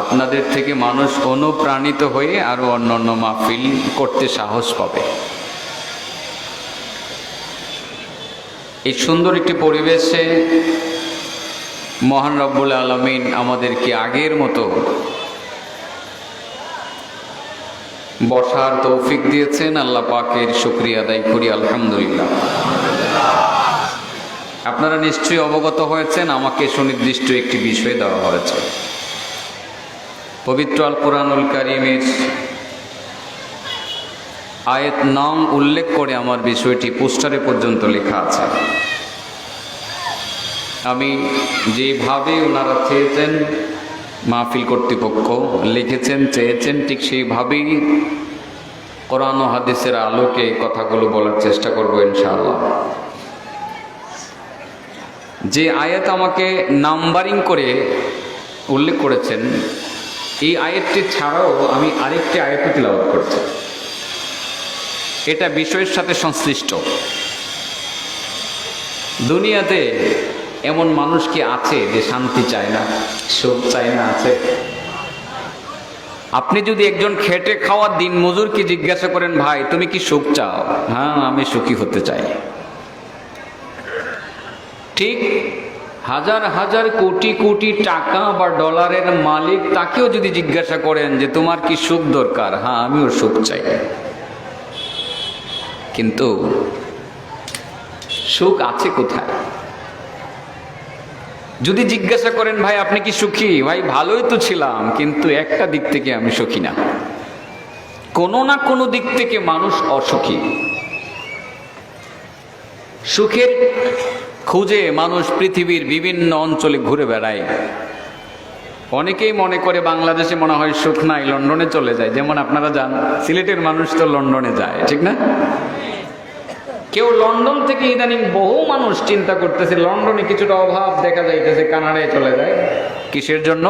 আপনাদের থেকে মানুষ অনুপ্রাণিত হয়ে আরো অন্যান্য মাহফিল করতে সাহস পাবে। এই সুন্দর একটি পরিবেশে মহান রব্বুল আলামিন আমাদেরকে আগের মতো বসার তৌফিক দিয়েছেন। আল্লাহ পাকের শুকরিয়া আদায় করি, আলহামদুলিল্লাহ। আপনারা নিশ্চয়ই অবগত হয়েছেন, আমাকে সুনির্দিষ্ট একটি বিষয় দেওয়া হয়েছে। পবিত্র আল কোরআনুল কারীমের আয়াত নাম উল্লেখ করে আমার বিষয়টি পোস্টারে পর্যন্ত লেখা আছে। আমি যেভাবে ওনারা চেয়েছেন, মাহফিল কর্তৃপক্ষ লিখেছেন, চেয়েছেন, ঠিক সেইভাবেই কোরআন ও হাদিসের আলোকে কথাগুলো বলার চেষ্টা করব ইনশাআল্লাহ। যে আয়াত আমাকে নাম্বারিং করে উল্লেখ করেছেন, এই আয়াতটি ছাড়াও আমি আরেকটি আয়াতও তিলাওয়াত করছি। এটা বিষয়ের সাথে সংশ্লিষ্ট। দুনিয়াতে এমন মানুষ কি আছে যে শান্তি চায় না, সুখ চায় না? আছে। আপনি যদি একজন খেটে খাওয়া দিন মজুরকে জিজ্ঞাসা করেন, ভাই তুমি কি সুখ চাও? হ্যাঁ, আমি সুখী হতে চাই। ঠিক হাজার হাজার কোটি কোটি টাকা বা ডলারের মালিক তাকেও যদি জিজ্ঞাসা করেন যে তোমার কি সুখ দরকার, হ্যাঁ আমিও সুখ চাই। কিন্তু সুখ আছে কোথায়? যদি জিজ্ঞাসা করেন, ভাই আপনি কি সুখী? ভাই ভালোই তো ছিলাম, কিন্তু একটা দিক থেকে আমি সুখী না। কোনো না কোনো দিক থেকে মানুষ অসুখী। সুখের খুঁজে মানুষ পৃথিবীর বিভিন্ন অঞ্চলে ঘুরে বেড়ায়। অনেকেই মনে করে বাংলাদেশে মনে হয় সুখ নাই, লন্ডনে চলে যায়। যেমন আপনারা যান, সিলেটের মানুষ তো লন্ডনে যায়, ঠিক না? কেউ লন্ডন থেকে ইদানিং বহু মানুষ চিন্তা করতেছে, লন্ডনে কিছুটা অভাব দেখা যাইতেছে, কানাডায় চলে যায়। কিসের জন্য?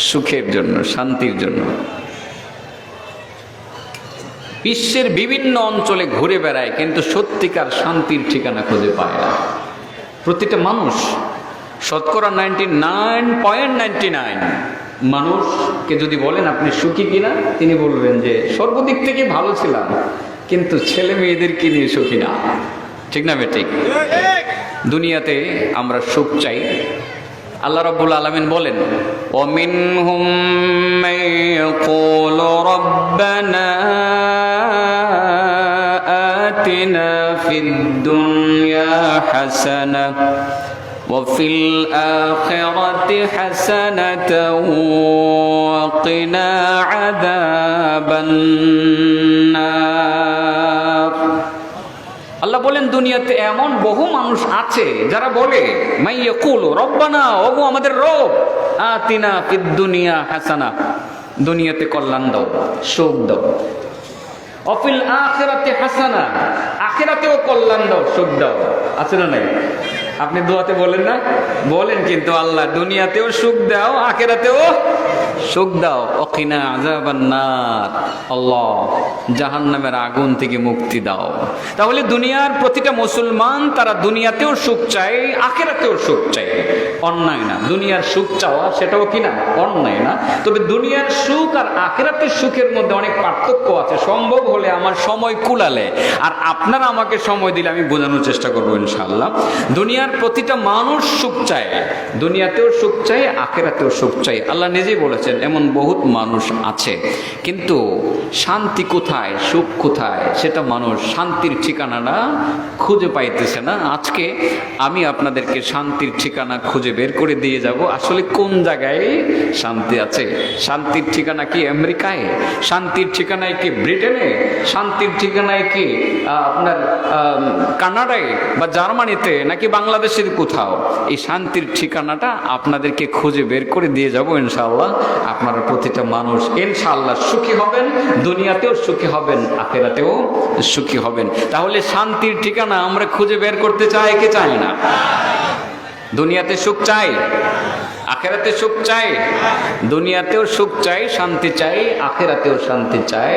সুখের জন্য, শান্তির জন্য। বিশ্বের বিভিন্ন অঞ্চলে ঘুরে বেড়ায়, কিন্তু সত্যিকার শান্তির ঠিকানা খুঁজে পায় না। প্রতিটা মানুষ, শতকরা 99.99 মানুষকে যদি বলেন আপনি সুখী কিনা, তিনি বলবেন যে সর্বদিক থেকে ভালো ছিলাম, কিন্তু ছেলে মেয়েদেরকে নিয়ে সুখী না। ঠিক না বেঠিক? দুনিয়াতে আমরা সুখ চাই। আল্লাহ রাব্বুল আলামিন বলেন, ওয়ামিনহুম মাইয়াকুলু রাব্বানা আতিনা ফিদ দুনিয়া হাসানা ওয়া ফিল আখিরাতি হাসানাতাও ওয়া কিনা আযাবান নার। আল্লাহ বলেন, দুনিয়াতে এমন বহু মানুষ আছে যারা বলে, মাইয়াকুলু রব্বানা, ওগো আমাদের রব, আতিনা ফিদ দুনিয়া হাসানা, দুনিয়াতে কল্যাণ দাও, সুখ দাও, অফিল আখিরাতি হাসানা, আখিরাতেও কল্যাণ দাও, সুখ দাও। আছে না নাই? আপনি দোয়াতে বলেন না? বলেন, কিন্তু আল্লাহ দুনিয়াতেও সুখ দাও, আখিরাতেও সুখ দাও, ওয়াকিনা আযাবান নার, আল্লাহ জাহান্নামের আগুন থেকে মুক্তি দাও। তাহলে দুনিয়ার প্রতিটা মুসলমান তারা দুনিয়াতেও সুখ চায়, আখিরাতেও সুখ চায়। অন্যায় না, দুনিয়ার সুখ চাওয়া সেটাও কি না? অন্যায় না। তবে দুনিয়ার সুখ আর আখিরাতের সুখের মধ্যে অনেক পার্থক্য আছে। সম্ভব হলে আমার সময় কুলালে আর আপনারা আমাকে সময় দিলে আমি বোঝানোর চেষ্টা করবো ইনশাআল্লাহ। দুনিয়ার প্রতিটা মানুষ সুখ চায়, দুনিয়াতেও সুখ চায়, আখিরাতেও সুখ চায়। আল্লাহ নিজেই বলেছেন এমন বহুত মানুষ আছে, কিন্তু শান্তি কোথায়, সুখ কোথায়, সেটা মানুষ শান্তির ঠিকানাটা খুঁজে পাইতেছে না। আজকে আমি আপনাদেরকে শান্তির ঠিকানা খুঁজে বের করে দিয়ে যাব। আসলে কোন জায়গায় শান্তি আছে? শান্তির ঠিকানা কি আমেরিকায়? শান্তির ঠিকানায় কি ব্রিটেনে? শান্তির ঠিকানায় কি আপনার কানাডায় বা জার্মানিতে, নাকি বাংলাদেশের কোথাও? এই শান্তির ঠিকানাটা আপনাদেরকে খুঁজে বের করে দিয়ে যাব ইনশাআল্লাহ। আপনারা প্রতিটা মানুষ ইনশাআল্লাহ সুখী হবেন, দুনিয়াতেও সুখী হবেন, আখিরাতেও সুখী হবেন। তাহলে শান্তির ঠিকানা আমরা খুঁজে বের করতে চাই কি চাই না? দুনিয়াতে সুখ চাই, আখেরাতে সুখ চাই, দুনিয়াতেও সুখ চাই, শান্তি চাই, আখেরাতেও শান্তি চাই।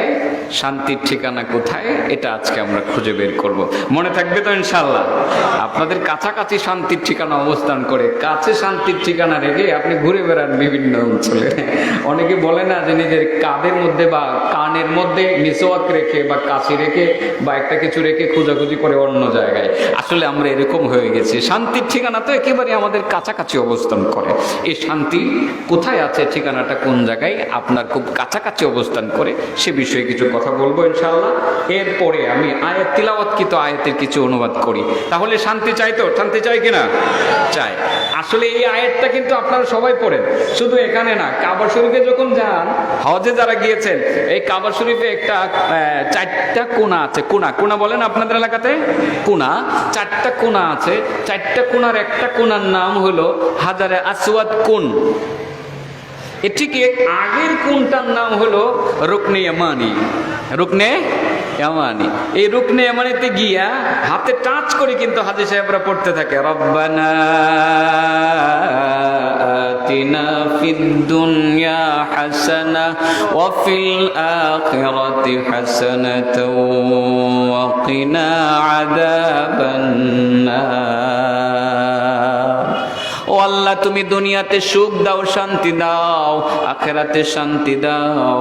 শান্তির ঠিকানা কোথায়, এটা আজকে আমরা খুঁজে বের করব। মনে থাকবে তো ইনশাআল্লাহ? আপনাদের কাছাকাছি শান্তির ঠিকানা অবস্থান করে, কাছে শান্তির ঠিকানা রেখে আপনি ঘুরে বেড়ান বিভিন্ন অঞ্চলে। অনেকে বলে না যে নিজের কাঁধের মধ্যে বা কানের মধ্যে মিসওয়াক রেখে বা কাশি রেখে বা একটা কিছু রেখে খোঁজাখুঁজি করে অন্য জায়গায়। আসলে আমরা এরকম হয়ে গেছি। শান্তির ঠিকানা তো একেবারে আমাদের কাছাকাছি অবস্থান করে। এই শান্তি কোথায় আছে, ঠিকানাটা কোন জায়গায়, আপনার খুব কাছাকাছি অবস্থান করে, সে বিষয়ে কিছু কথা বলবো ইনশাআল্লাহ। এরপরে আমি আয়াত তিলাওয়াতকৃত আয়াতের কিছু অনুবাদ করি। তাহলে শান্তি চাই তো? শান্তি চাই কিনা? চাই। আসলে এই আয়াতটা কিন্তু আপনারা সবাই পড়েন, শুধু এখানে না, কাবা শরীফে যখন যান, হজে যারা গিয়েছেন, এই কাবা শরীফে একটা 4টা কোণা আছে। কোণা কোণা বলেন আপনাদের এলাকাতে? কোণা 4টা কোণা আছে। 4টা কোণার একটা কোণার নাম হলো হাজারে আসওয়াদ কোণ। এর ঠিক আগের কোণটার নাম হলো রুকনে ইয়ামানি। রুকনে ইয়ামানি। এই রুকনে ইয়ামানিতে গিয়া হাতে টাচ করে কিন্তু হাজী সাহেবরা পড়তে থাকে, রব্বানা আতিনা ফিদ দুনিয়া হাসানা ওয়া ফিল আখিরাতি হাসানাতাও ওয়া কিনা আযাবান নার। ও আল্লাহ, তুমি দুনিয়াতে সুখ দাও, শান্তি দাও, আখেরাতে শান্তি দাও,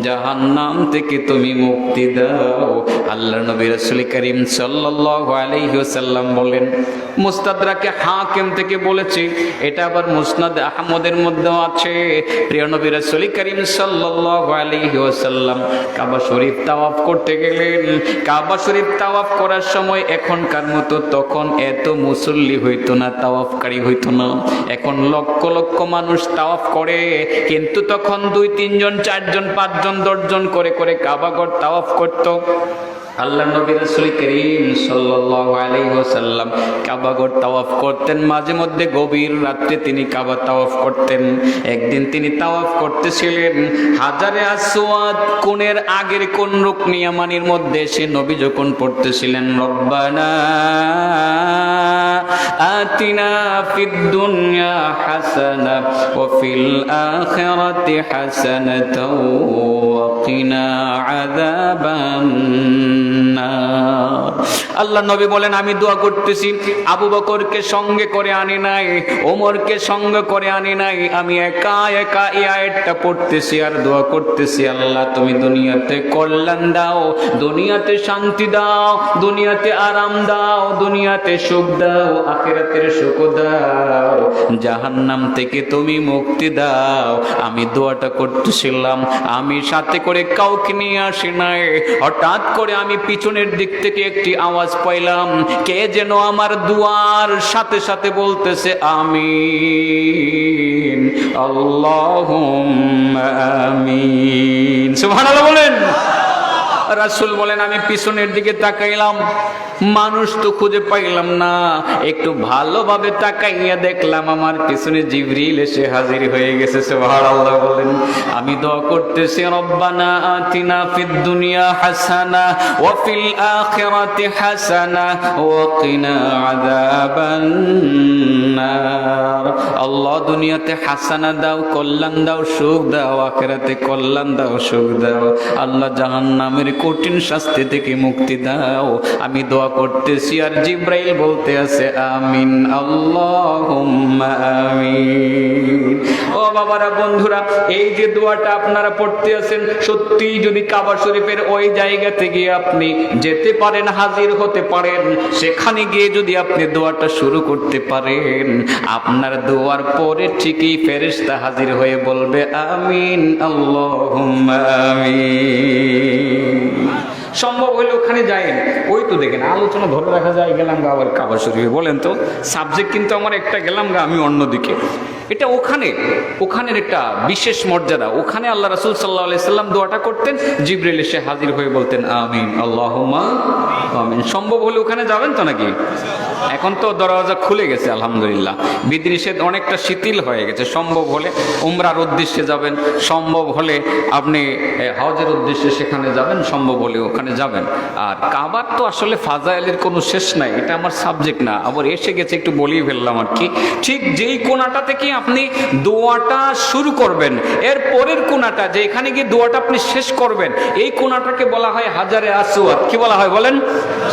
জাহান্নাম থেকে তুমি মুক্তি দাও। আল্লাহর নবী রাসূল করিম সাল্লাল্লাহু আলাইহি ওয়াসাল্লাম বলেন, মুস্তাদরাকে হাকিম থেকে বলেছি, এটা আবার মুসনাদ আহমদের মধ্যেও আছে। প্রিয় নবী রাসূল করিম সাল্লাল্লাহু আলাইহি ওয়াসাল্লাম কাবা শরীফ তাওয়াফ করতে গেলেন। কাবা শরীফ তাওয়াফ করার সময় এখনকার মতো তখন এত মুসল্লি হইতো না, তাওয়াফকারী হইতো না। এখন লক্ষ লক্ষ মানুষ তাওয়াফ করে, কিন্তু তখন 2, 3 জন, 4 জন, 5 জন, 10 জন করে করে কাবাঘর তাওয়াফ করত। আল্লাহ নবী রাসূল করিম সাল্লাল্লাহু আলাইহি ওয়াসাল্লাম কাবাঘর তাওয়াফ করতেন। মাঝে মধ্যে গভীর রাতে তিনি কাবা তাওয়াফ করতেন। একদিন তিনি তাওয়াফ করতেছিলেন, হাজারে আসওয়াদ কোণের আগের কোণ রুকনে ইয়ামানির মধ্যে এসে নবী যখন পড়তেছিলেন, রব্বানা আতিনা ফিদ দুনিয়া হাসানা ওয়া ফিল আখিরাতি হাসানাতাও ওয়া কিনা আযাবান নার। আল্লাহ নবী বলেন, আমি দোয়া করতেছি, আবু বকরকে সঙ্গে করে আনি নাই, ওমরকে সঙ্গে করে আনি নাই, আমি একা একা এই আয়াতটা পড়তেছি আর দোয়া করতেছি, আল্লাহ তুমি দুনিয়াতে কল্যাণ দাও, দুনিয়াতে শান্তি দাও, দুনিয়াতে আরাম দাও, দুনিয়াতে সুখ দাও, আখিরাতের সুখ দাও, জাহান্নাম থেকে তুমি মুক্তি দাও। আমি দোয়াটা করতেছিলাম, আমি সাথে করে কাউকে নিয়ে আসি নাই। হঠাৎ করে আমি পিছনের দিক থেকে একটি আওয়াজ পাইলাম, কে যেন আমার দুয়ার সাথে সাথে বলতেছে আমিন, আল্লাহুম্মা আমিন। সুবহানাল্লাহ বলেন। রাসূল বলেন, আমি পিছনের দিকে তাকাইলাম, মানুষ তো খুঁজে পাইলাম না। একটু ভালোভাবে তাকাইয়া দেখলাম আমার পিছনে জিবরিল এসে হাজির হয়ে গেছে। সুবহানাল্লাহ বলেন। আমি দোয়া করতেছি, রব্বানা আতিনা ফিদ দুনিয়া হাসানা ওয়া ফিল আখিরাতি হাসানা ওয়া কিনা আযাবান নার। আল্লাহ দুনিয়াতে হাসানা দাও, কল্যাণ দাও, সুখ দাও, আখিরাতে কল্যাণ দাও, সুখ দাও। আল্লাহ জাহান্নামের কঠিন শাস্তি থেকে মুক্তি দাও। আমি দোয়া করতেছি আর জিবরাইল বলতে আছে আমিন, আল্লাহুম্মা আমিন। ও বাবারা, বন্ধুরা, এই যে দোয়াটা আপনারা পড়তে আছেন, সত্যি যদি কাবা শরীফের ওই জায়গাতে গিয়ে আপনি যেতে পারেন, হাজির হতে পারেন, সেখানে গিয়ে যদি আপনি দোয়াটা শুরু করতে পারেন, আপনার দোয়ার পরে ঠিকই ফেরেশতা হাজির হয়ে বলবে আমিন, আল্লাহুম্মা আমিন। সম্ভব হলে ওখানে যায়েন। ওই তো দেখেন আলোচনা ধরে রাখা যায়, গেলাম গা আবার কাবা শরীফে। বলেন তো, সাবজেক্ট কিন্তু আমার একটা, গেলাম গা আমি অন্যদিকে। এটা ওখানের একটা বিশেষ মর্যাদা। ওখানে আল্লাহ রাসূল সাল্লাল্লাহু আলাইহি সাল্লাম দোয়াটা করতেন, জিবরিল এসে হাজির হয়ে বলতেন আমিন, আল্লাহুম্মা আমিন। সম্ভব হলে ওখানে যাবেন তো নাকি? এখন তো দরজা খুলে গেছে আলহামদুলিল্লাহ, বিধিনিষেধ অনেকটা শিথিল হয়ে গেছে। সম্ভব হলে উমরার উদ্দেশ্যে যাবেন, সম্ভব হলে আপনি হজের উদ্দেশ্যে সেখানে যাবেন, সম্ভব হলে ওখানে যাবেন। আর কাবার তো আসলে ফাজাইলের কোনো শেষ নাই, এটা আমার সাবজেক্ট না, আবার এসে গেছে একটু বলেই ফেললাম আর কি। ঠিক যেই কোণাটা থেকে আপনি দোয়াটা শুরু করবেন, এর পরের কোণাটা যেখানে গিয়ে দোয়াটা আপনি শেষ করবেন, এই কোণাটাকে বলা হয় হাজারে আসওয়াদ। কি বলা হয় বলেন?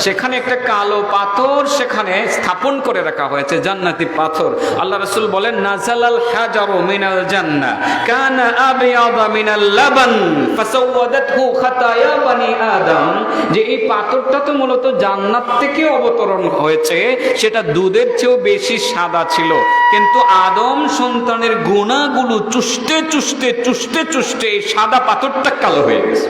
সেখানে একটা কালো পাথর সেখানে স্থাপন করে রাখা হয়েছে, জান্নাতি পাথর। আল্লাহ রাসূল বলেন, নাজালাল হাজারু মিনাল জান্নাহ কানা আবিয়াদা মিনাল লাবান ফাসাওয়াদাতহু খাতায়া বানি আদম। যে এই পাথরটা তো মূলত জান্নাত থেকে অবতরণ হয়েছে, সেটা দুধের চেয়েও বেশি সাদা ছিল, কিন্তু আদম সন্তানের গুনাহগুলো চুষতে চুষতে চুষতে চুষতে এই সাদা পাথরটা কালো হয়ে গেছে।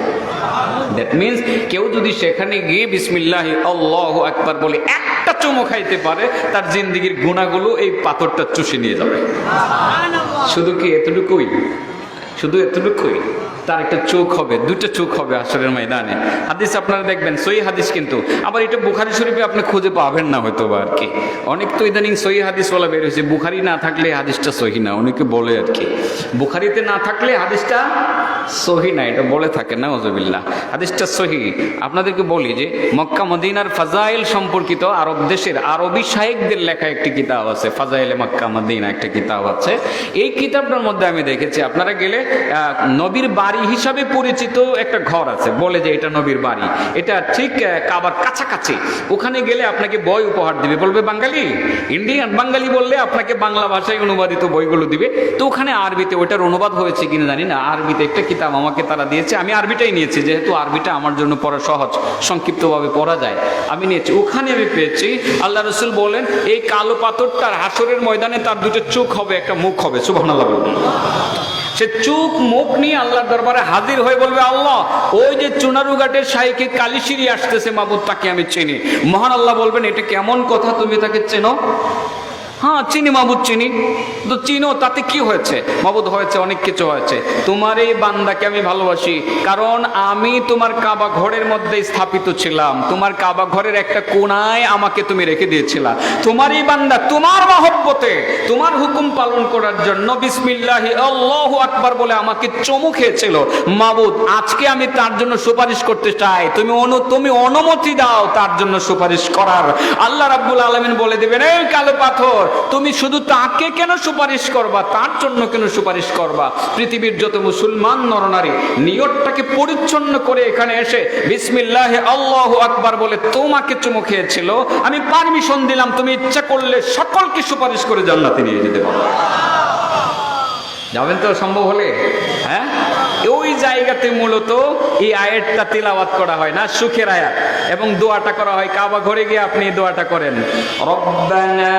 দ্যাট মিন্স কেউ যদি সেখানে গিয়ে বিসমিল্লাহি আল্লাহু আকবার বলে একটা চুমো খাইতে পারে, তার জিন্দেগির গুনাহগুলো এই পাথরটা চুষে নিয়ে যাবে। শুধু কি এতটুকুই? শুধু এতটুকুই? তার একটা চোখ হবে, দুটো চোখ হবে হাশরের ময়দানে। হাদিস আপনারা দেখবেন, সহিহ হাদিস, কিন্তু আবার এটা বুখারী শরীফে আপনি খুঁজে পাবেন না হয়তো বা আর কি। অনেক তো ইদানিং সহিহ হাদিস বলা বের হয়েছে, বুখারী না থাকলে হাদিসটা সহিহ না, অনেকে বলে আর কি। বুখারীতে না থাকলে হাদিসটা সহিহ না, এটা বলে থাকে না, নাউজুবিল্লাহ। হাদিসটা সহিহ। আপনাদেরকে বলি যে মক্কা মদিনার ফাজাইল সম্পর্কিত আরব দেশের আরবি শায়েখদের লেখা একটি কিতাব আছে, ফাজাইলে মক্কা মদিনা একটা কিতাব আছে। এই কিতাবটার মধ্যে আমি দেখেছি, আপনারা গেলে নবীর বাড়ি হিসাবে পরিচিত একটা ঘর আছে, বলে যে এটা নবীর বাড়ি, এটা ঠিক কাবার কাছাকাছি। ওখানে গেলে আপনাকে বই উপহার দিবে, বলবে বাঙালি, ইন্ডিয়ান বাঙালি বললে আপনাকে বাংলা ভাষায় অনুবাদিত বইগুলো দিবে। তো ওখানে আরবিতে, ওইটার অনুবাদ হয়েছে কিনা জানি না, আরবিতে একটা কিতাব আমাকে তারা দিয়েছে, আমি আরবিটাই নিয়েছি, যেহেতু আরবিটা আমার জন্য পড়া সহজ, সংক্ষিপ্তভাবে পড়া যায়, আমি নিয়েছি। ওখানে আমি পেয়েছি আল্লাহ রাসূল বলেন, এই কালো পাথরটার হাশরের ময়দানে তার দুটো চোখ হবে, একটা মুখ হবে। সুবহানাল্লাহ বলুন। সে চোখ মুখ নিয়ে আল্লাহর দরবারে হাজির হয়ে বলবে, আল্লাহ, ওই যে চুনারুঘাটের শাইখে কালিশিরি আসতেছে, মাবুদ তাকে আমি চিনি। মহান আল্লাহ বলবেন, এটা কেমন কথা, তুমি তাকে চেনো? হ্যাঁ চিনি মাবুদ, চিনি। তো চিনো, তাতে কি হয়েছে? মাবুদ, হয়েছে অনেক কিছু হয়েছে। তোমার এই বান্দাকে আমি ভালোবাসি, কারণ আমি তোমার কাবা ঘরের মধ্যে স্থাপিত ছিলাম, তোমার কাবা ঘরের একটা কোণায় আমাকে তুমি রেখে দিয়েছিলা। তোমার এই বান্দা তোমার মহব্বতে, তোমার হুকুম পালন করার জন্য বিসমিল্লাহি আল্লাহু আকবার বলে আমাকে চুমু খেয়েছিল। মাবুদ, আজকে আমি তার জন্য সুপারিশ করতে চাই, তুমি অনুমতি দাও তার জন্য সুপারিশ করার। আল্লাহ রাব্বুল আলামিন বলে দেবেন, এই কালো পাথর, তুমি শুধু তাকে কেন সুপারিশ করবা, তার জন্য কেন সুপারিশ করবা? পৃথিবীর যত মুসলমান নরনারী নিয়তটাকে পরিচ্ছন্ন করে এখানে এসে বিসমিল্লাহি আল্লাহু আকবার বলে তোমাকে চুমু খেয়েছিল, আমি পারমিশন দিলাম, তুমি ইচ্ছা করলে সকলকে সুপারিশ করে জান্নাতে নিয়ে যেতে পারো। যাবেন তো সম্ভব হলে? হ্যাঁ, ওই জায়গাতে মূলত এই আয়াতটা তিলাওয়াত করা হয় না, সুখের আয়াত, এবং দোয়াটা করা হয়। কাবা ঘরে গিয়ে আপনি দোয়াটা করেন, রব্বানা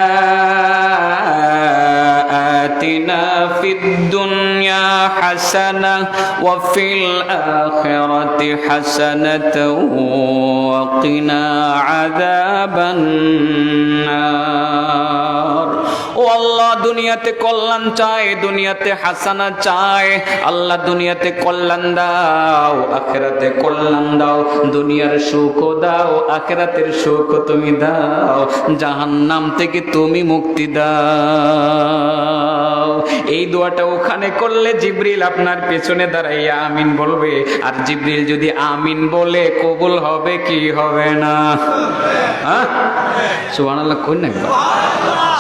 আতিনা ফিদ দুনিয়া হাসানাহ ওয়া ফিল আখিরাতি হাসানাতাও ওয়া কিনা আযাবান নার। ও আল্লাহ, দুনিয়াতে কল্যাণ চাই, দুনিয়াতে হাসানা চাই। আল্লাহ, দুনিয়াতে কল্যাণ দাও, আখিরাতে কল্যাণ দাও। দুনিয়ার সুখও দাও, আখিরাতের সুখ তুমি দাও, জাহান্নাম থেকে তুমি মুক্তি দাও। এই দোয়াটা ওখানে করলে জিবরিল আপনার পেছনে দাঁড়াইয়া আমিন বলবে, আর জিবরিল যদি আমিন বলে কবুল হবে কি হবে না? হ্যাঁ, সুবহানাল্লাহ কই না?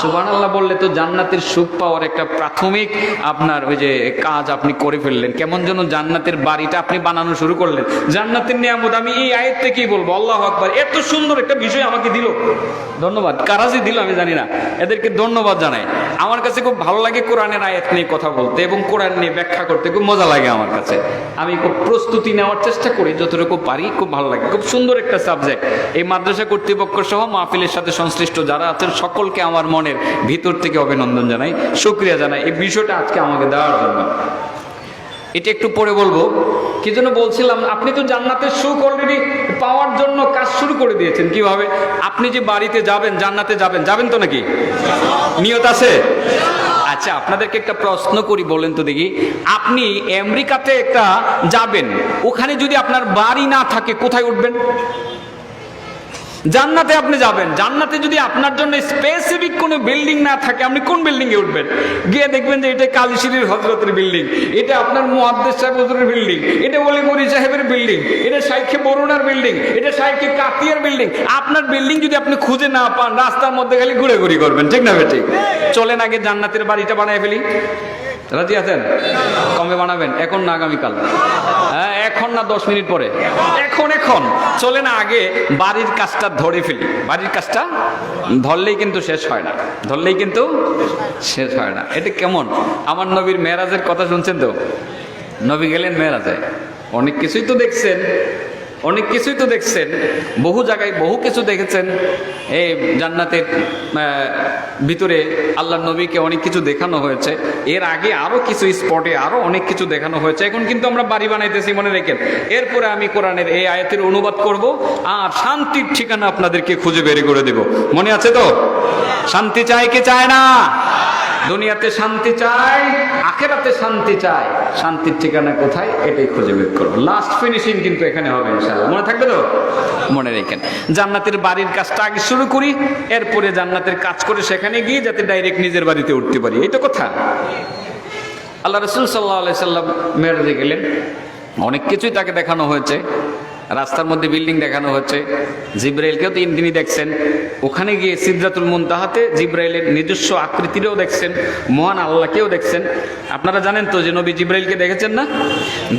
সুবহানাল্লাহ বললে তো জান্নাতের সুখ পাওয়ার একটা প্রাথমিক আপনার ওই যে কাজ আপনি করে ফেললেন। কেমন যেন জান্নাতের বাড়িটা আপনি বানানো শুরু করলেন। জান্নাতের নিয়ামত আমি এই আয়াত থেকেই বলবো, আল্লাহু আকবার, এত সুন্দর একটা বিষয় আমাকে দিল, ধন্যবাদ। কারাজি দিল আমি জানি না, এদেরকে ধন্যবাদ জানাই। আমার কাছে খুব ভালো লাগে কোরআনের আয়াত নিয়ে কথা বলতে এবং কোরআন নিয়ে ব্যাখ্যা করতে, খুব মজা লাগে আমার কাছে। আমি খুব প্রস্তুতি নেওয়ার চেষ্টা করি যতটুকু পারি, খুব ভালো লাগে। খুব সুন্দর একটা সাবজেক্ট। এই মাদ্রাসা কর্তৃপক্ষ সহ মাহফিলের সাথে সংশ্লিষ্ট যারা আছেন সকলকে আমার মনের ভিতর থেকে অভিনন্দন জানাই, শুকরিয়া জানাই এই বিষয়টা আজকে আমাকে দেওয়ার জন্য। এটা একটু পরে বলবো। কি জন্য বলছিলাম, আপনি তো জান্নাতের সুখ অলরেডি পাওয়ার জন্য কাজ শুরু করে দিয়েছেন। কিভাবে? আপনি যে বাড়িতে যাবেন, জান্নাতে যাবেন, যাবেন তো নাকি? নিয়ত আছে? আচ্ছা, আপনাদেরকে একটা প্রশ্ন করি, বলেন তো দেখি, আপনি আমেরিকাতে একটা যাবেন, ওখানে যদি আপনার বাড়ি না থাকে কোথায় উঠবেন? জান্নাতে আপনি যাবেন, জান্নাতে যদি আপনার জন্য স্পেসিফিক কোনো বিল্ডিং না থাকে, আপনি কোন বিল্ডিং এ উঠবেন? গিয়ে দেখবেন যে এটা কালীশিরির হযরতের বিল্ডিং, এটা আপনার মুহাদ্দিস সাহেব হুজুরের বিল্ডিং, এটা ওলি গরি সাহেবের বিল্ডিং, এটা শাইখে বরুণার বিল্ডিং, এটা শাইখে কাতিয়ার বিল্ডিং। আপনার বিল্ডিং যদি আপনি খুঁজে না পান, রাস্তার মধ্যে খালি ঘুরে ঘুরি করবেন, ঠিক না বেঠিক? চলেন আগে জান্নাতের বাড়িটা বানায় ফেলি। রাজি আছেন? কমে বানাবেন? এখন না আগামীকাল? হ্যাঁ, এখন না 10 মিনিট পরে? এখন চলে না আগে বাড়ির কাজটা ধরে ফেলি। বাড়ির কাজটা ধরলেই কিন্তু শেষ হয় না, ধরলেই কিন্তু শেষ হয় না। এটা কেমন? আমার নবীর মেরাজের কথা শুনছেন তো? নবী গেলেন মেরাজে, অনেক কিছুই তো দেখছেন, অনেক কিছুই তো দেখছেন, বহু জায়গায় বহু কিছু দেখেছেন। এই জান্নাতের ভিতরে আল্লাহ নবীকে অনেক কিছু দেখানো হয়েছে। এর আগে আরো কিছু স্পটে আরো অনেক কিছু দেখানো হয়েছে। এখন কিন্তু আমরা বাড়ি বানাইতেছি, মনে রেখেন। এরপরে আমি কোরআনের এই আয়াতের অনুবাদ করব আর শান্তির ঠিকানা আপনাদেরকে খুঁজে বের করে দেব। মনে আছে তো? শান্তি চাই কি চায় না? দুনিয়াতে শান্তি চাই, আখেরাতে শান্তি চাই। শান্তির ঠিকানা কোথায়, এটাই খুঁজে বের করবো। লাস্ট ফিনিশিং কিন্তু এখানে হবে ইনশাআল্লাহ। মনে থাকবে তো? মনে রেখেন। জান্নাতের বাড়ির কাজটা আগে শুরু করি, এরপরে জান্নাতের কাজ করে সেখানে গিয়ে যাতে ডাইরেক্ট নিজের বাড়িতে উঠতে পারি, এই তো কথা। আল্লাহ রাসূল সাল্লাল্লাহু আলাইহি সাল্লাম মেরাজে গেলেন, অনেক কিছুই তাকে দেখানো হয়েছে। রাস্তার মধ্যে বিল্ডিং দেখানো হচ্ছে, জিব্রাইলকেও তিনি দেখছেন। ওখানে গিয়ে সিদরাতুল মুনতাহাতে জিব্রাইলের নিজস্ব আকৃতিরও দেখছেন, মহান আল্লাহকেও দেখছেন। আপনারা জানেন তো যে নবী জিব্রাইলকে দেখেছেন না?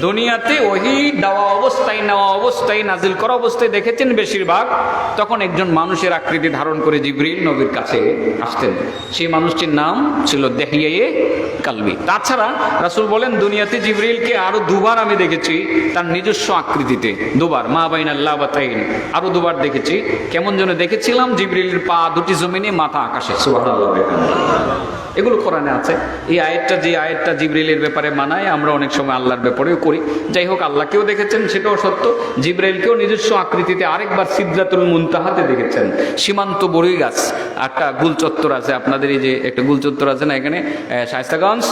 দুনিয়াতে ওহী দেওয়া অবস্থায়, নেওয়া অবস্থায়, নাজিল করা অবস্থায় দেখেছেন বেশিরভাগ। তখন একজন মানুষের আকৃতি ধারণ করে জিব্রাইল নবীর কাছে আসতেন। সেই মানুষটির নাম ছিল দেহিয়ে কালবি। তাছাড়া রাসূল বলেন, দুনিয়াতে জিব্রাইলকে আরো দুবার আমি দেখেছি তার নিজস্ব আকৃতিতে, দুবার। মা বাইনাল লাবাতাইন, আরো দুবার দেখেছি। কেমন যেন দেখেছিলাম, জিবরিলের পা দুটি জমিনে, মাথা আকাশে। সুবহানাল্লাহ। এগুলো কোরআনে আছে। এই আয়াতটা, যে আয়াতটা জিবরিলের ব্যাপারে মানায়, আমরা অনেক সময় আল্লাহর ব্যাপারেও করি। যাই হোক, আল্লাহকেও দেখেছেন, সেটাও সত্য। জিবরাইলকেও নিজস্ব আকৃতিতে আরেকবার সিদরাতুল মুনতাহাতে দেখেছেন। সীমান্ত বড়ই গাছ, একটা গুলচত্বর আছে আপনাদের, এই যে একটা গুলচত্বর আছে না এখানে শায়েস্তাগঞ্জ,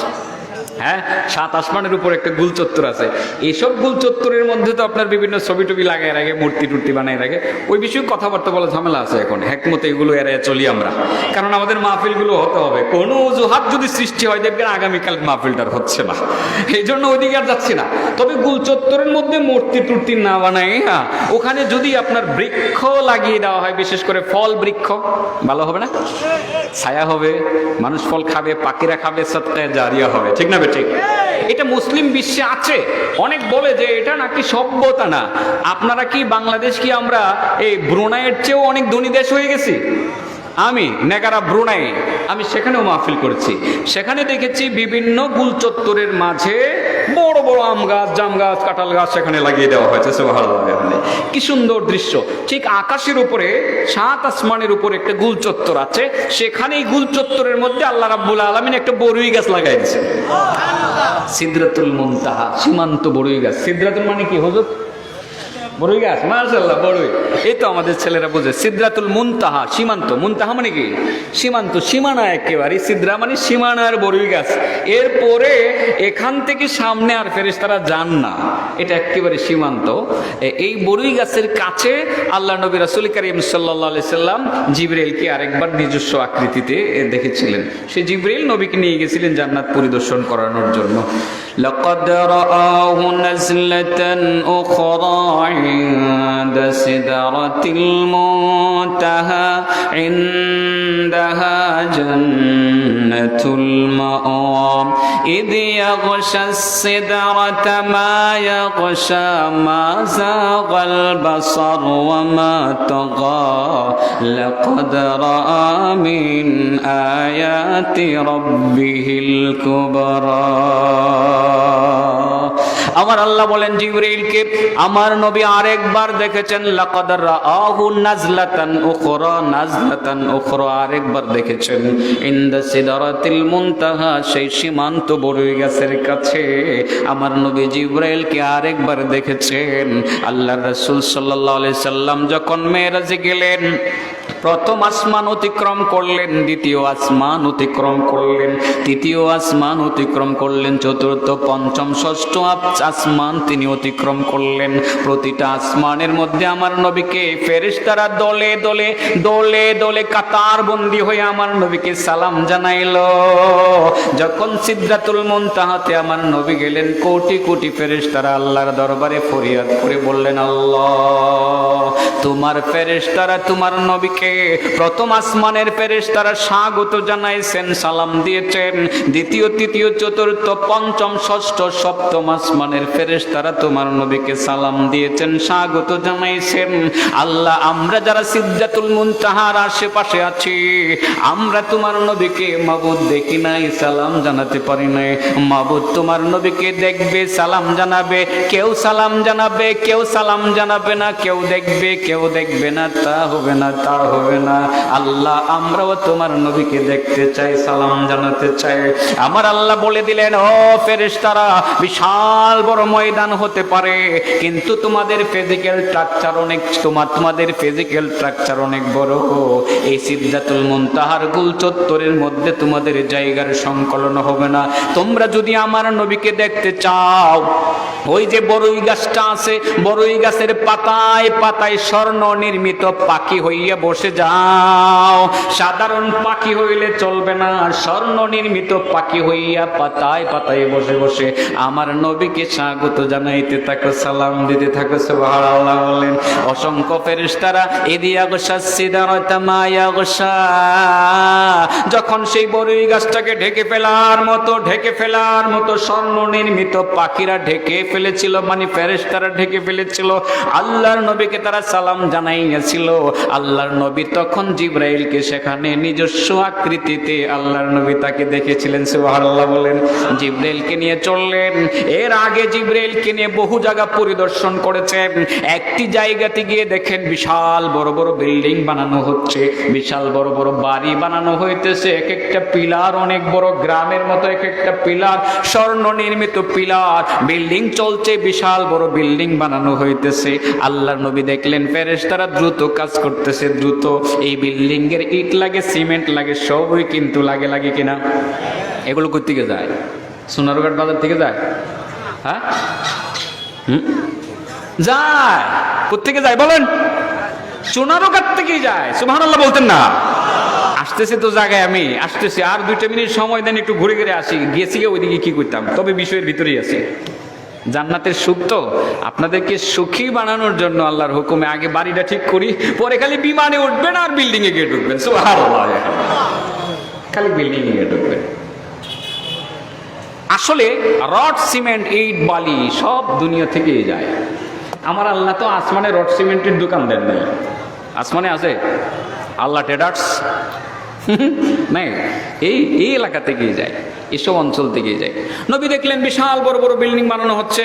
হ্যাঁ, 7 আসমানের উপর একটা গুল চত্বর আছে। এইসব গুল চত্বরের মধ্যে তো আপনার বিভিন্ন ছবি টবি লাগাই রাখে, মূর্তি টুর্তি বানাই রাখে। ওই বিষয়ে কথাবার্তা বলা ঝামেলা আছে এখন। হেকমতে এগুলো এড়াইয়া চলি আমরা, কারণ আমাদের মাহফিলগুলো হতে হবে। কোনো অজুহাত যদি সৃষ্টি হয়, দেখবেন আগামীকাল মাহফিলটার হচ্ছে না, এই জন্য ওইদিকে আর যাচ্ছি না। তবে গুল চত্বরের মধ্যে মূর্তি টুর্তি না বানাই, হ্যাঁ, ওখানে যদি আপনার বৃক্ষ লাগিয়ে দেওয়া হয়, বিশেষ করে ফল বৃক্ষ, ভালো হবে না? ছায়া হবে, মানুষ ফল খাবে, পাখিরা খাবে, সদকায়ে জারিয়া হবে, ঠিক না? ঠিক। এটা মুসলিম বিশ্বে আছে। অনেক বলে যে এটা নাকি সভ্যতা না। আপনারা কি, বাংলাদেশ কি আমরা এই ব্রুনাইয়ের চেয়েও অনেক ধনী দেশ হয়ে গেছি? আমি নেগারা ব্রুনাই, আমি সেখানেও মাহফিল করেছি। সেখানে দেখেছি বিভিন্ন গুল চত্বরের মাঝে বড় বড় আম গাছ, জাম গাছ, কাঁঠাল গাছ সেখানে লাগিয়ে দেওয়া হয়েছে। সুবহানাল্লাহ। কি সুন্দর দৃশ্য। ঠিক আকাশের উপরে, 7 আসমানের উপরে একটা গুল চত্বর আছে। সেখানে এই গুল চত্বরের মধ্যে আল্লাহ রাব্বুল আলামিন একটা বড়ই গাছ লাগাই দিয়েছে। সিদরাতুল মুনতাহা, সীমান্ত বড়ই গাছ। সিদরাতুল মানে কি হুজুর? বড়ই গাছ। মাশাআল্লাহ, বড়ই। এই তো আমাদের ছেলেরা বোঝে। সিদরাতুল মুনতাহা, সীমান্ত। মুনতাহা মানে কি? সীমান্ত, সীমানা একেবারে। সিদরা মানে সীমানার বড়ই গাছ। এরপরে এখান থেকে সামনে আর ফেরেশতারা যান না, এটা একেবারে সীমান্ত। এই বড়ই গাছের কাছে আল্লাহ নবী রাসূল কারীম সাল্লাল্লাহু আলাইহি সাল্লাম জিবরাইলকে আরেকবার নিজস্ব আকৃতিতে দেখেছিলেন। সেই জিবরাইল নবীকে নিয়ে গেছিলেন জান্নাত পরিদর্শন করানোর জন্য। লাকাদ রাআহু নাজলাতান উখরা عند سدرة المنتهى عندها جنة المأوى إذ يغشى السدرة ما يغشى ما زاغ البصر وما طغى لقد رأى من آيات ربه الكبرى আমার আল্লাহ বলেন জিবরাইলকে, আমার নবী আরেকবার দেখেছেন। লাকাদ রাআহু নাজলাতান উখরা, নাজলাতান উখরা, আরেকবার দেখেছেন। ইনদা সিদরাতিল মুনতাহা, সেই সীমান্ত বড়ই গাছের কাছে আমার নবী জিবরাইলকে আরেকবার দেখেছেন। আল্লাহর রাসূল সাল্লাল্লাহু আলাইহি সাল্লাম যখন মেরাজে গেলেন, প্রথম আসমান অতিক্রম করলেন, দ্বিতীয় আসমান অতিক্রম করলেন, তৃতীয় আসমান অতিক্রম করলেন, চতুর্থ পঞ্চম ষষ্ঠ আসমান তিনি অতিক্রম করলেন। প্রতিটা আসমানের মধ্যে আমার নবীকে ফেরেশতারা দলে দলে দলে দলে কাতার বন্দী হয়ে আমার নবীকে সালাম জানাইল। যখন সিদরাতুল মুনতাহাতে আমার নবী গেলেন, কোটি কোটি ফেরেশতারা আল্লাহর দরবারে ফরিয়াদ করে বললেন, আল্লাহ তোমার ফেরেশতারা তোমার নবীকে প্রথম আসমানের ফেরেশতারা স্বাগত জানাইছেন, সালাম দিয়েছেন। দ্বিতীয় তৃতীয় চতুর্থ পঞ্চম ষষ্ঠ সপ্তম আসমানের ফেরেশতারা তোমার নবীকে সালাম দিয়েছেন, স্বাগত জানাইছেন। আল্লাহ আমরা যারা সিদরাতুল মুনতাহার আশেপাশে আছি, আমরা তোমার নবীকে মাবুদ দেখি নাই, সালাম জানাতে পারি নাই। মাবুদ তোমার নবীকে দেখবে, সালাম জানাবে, কেউ সালাম জানাবে, কেউ সালাম জানাবে না, কেউ দেখবে, কেউ দেখবে না, তা হবে না, তা হবে না। আল্লাহ আমরাও তোমার নবীকে দেখতে চাই, সালাম জানাতে চাই। আমার আল্লাহ বলে দিলেন, ও ফেরেশতারা, বিশাল বড় ময়দান হতে পারে, কিন্তু তোমাদের ফিজিক্যাল স্ট্রাকচার অনেক, তোমাদের ফিজিক্যাল স্ট্রাকচার অনেক বড়। এই সিদরাতুল মুনতাহার গোল চত্বরের মধ্যে তোমাদের জায়গার সংকলন হবে না। তোমরা যদি আমার নবীকে দেখতে চাও, ওই যে বড়ই গাছটা আছে, বড়ই গাছের পাতায় পাতায় স্বর্ণ নির্মিত পাখি হইয়া বসে যাও। সাধারণ পাখি হইলে চলবে না, স্বর্ণ নির্মিত পাখি হইয়া পাতায় পাতায় বসে বসে আমার নবীকে স্বাগত জানাইতে থাকো, সালাম দিতে থাকো। সুবহানাল্লাহ বলেন। অসংখ্য ফেরেশতারা ইদিয়া গশা সিদরাতা মা ইয়াগশা, যখন সেই বড়ই গাছটাকে ঢেকে ফেলার মতো স্বর্ণ নির্মিত পাখিরা ঢেকে ফেলেছিল, মানে ফেরেশতারা ঢেকে ফেলেছিল, আল্লাহর নবীকে তারা সালাম জানাইয়াছিল। আল্লাহর নবী তখন জিবরাইলকে সেখানে নিজস্ব আকৃতিতে আল্লাহর নবী তাকে দেখেছিলেন। সুবহানাল্লাহ বলেন। জিবরাইলকে নিয়ে চললেন। এর আগে জিবরাইলকে নিয়ে বহু জায়গা পরিদর্শন করেছেন। একটি জায়গাতে গিয়ে দেখেন বিশাল বড় বড় বিল্ডিং বানানো হচ্ছে, বিশাল বড় বড় বাড়ি বানানো হইতেছে, এক একটা পিলার অনেক বড়, গ্রামের মতো এক একটা পিলার, স্বর্ণ নির্মিত পিলার, বিল্ডিং চলছে, বিশাল বড় বিল্ডিং বানানো হইতেছে। আল্লাহর নবী দেখলেন ফেরেশতারা দ্রুত কাজ করতেছে, দ্রুত। এই বিল্ডিং এর ইট লাগে, সিমেন্ট লাগে, সবই কিন্তু লাগে কিনা? এগুলো কই থেকে যায়? সোনারঘাট বাজার থেকে যায়? হ্যাঁ, যায়। কোথেকে যায় বলেন? সোনারঘাট থেকেই যায়। সুবহানাল্লাহ বলতেন না? আসতেছে তো জায়গায়, আমি আসতেছি, আর 2 মিনিট সময় দেন, একটু ঘুরে ঘুরে আসি। গেছি ওইদিকে কি করতাম, তবে বিষয়ের ভিতরেই আছে। জান্নাতের সুখ তো আপনাদেরকে সুখী বানানোর জন্য আল্লাহর হুকুমে আগে বাড়িটা ঠিক করি, পরে খালি বিমানে উঠবেন আর বিল্ডিং এ গিয়ে ঢুকবেন। সুবহানাল্লাহ, খালি বিল্ডিং এ গিয়ে ঢুকবেন। আসলে রড সিমেন্ট ইট বালি সব দুনিয়া থেকেই যায়। আমার আল্লাহ তো আসমানে রড সিমেন্টের দোকান দেন নাই। আসমানে আছে আল্লাহ ট্রেডার্স নাই, এই এলাকা থেকেই যায়, এসব অঞ্চল থেকেই যায়। নবী দেখলেন বিশাল বড় বড় বিল্ডিং বানানো হচ্ছে।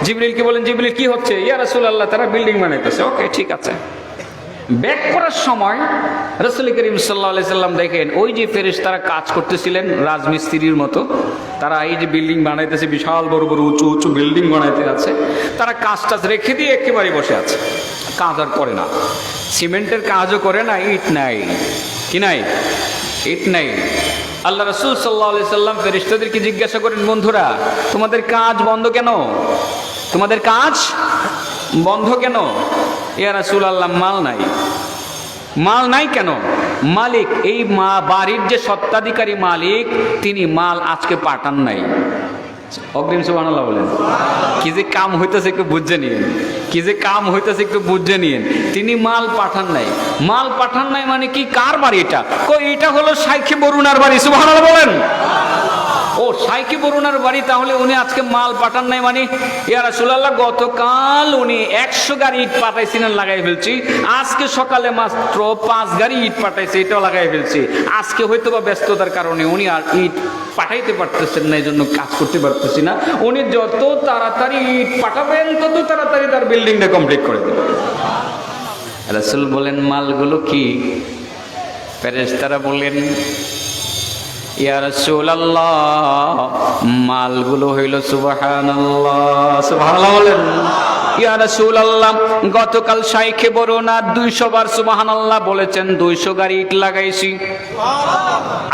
জিবরিলকে বলেন, জিবরিল কি হচ্ছে? ইয়া রাসূলুল্লাহ, তারা বিল্ডিং বানাইতেছে। ওকে, ঠিক আছে। ব্যাক করার সময় রাসূল করিম সাল্লাল্লাহু আলাইহি সাল্লাম দেখেন ওই যে ফেরেশতারা কাজ করতেছিলেন রাজমিস্ত্রির মতো, তারা এই যে বিল্ডিং বানাইতেছে, বিশাল বড় বড় উঁচু উঁচু বিল্ডিং বানাইতে আছে, তারা কাজ টাজ রেখে দিয়ে একেবারে বসে আছে, কাজ আর করে না। সিমেন্টের কাজও করে না, ইট নাই, কি নাই? ইট নাই। আল্লাহ রাসূল সাল্লাল্লাহু আলাইহি সাল্লাম ফেরেশতাদেরকে জিজ্ঞাসা করেন, বন্ধুরা তোমাদের কাজ বন্ধ কেন? তোমাদের কাজ বন্ধ কেন? ইয়া রাসূলুল্লাহ, মাল নাই কেন? মালিক, এই বাড়ির যে সত্ত্বাধিকারী মালিক, তিনি মাল আজকে পাঠান নাই। অগ্রিম সুবহানাল্লাহ বলেন। কি যে কাম হইতেছে একটু বুঝে নিন, কি যে কাম হইতেছে একটু বুঝে নিন। তিনি মাল পাঠান নাই। মাল পাঠান নাই মানে কি? কার বাড়ি এটা? এটা হলো শাইখে বরুণার বাড়ি। সুবহানাল্লাহ বলেন। ও, শাইখে বরুণার বাড়ি, তাহলে উনি আজকে মাল পাঠান নাই মানে? ইয়া রাসূলুল্লাহ, গতকাল উনি 100 গাড়ি ইট পাঠাইছিলেন, লাগাই ফেলছি। আজকে সকালে মাত্র 5 গাড়ি ইট পাঠাইছে, এটাও লাগাই ফেলছি। আজকে হয়তো বা ব্যস্ততার কারণে উনি আর ইট পাঠাইতে পারতেছেন না, এই জন্য কাজ করতে পারতেছি না। উনি যত তাড়াতাড়ি ইট পাঠাবেন তত তাড়াতাড়ি তার বিল্ডিংটা কমপ্লিট করে দেবেন। রাসূল বলেন, মালগুলো কি? ফেরেশতারা বলেন, ইয়া রাসূলুল্লাহ, মালগুলো হইল সুবহানাল্লাহ। সুবহানাল্লাহ বলেন। ইয়া রাসূলুল্লাহ, গতকাল শাইখে বরুণা 200 বার সুবহানাল্লাহ বলেছেন, 200 গাড়ি ইট লাগাইছি।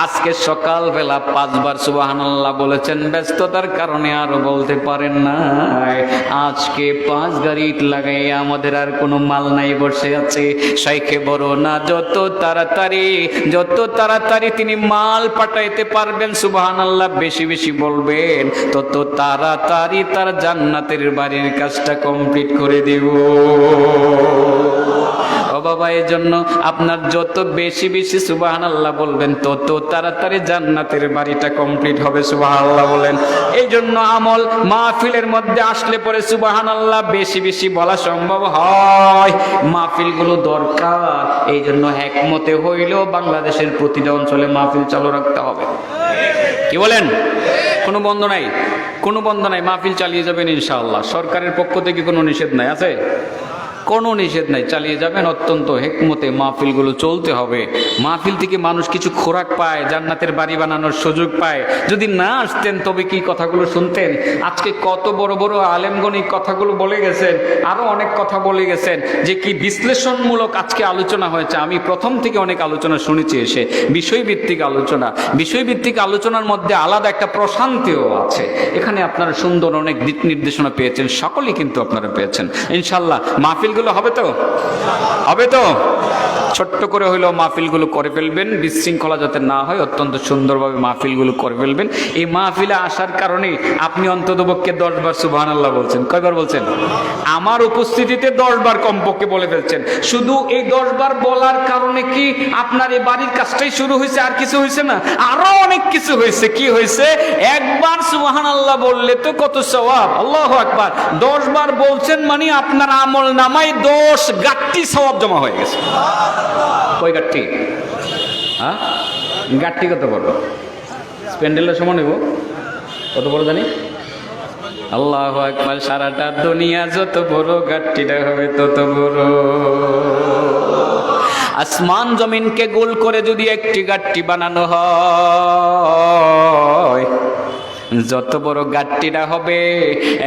আজকে সকালবেলা 5 বার সুবহানাল্লাহ বলেছেন, ব্যস্ততার কারণে আর বলতে পারেন নাই। আজকে 5 গাড়ি ইট লাগাই আমাদের আর কোনো মাল নাই, বসে আছে। শাইখে বরুণা যত তাড়াতাড়ি তিনি মাল পাঠাইতে পারবেন, সুবহানাল্লাহ বেশি বেশি বলবেন, তত তাড়াতাড়ি তার জান্নাতের বাড়ির কাজটা কমপ্লিট করে দেব। ও বাবা, এই জন্য আপনার যত বেশি বেশি সুবহানাল্লাহ বলবেন, তত তাড়াতাড়ি জান্নাতের বাড়িটা কমপ্লিট হবে। সুবহানাল্লাহ বলেন। এই জন্য আমল মাহফিলের মধ্যে আসলে পরে সুবহানাল্লাহ বেশি বেশি বলা সম্ভব হয়। মাহফিলগুলো দরকার, এই জন্য একমতে হইলেও বাংলাদেশের প্রতিটা অঞ্চলে মাহফিল চালু রাখতে হবে। কি বলেন? কোনো বন্ধ নাই, কোনো বন্ধ নাই, মাহফিল চালিয়ে যাবেন ইনশাআল্লাহ। সরকারের পক্ষ থেকে কোনো নিষেধ নাই, আছে? কোনো নিষেধ নাই, চালিয়ে যাবেন। অত্যন্ত হেকমতে মাহফিলগুলো চলতে হবে। মাহফিল থেকে মানুষ কিছু খোরাক পায়, জান্নাতের বাড়ি বানানোর সুযোগ পায়। যদি না আসতেন তবে কি কথাগুলো শুনতেন? আজকে কত বড় বড় আলেমগণ এই কথাগুলো বলে গেছেন, আরো অনেক কথা বলে গেছেন, যে কি বিশ্লেষণমূলক আজকে আলোচনা হয়েছে। আমি প্রথম থেকে অনেক আলোচনা শুনেছি, এসে বিষয়ভিত্তিক আলোচনা। বিষয়ভিত্তিক আলোচনার মধ্যে আলাদা একটা প্রশান্তিও আছে। এখানে আপনারা সুন্দর অনেক দিক নির্দেশনা পেয়েছেন, সকলেই কিন্তু আপনারা পেয়েছেন। ইনশাল্লাহ মাহফিল হবে তো, হবে তো। ছোট্ট করে হইলেও মাহফিলগুলো করে ফেলবেন, বিশৃঙ্খলা যাতে না হয়, অত্যন্ত সুন্দরভাবে মাহফিলগুলো করে ফেলবেন। এই মাহফিলে আসার কারণে আপনি অন্ততপক্ষে 10 বার সুবহানাল্লাহ বলছেন। কয়বার বলছেন? আমার উপস্থিতিতে 10 বার কমপক্ষে বলে ফেলছেন। শুধু এই 10 বার বলার কারণে কি আপনার এই বাড়ির কাজটাই শুরু হয়েছে? আর কিছু হয়েছে না, আরো অনেক কিছু হয়েছে। কি হয়েছে? একবার সুবহানাল্লাহ বললে তো কত সওয়াব। আল্লাহু আকবার। 10 বার বলছেন মানে আপনার আমল নামায় 10 গাট্টি সওয়াব জমা হয়ে গেছে। কই গাট্টি? হ্যাঁ, গাট্টি কত বড়? স্প্যান্ডেলের সমান হইব। কত বড় জানি? আল্লাহু আকবার। সারাটা দুনিয়া যত বড়, গাট্টিটা হবে তত বড়। আসমান জমিনকে গোল করে যদি একটি গাট্টি বানানো হয়, যত বড় গাট্টিটা হবে,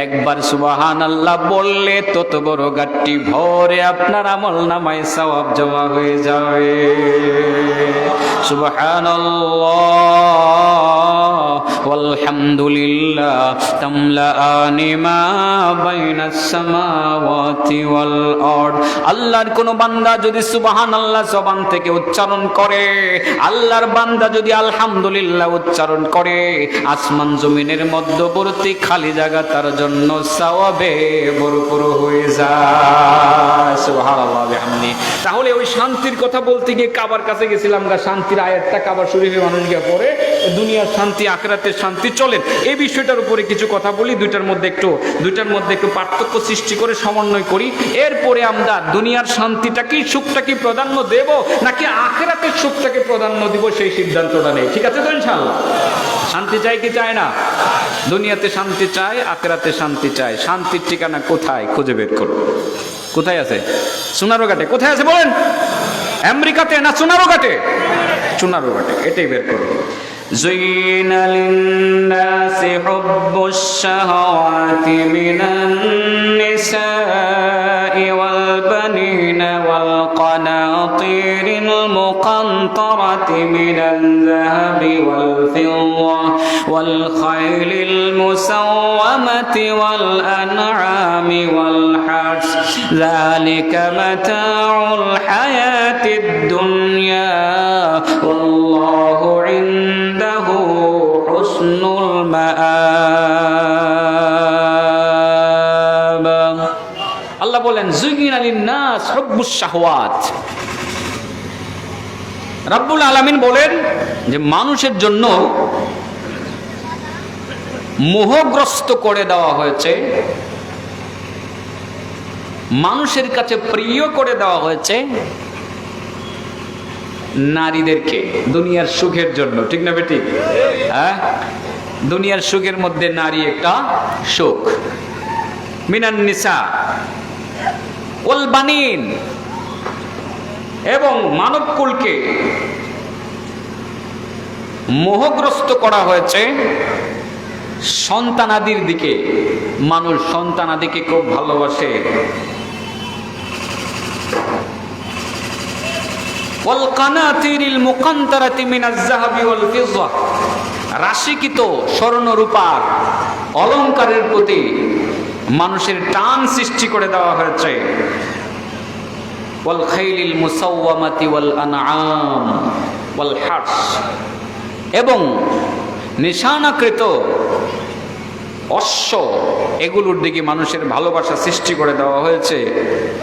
একবার সুবহানাল্লাহ বললে তত বড় গাট্টি ভরে আপনার আমল নামায় সওয়াব জমা হয়ে যাবে। সুবহানাল্লাহ ওয়ালহামদুলিল্লাহ তামলাআনি মা বাইনাস সামাওয়াতি ওয়াল আরদ। আল্লাহর কোন বান্দা যদি সুবহানাল্লাহ জবান থেকে উচ্চারণ করে, আল্লাহর বান্দা যদি আলহামদুলিল্লাহ উচ্চারণ করে, আসমান জমিনের মধ্যবর্তী খালি জায়গা তার জন্য সওয়াবে ভরপুর হয়ে যায়। সুবহানাল্লাহ বিহামদি। তাহলে ওই শান্তির কথা বলতে গিয়ে কাবার কাছে গেছিলাম, শান্তির আয়াতটা কাবার শরীফে মানুষ গিয়ে পড়ে, দুনিয়ার শান্তি আখিরাতের শান্তি। চলেন এই বিষয়টার উপরে কিছু কথা বলি, দুইটার মধ্যে একটু পার্থক্য সৃষ্টি করে সমন্বয় করি। এরপরে আমরা দুনিয়ার শান্তিটাকে, সুখটাকে প্রাধান্য দেব নাকি আখিরাতের সুখটাকে প্রাধান্য দিব, সেই সিদ্ধান্তটা নেই। ঠিক আছে তো? ইনশাআল্লাহ। শান্তি চাই কি চায় না? দুনিয়াতে শান্তি চায়, আখিরাতে শান্তি চায়। শান্তির ঠিকানা কোথায়? খুঁজে বের করো। কোথায় আছে? সোনারঘাটে। কোথায় আছে বলেন? আমেরিকাতে না সোনারঘাটে? সোনারঘাটে। এটাই বের করো। زين للناس حب الشهوات من النساء والبنين والقناطير المقنطرة من الذهب والفضة والخيل المسومة والأنعام والحرث ذلك متاع الحياة الدنيا والله عنده حسن المآب। আল্লাহ বলেন যুগিনা লিন-নাস হুব্বুশ শাহওয়াত। রাব্বুল আলামিন বলেন যে মানুষের জন্য মোহগ্রস্ত করে দেওয়া হয়েছে, মানুষের কাছে প্রিয় করে দেওয়া হয়েছে নারীদেরকে দুনিয়ার সুখের জন্য। ঠিক না বেটি? হ্যাঁ, দুনিয়ার সুখের মধ্যে নারী একটা সুখ। মিনান নিসা ওয়াল বানিন, এবং মানবকুলকে মোহগ্রস্ত করা হয়েছে সন্তানাদির দিকে, মানুষ সন্তানাদিকে খুব ভালোবাসে। ওয়াল কানাতিরিল মুকান্তারাতি মিনাজ যাহাবি ওয়াল ফিজ্জা, রাশিকৃত স্বর্ণ রূপার অলংকারের প্রতি মানুষের টান সৃষ্টি করে দেওয়া হয়েছে। ওয়াল খাইলিল মুসাওয়ামাতি ওয়াল আনআম ওয়াল হার্স, এবং নিশানাকৃত অশ্ব, এগুলোর দিকে মানুষের ভালোবাসা সৃষ্টি করে দেওয়া হয়েছে।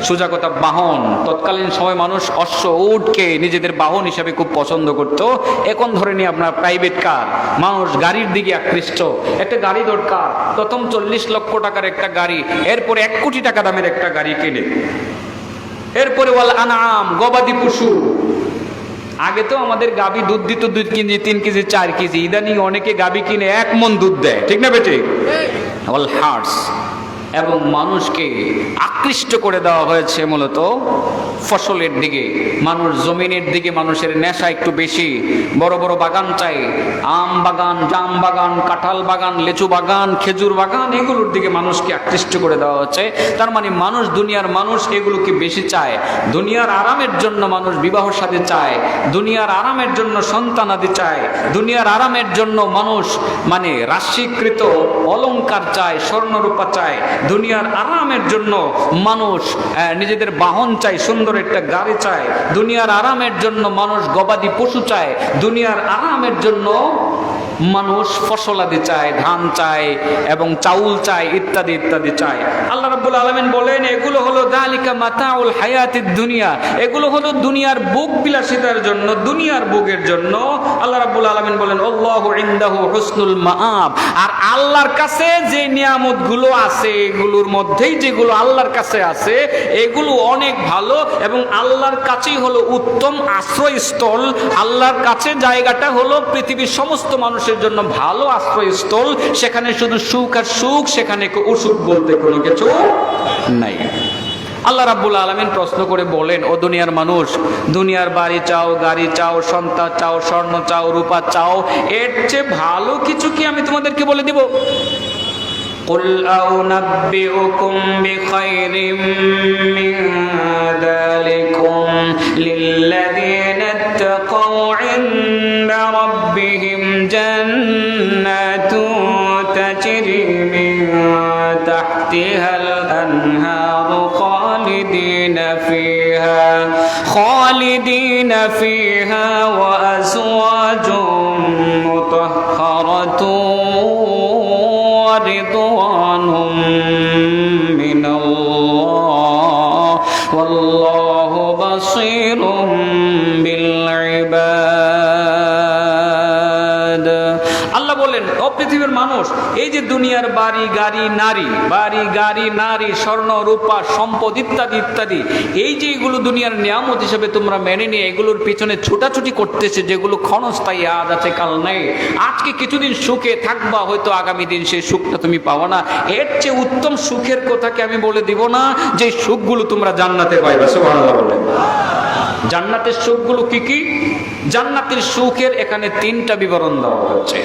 সোজা কথা, বাহন। তৎকালীন সময় মানুষ অশ্ব, উটকে নিজেদের বাহন হিসাবে খুব পছন্দ করত। এখন ধরে নিয়ে আপনার প্রাইভেট কার, মানুষ গাড়ির দিকে আকৃষ্ট। একটা গাড়ি দরকার, প্রথম 40 লক্ষ টাকার একটা গাড়ি, এরপরে 1 কোটি টাকা দামের একটা গাড়ি কেনে। এরপরে ওয়াল আনআম, গবাদি পশু। আগে তো আমাদের গাবি দুধ দিত 2 কেজি 3 কেজি 4 কেজি, ইদানিং অনেকে গাবি কিনে 1 মণ দুধ দেয়, ঠিক না বেঠিক? ওয়াল হার্স, এবং মানুষকে আকৃষ্ট করে দেওয়া হয়েছে মূলত ফসলের দিকে। মানুষ জমিনের দিকে, মানুষের নেশা একটু বেশি। বড় বড় বাগান চাই, আম বাগান, জাম বাগান, কাঁঠাল বাগান, লেচু বাগান, খেজুর বাগান, এগুলোর দিকে মানুষকে আকৃষ্ট করে দেওয়া হচ্ছে। তার মানে মানুষ, দুনিয়ার মানুষ এগুলোকে বেশি চায়। দুনিয়ার আরামের জন্য মানুষ বিবাহ শাদী চায়, দুনিয়ার আরামের জন্য সন্তানাদি চায়, দুনিয়ার আরামের জন্য মানুষ মানে রাশিকৃত অলংকার চায়, স্বর্ণরূপা চায়। দুনিয়ার আরামের জন্য মানুষ নিজেদের বাহন চায়, সুন্দর একটা গাড়ি চায়। দুনিয়ার আরামের জন্য মানুষ গবাদি পশু চায়। দুনিয়ার আরামের জন্য মানুষ ফসলাদি চায়, ধান চায় এবং চাউল চায়, ইত্যাদি ইত্যাদি চায়। আল্লাহ রাব্বুল আলামিন বলেন, এগুলো হলো যালিকা মাতাউল হায়াতিদ দুনিয়া, এগুলো হলো দুনিয়ার ভোগ বিলাসিতার জন্য, দুনিয়ার ভোগের জন্য। আল্লাহ রাব্বুল আলামিন বলেন, আল্লাহু ইনদাহু হুসনুল মাআব, আর আল্লাহর কাছে যে নিয়ামতগুলো আছে, এগুলোর মধ্যেই যেগুলো আল্লাহর কাছে আছে, এগুলো অনেক ভালো, এবং আল্লাহর কাছেই হলো উত্তম আশ্রয়স্থল। আল্লাহর কাছে জায়গাটা হলো পৃথিবীর সমস্ত মানুষের জন্য ভালো আশ্রয়স্থল। সেখানে শুধু সুখ আর সুখ, সেখানে অসুখ বলতে কোনো কিছু নাই। আল্লাহ রাব্বুল আলামিন প্রশ্ন করে বলেন, ও দুনিয়ার মানুষ, দুনিয়ার বাড়ি চাও, গাড়ি চাও, সন্তান চাও, স্বর্ণ চাও, রূপা চাও, এর চেয়ে ভালো কিছু কি আমি তোমাদেরকে বলে দিব? قل أنبئكم بخير من ذلكم للذين اتقوا عند ربهم جنات تجري من تحتها الأنهار خالدين فيها وأزواج مطهرة ورضوان من الله والله بصير بالعباد। আল্লাহ বলেন, ও পৃথিবীর মানুষ, এই যে দুনিয়ার বাড়ি গাড়ি নারী, বাড়ি গাড়ি নারী, স্বর্ণ রূপা সম্পদ ইত্যাদি ইত্যাদি, এই যে এগুলো দুনিয়ার নিয়ামত হিসেবে তোমরা মেনে নিয়ে এগুলোর পিছনে ছোটাছুটি করতেছে, যেগুলো ক্ষণস্থায়ী, আজ আছে কাল নেই। আজকে কিছুদিন সুখে থাকবা, হয়তো আগামী দিন সেই সুখটা তুমি পাবো না। এর চেয়ে উত্তম সুখের কথা কি আমি বলে দিব না, যে সুখগুলো তোমরা জান্নাতে পাইবা? সুবহানাল্লাহ বলেন। জান্নাতের সুখগুলো কি কি? জান্নাতের সুখের এখানে 3টা বিবরণ দেওয়া হয়েছে।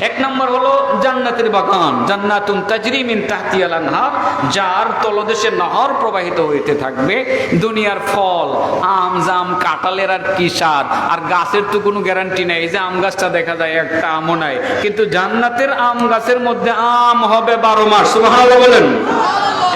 1 নম্বর হলো জান্নাতের বাগান, জান্নাতুন তাজরি মিন তাহতিহাল আনহার, যার তলদেশে নহর প্রবাহিত হইতে থাকবে। দুনিয়ার ফল, আম জাম কাঁঠালের আর কি স্বাদ, আর গাছের তো কোনো গ্যারান্টি নাই। এই যে আম গাছটা দেখা যায়, একটা আমও নাই, কিন্তু জান্নাতের আম গাছের মধ্যে আম হবে 12 মাস। সুবহানাল্লাহ বলেন।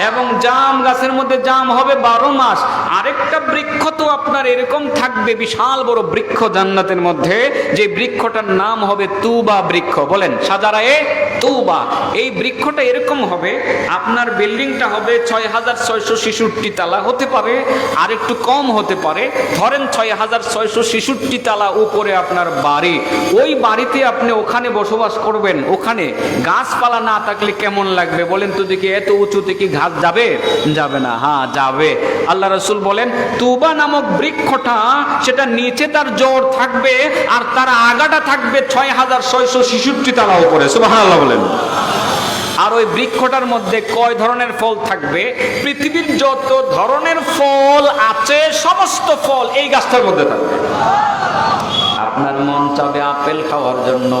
এবং জাম গাছের মধ্যে জাম হবে 12 মাস। আরেকটা বৃক্ষ তো আপনার এরকম থাকবে, বিশাল বড় বৃক্ষ জান্নাতের মধ্যে, যে বৃক্ষটার নাম হবে তুবা বৃক্ষ। বলেন, সাজারায়ে তুবা। এই বৃক্ষটা এরকম হবে, আপনার বিল্ডিংটা হবে 6666 তালা, হতে পারে আর একটু কম হতে পারে, ধরেন 6666 তালা উপরে আপনার বাড়ি। ওই বাড়িতে আপনি ওখানে বসবাস করবেন। ওখানে গাছপালা না থাকলে কেমন লাগবে বলেন তো দেখি? এত উঁচুতে কি ঘাস যাবে? যাবে না। হ্যাঁ, যাবে। আল্লাহ রাসূল বলেন, তুবা নামক বৃক্ষটা, সেটা নিচে তার জোর থাকবে আর তার আগাটা থাকবে 6666 তালা উপরে। সুবহানাল্লাহ বলেন। আর ওই বৃক্ষটার মধ্যে কয় ধরনের ফল থাকবে? পৃথিবীর যত ধরনের ফল আছে সমস্ত ফল এই গাছটার মধ্যে থাকবে। আপনার মন চাবে আপেল খাওয়ার জন্য,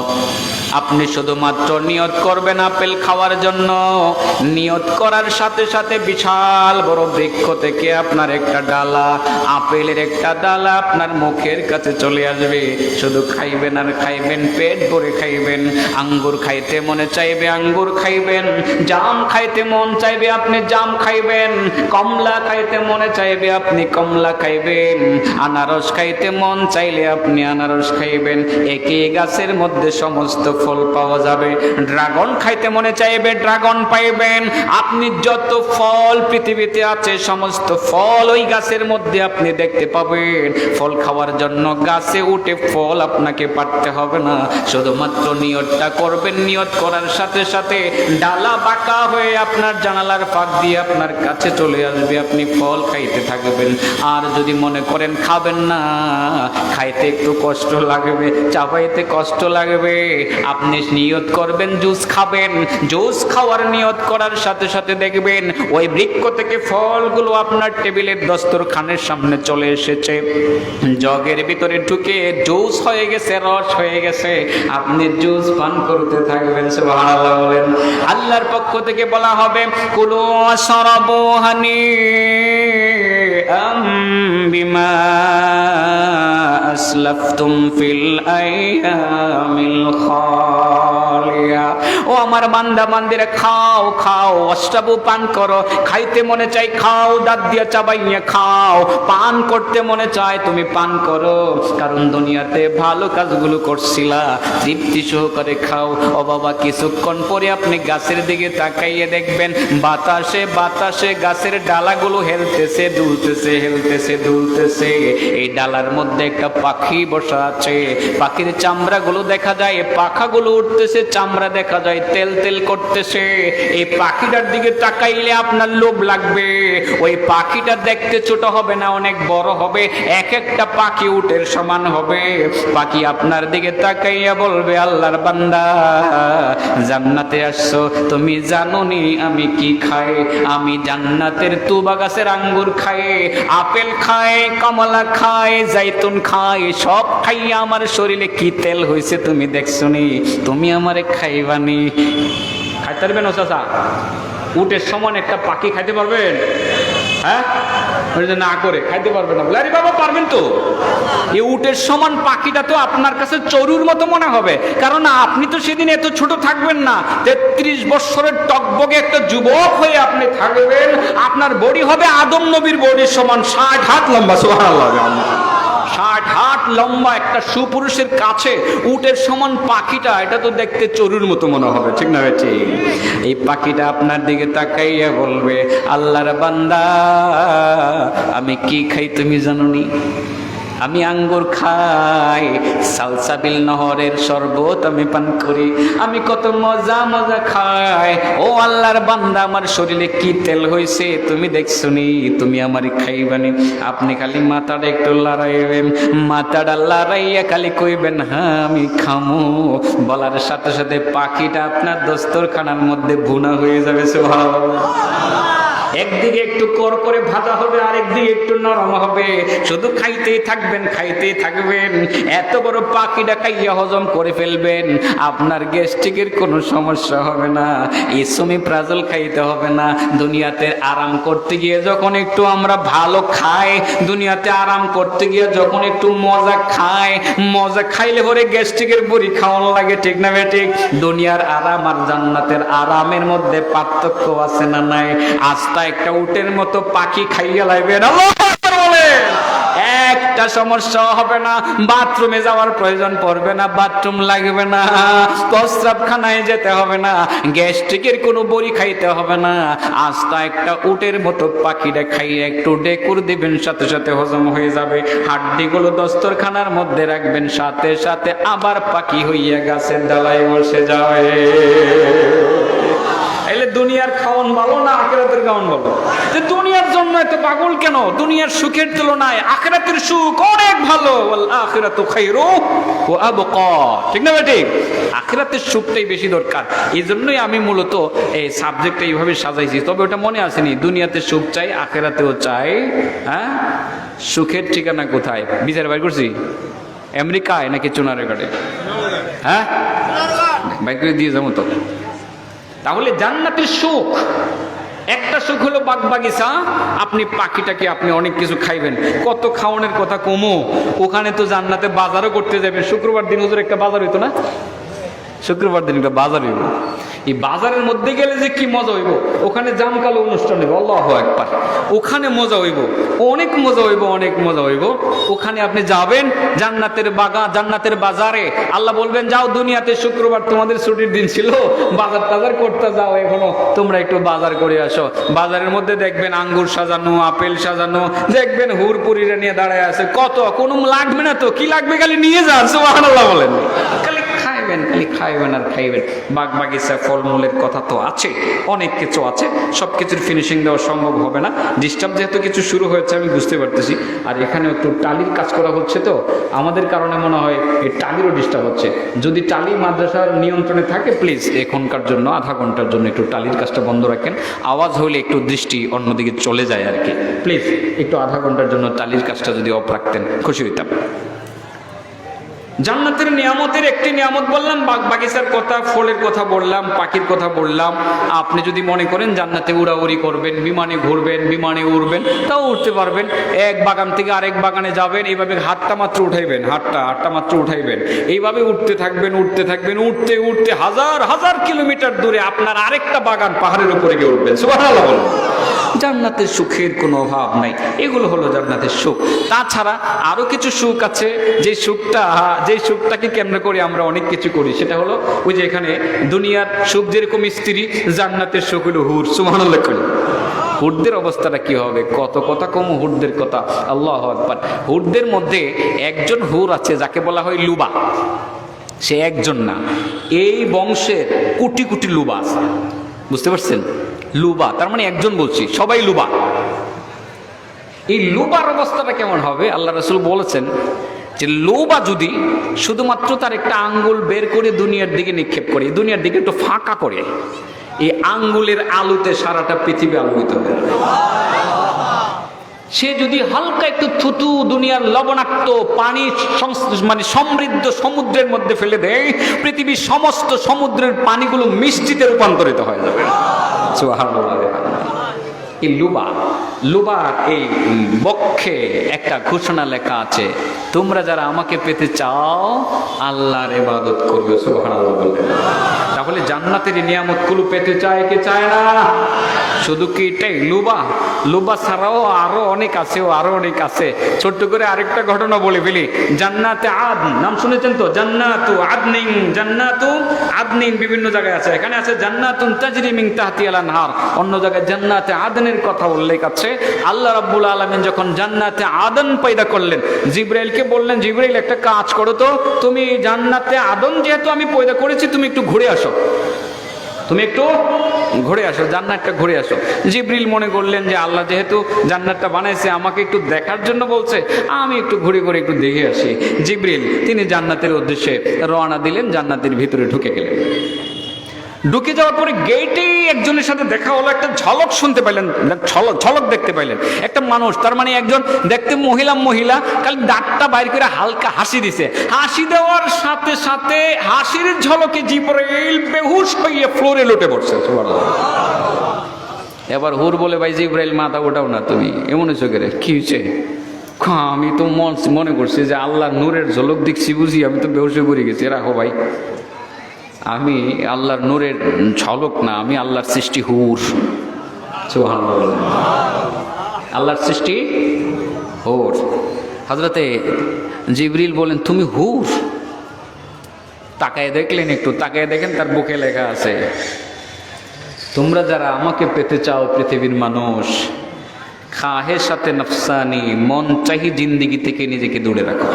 আপনি শুধুমাত্র নিয়ত করবেন আপেল খাওয়ার জন্য, নিয়ত করার সাথে সাথে বিশাল বড় বৃক্ষ থেকে আপনার একটা ডালা, আপেলের একটা ডালা আপনার মুখের কাছে চলে আসবে। শুধু খাইবেন আর খাইবেন, পেট ভরে খাইবেন। আঙ্গুর খাইতে মনে চাইবে আঙ্গুর খাইবেন, জাম খাইতে মন চাইবে আপনি জাম খাইবেন, কমলা খাইতে মনে চাইবে আপনি কমলা খাইবেন, আনারস খাইতে মন চাইলে আপনি আনারস খাইবেন। একই গাছের মধ্যে সমস্ত ফল পাওয়া যাবে। ড্রাগন খাইতে মনে চাইবে ড্রাগন পাইবেন। আপনি যত ফল পৃথিবীতে আছে সমস্ত ফল ওই গাছের মধ্যে আপনি দেখতে পাবেন। ফল খাওয়ার জন্য গাছে উঠে ফল আপনাকে পাড়তে হবে না, শুধুমাত্র নিয়তটা করবেন। নিয়ত করার সাথে সাথে ডালা বাঁকা হয়ে আপনার জানালার ফাঁক দিয়ে আপনার কাছে চলে আসবে, আপনি ফল খাইতে থাকবেন। আর যদি মনে করেন খাবেন না, খাইতে একটু কষ্ট লাগবে, চাবাইতে কষ্ট লাগবে, আপনি নিয়ত করবেন জুস খাবেন। জুস খাওয়ার নিয়ত করার সাথে সাথে দেখবেন ওই বৃক্ষ থেকে ফলগুলো আপনার টেবিলের দস্তরখানের সামনে চলে এসেছে, জগের ভিতরে ঢুকে জুস হয়ে গেছে, রস হয়ে গেছে, আপনি জুস পান করতে থাকবেন। সুবহানাল্লাহ বলেন। আল্লাহর পক্ষ থেকে বলা হবে কুলু ওয়াশরাবু হানিআম বিমা আসলাফতুম ফিল আইয়ামিল খালিয়া। ও আমার বান্দা বান্দিরা, খাও খাও, ওয়াশরাবু পান করো, খাইতে মনে চাই খাও, দাঁত দিয়ে চাবাইয়া খাও, পান করতে মনে চায় তুমি পান করো, কারণ দুনিয়াতে ভালো কাজগুলো করছিলা, তৃপ্তি সহকারে খাও। ও বাবা, কিছুক্ষণ পরে আপনি গাছের দিকে তাকাইয়ে দেখবেন বাতাসে বাতাসে গাছের ডালাগুলো হেলতেছে দুলতেছে, হেলতেছে দুলতেছে। এই ডালার মধ্যে একটা পাখি বসা আছে, পাখির চামড়াগুলো দেখা যায়, পাখাগুলো উঠতেছে, চামড়া দেখা যায় তেল তেল করতেছে। এই পাখিটার দিকে তাকাইলে আপনার লোভ লাগবে। ওই পাখিটা দেখতে ছোট হবে না, অনেক বড় হবে, এক একটা পাখি উটের সমান হবে। পাখি আপনার দিকে তাকাইয়া বলবে, আল্লাহর বান্দা, জান্নাতে আসছো, তুমি জানোনি আমি কি খাই? আমি জান্নাতের তুবা গাছের আঙ্গুর খাই, আপেল খাই, কমলা খাই, জাইতুন খাই, সব খাইয়া আমার শরীরে কি তেল হয়েছে তুমি দেখছো নি? তুমি আমারে খাইবানি? খাইতে পারবেন? ও চাচা, উটের সমান একটা পাখি খাইতে পারবেন? হ্যাঁ, না করে খাইতে পারবেন না বলে, আরে বাবা পারবেন তো। এই উটের সমান পাখিটা তো আপনার কাছে চড়ুর মতো মনে হবে, কারণ আপনি তো সেদিন এত ছোট থাকবেন না। 33 বছরের টকবগে একটা যুবক হয়ে আপনি থাকবেন, আপনার বডি হবে আদম নবীর বডির সমান, 60 হাত লম্বা। সুবহানাল্লাহ। 60 হাত লম্বা একটা সুপুরুষের কাছে উটের সমান পাখিটা, এটা তো দেখতে চড়ুর মতো মনে হবে, ঠিক না? ঠিক। এই পাখিটা আপনার দিকে তাকাইয়া বলবে, আল্লাহর বান্দা, আমি কি খাই তুমি জানোনি? আমি আঙ্গুর খাই, সালসাবিল নহরের শরবত আমি পান করি, আমি কত মজা মজা খাই। ও আল্লাহর বান্দা, আমার শরীরে কি তেল হয়েছে তুমি দেখছো নি? তুমি আমারে খাইবানি? আপনি খালি মাথাটা একটু লড়াইবেন, মাথাটা লড়াইয়া খালি কইবেন হ্যাঁ আমি খামো। বলার সাথে সাথে পাখিটা আপনার দস্তরখানার মধ্যে ভুনা হয়ে যাবে। সুবহানাল্লাহ। একদিকে একটু করে ভাজা হবে, আরেকদিকে একটু নরম হবে, শুধু খাইতেই থাকবেন, খাইতেই থাকবেন। এত বড় পাখিটা খাইয়া হজম করে ফেলবেন, আপনার গ্যাস্ট্রিকের কোনো সমস্যা হবে না, ইসোমিপ্রাজল খাইতে হবে না। দুনিয়াতে আরাম করতে গিয়ে যখন একটু আমরা ভালো খাই, দুনিয়াতে আরাম করতে গিয়ে যখন একটু মজা খাই, মজা খাইলে পরে গ্যাস্ট্রিকের বড়ি খাওয়ানো লাগে, ঠিক না ঠিক? দুনিয়ার আরাম আর জান্নাতের আরামের মধ্যে পার্থক্য আছে না নাই? আস্তা একটা উটের মতো পাখি খাইয়া লাইবেন, আল্লাহু আকবার বলেন, একটা সমস্যা হবে না, বাথরুমে যাওয়ার প্রয়োজন পড়বে না, বাথরুম লাগবে না, প্রস্রাবখানায় যেতে হবে না, গ্যাস্ট্রিকের কোনো বড়ি খাইতে হবে না। আস্তা একটা উটের মতো পাখিটা খাইয়ে একটু ডেকুর দিবেন, সাথে সাথে হজম হয়ে যাবে। হাড্ডিগুলো দস্তরখানার মধ্যে রাখবেন, সাথে সাথে আবার পাখি হইয়া গাছের ডালায় বসে যাবে। এলে দুনিয়ার খাওয়ান ভালো না আখিরাতের খাওয়ান ভালো? যে দুনিয়ার জন্য এত পাগল কেন? দুনিয়ার সুখের তুলনায় আখিরাতের সুখ অনেক ভালো। ওয়াল আখিরাতু খায়রু ওয়া আবকা, ঠিক না ঠিক? আখিরাতের সুখটাই বেশি দরকার। এই জন্যই আমি মূলত এই সাবজেক্টটা এইভাবে সাজাইছি। তবে ওটা মনে আসেনি, দুনিয়াতে সুখ চাই, আখিরাতেও চাই। হ্যাঁ, সুখের ঠিকানা কোথায়? বিচার বাইর করছি, আমেরিকায় নাকি চুনারে কাটে? হ্যাঁ, বাইক করে দিয়ে যাবো তো। তাহলে জান্নাতের সুখ, একটা সুখ হলো বাগ বাগিচা, আপনি পাখিটাকে আপনি অনেক কিছু খাইবেন, কত খাওয়ানোর কথা কমো। ওখানে তো জান্নাতে বাজারও করতে যাবেন। শুক্রবার দিন হুজুর একটা বাজার হইতো না, শুক্রবার দিন একটা বাজার হইব। এই বাজারের মধ্যে গেলে যে কি মজা হইব, ওখানে জামকালো অনুষ্ঠান হইব, আল্লাহু আকবার, ওখানে মজা হইব, অনেক মজা হইব, অনেক মজা হইব। ওখানে আপনি যাবেন জান্নাতের বাগান, জান্নাতের বাজারে। আল্লাহ বলবেন যাও, দুনিয়াতে শুক্রবার তোমাদের ছুটির দিন ছিল, বাজার টাজার করতে যাও, এখনো তোমরা একটু বাজার করে আসো। বাজারের মধ্যে দেখবেন আঙ্গুর সাজানো, আপেল সাজানো, দেখবেন হুরপুরিরা নিয়ে দাঁড়ায় আছে, কত কোনো লাগবে না তো, কি লাগবে খালি নিয়ে যান, সুবহানাল্লাহ বলেন। খালি খাইবেন, খালি খাইবেন আর খাইবেন। বাগ বাগিচা, ফলমূলের কথা তো আছে, অনেক কিছু আছে, সব কিছুর ফিনিশিং দেওয়া সম্ভব হবে না। ডিস্টার্ব যেহেতু কিছু শুরু হয়েছে আমি বুঝতে পারতেছি, আর এখানে একটু টালির কাজ করা হচ্ছে, তো আমাদের কারণে মনে হয় এই টালিরও ডিস্টার্ব হচ্ছে। যদি টালি মাদ্রাসার নিয়ন্ত্রণে থাকে, প্লিজ এখনকার জন্য আধা ঘন্টার জন্য একটু টালির কাজটা বন্ধ রাখেন। আওয়াজ হলে একটু দৃষ্টি অন্যদিকে চলে যায় আর কি, প্লিজ একটু আধা ঘন্টার জন্য টালির কাজটা যদি অফ রাখতেন খুশি হইতাম। জান্নাতের নিয়ামতের একটি নিয়ামত বললাম, বাগ বাগিচার কথা, ফলের কথা বললাম, পাখির কথা বললাম। আপনি যদি মনে করেন জান্নাতে উড়াউড়ি করবেন, বিমানে ঘুরবেন, বিমানে উড়বেন, তাও উঠতে পারবেন। এক বাগান থেকে আরেক বাগানে যাবেন, এইভাবে হাতটা মাত্র উঠাইবেন, হাতটা মাত্র উঠাইবেন, এইভাবে উঠতে থাকবেন, উঠতে থাকবেন, উঠতে উঠতে হাজার হাজার কিলোমিটার দূরে আপনার আরেকটা বাগান পাহাড়ের উপরে গিয়ে উঠবেন। সুবহানাল্লাহ বলুন। জান্নাতের সুখের কোনো অভাব নাই, এগুলো হলো জান্নাতের সুখ। তাছাড়া আরো কিছু সুখ আছে, যে সুখটাকে কেন্দ্র করে আমরা অনেক কিছু করি। সেটা হলো ওই যে এখানে দুনিয়ার সুখ যেরকম স্ত্রী, জান্নাতের সুখ হলো হুর। সুবহানাল্লাহ। হুরদের অবস্থাটা কি হবে, কত কথা কম হুরদের কথা, আল্লাহু আকবার। হুরদের মধ্যে একজন হুর আছে যাকে বলা হয় লুবা। সে একজন না, এই বংশের কোটি কোটি লুবা আছে, বুঝতে পারছেন? লুবা তার মানে একজন বলছি, সবাই লুবা। এই লুবার অবস্থাটা কেমন হবে, আল্লাহ রাসূল বলেছেন যে লুবা যদি শুধুমাত্র তার একটা আঙ্গুল বের করে দুনিয়ার দিকে নিক্ষেপ করে, দুনিয়ার দিকে একটু ফাঁকা করে, এই আঙ্গুলের আলোতে সারাটা পৃথিবী আলোকিত হবে। সে যদি হালকা একটু থুতু দুনিয়ার লবণাক্ত পানি মানে সমৃদ্ধ সমুদ্রের মধ্যে ফেলে দেয়, পৃথিবীর সমস্ত সমুদ্রের পানিগুলো মিষ্টিতে রূপান্তরিত হয়ে যাবে। সুবহানাল্লাহ। এই লুবার এই বক্ষে একটা ঘোষণা লেখা আছে, তোমরা যারা আমাকে পেতে চাও আল্লাহর ইবাদত করবে। সুবহানাল্লাহ বললেন। তাহলে জান্নাতের নিয়ামতগুলো পেতে চায় কে চায় না? শুধু কি এটাই লুবা ছাড়াও আরো অনেক আছে, আরো অনেক আছে। ছোট্ট করে আরেকটা ঘটনা বলে ফেলি। জান্নাতে আদন নাম শুনেছেন তো? জান্নাতু আদনিন বিভিন্ন জায়গায় আছে। এখানে আছে জান্নাতুন তাজরি মিন তাহতিহাল আনহার, অন্য জায়গায় জান্নাতে আদনের কথা উল্লেখ আছে। আল্লাহ রাব্বুল আলামিন যখন জান্নাতে আদন পয়দা করলেন, জিবরাইলকে বললেন, জিবরাইল একটা কাজ করো তো, তুমি জান্নাতে আদন যেহেতু আমি পয়দা করেছি, তুমি একটু ঘুরে আসো, জান্নাতটা ঘুরে আসো। জিবরিল মনে করলেন যে আল্লাহ যেহেতু জান্নাতটা বানাইছে আমাকে একটু দেখার জন্য বলছে, আমি একটু ঘুরে ঘুরে একটু দেখে আসি। জিবরিল তিনি জান্নাতের উদ্দেশ্যে রওনা দিলেন, জান্নাতের ভিতরে ঢুকে গেলেন। ঢুকে যাওয়ার পরে গেটে একজনের সাথে দেখা হলো, একটা ঝলক শুনতে পাইলেন, ঝলক দেখতে পাইলেন। একটা মানুষ, তার মানে একজন দেখতে মহিলা, খালি দাঁতটা বাইর করে হালকা হাসি দিছে। হাসি দেওয়ার সাথে সাথে হাসির ঝলকে জিবরাইল বেহুশ হয়ে ফ্লোরে লুটে পড়ছে। এবার হুর বলে, ভাই জিবরাইল মাথা ওঠাও না, তুমি এমন হয়েছো করে, কি হয়েছে? আমি তো মনে করছি যে আল্লাহ নূরের ঝলক দেখছি বুঝি, আমি তো বেহুশ হয়ে পড়ে গেছি। রাখো ভাই, আমি আল্লাহর নূরের ঝলক না, আমি আল্লাহর সৃষ্টি হুর। সুবহানাল্লাহ। আল্লাহর সৃষ্টি হুর। হযরতে জিবরিল বলেন, তুমি হুর? তাকায় দেখলেন, একটু তাকায় দেখেন, তার বুকে লেখা আছে, তোমরা যারা আমাকে পেতে চাও পৃথিবীর মানুষ, খাহের সাথে নফসানি, মন চাহি জিন্দিগি থেকে নিজেকে দূরে রাখো।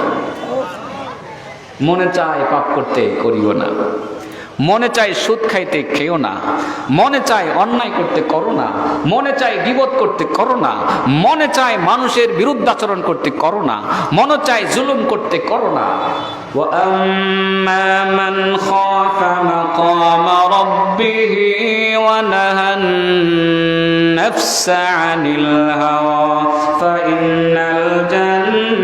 মনে চায় পাপ করতে, করিও না। মনে চায় সুদ খাইতে, খেও না। মনে চায় অন্যায় করতে, করো না। মনে চায় গীবত করতে, করো না। মনে চায় মানুষের বিরুদ্ধাচরণ করতে, করো না। মনে চায় জুলুম করতে, করো না। وَأَمَّا مَنْ خَافَ مَقَامَ رَبِّهِ وَنَهَى النَّفْسَ عَنِ الْهَوَى فَإِنَّ الْجَنَّةَ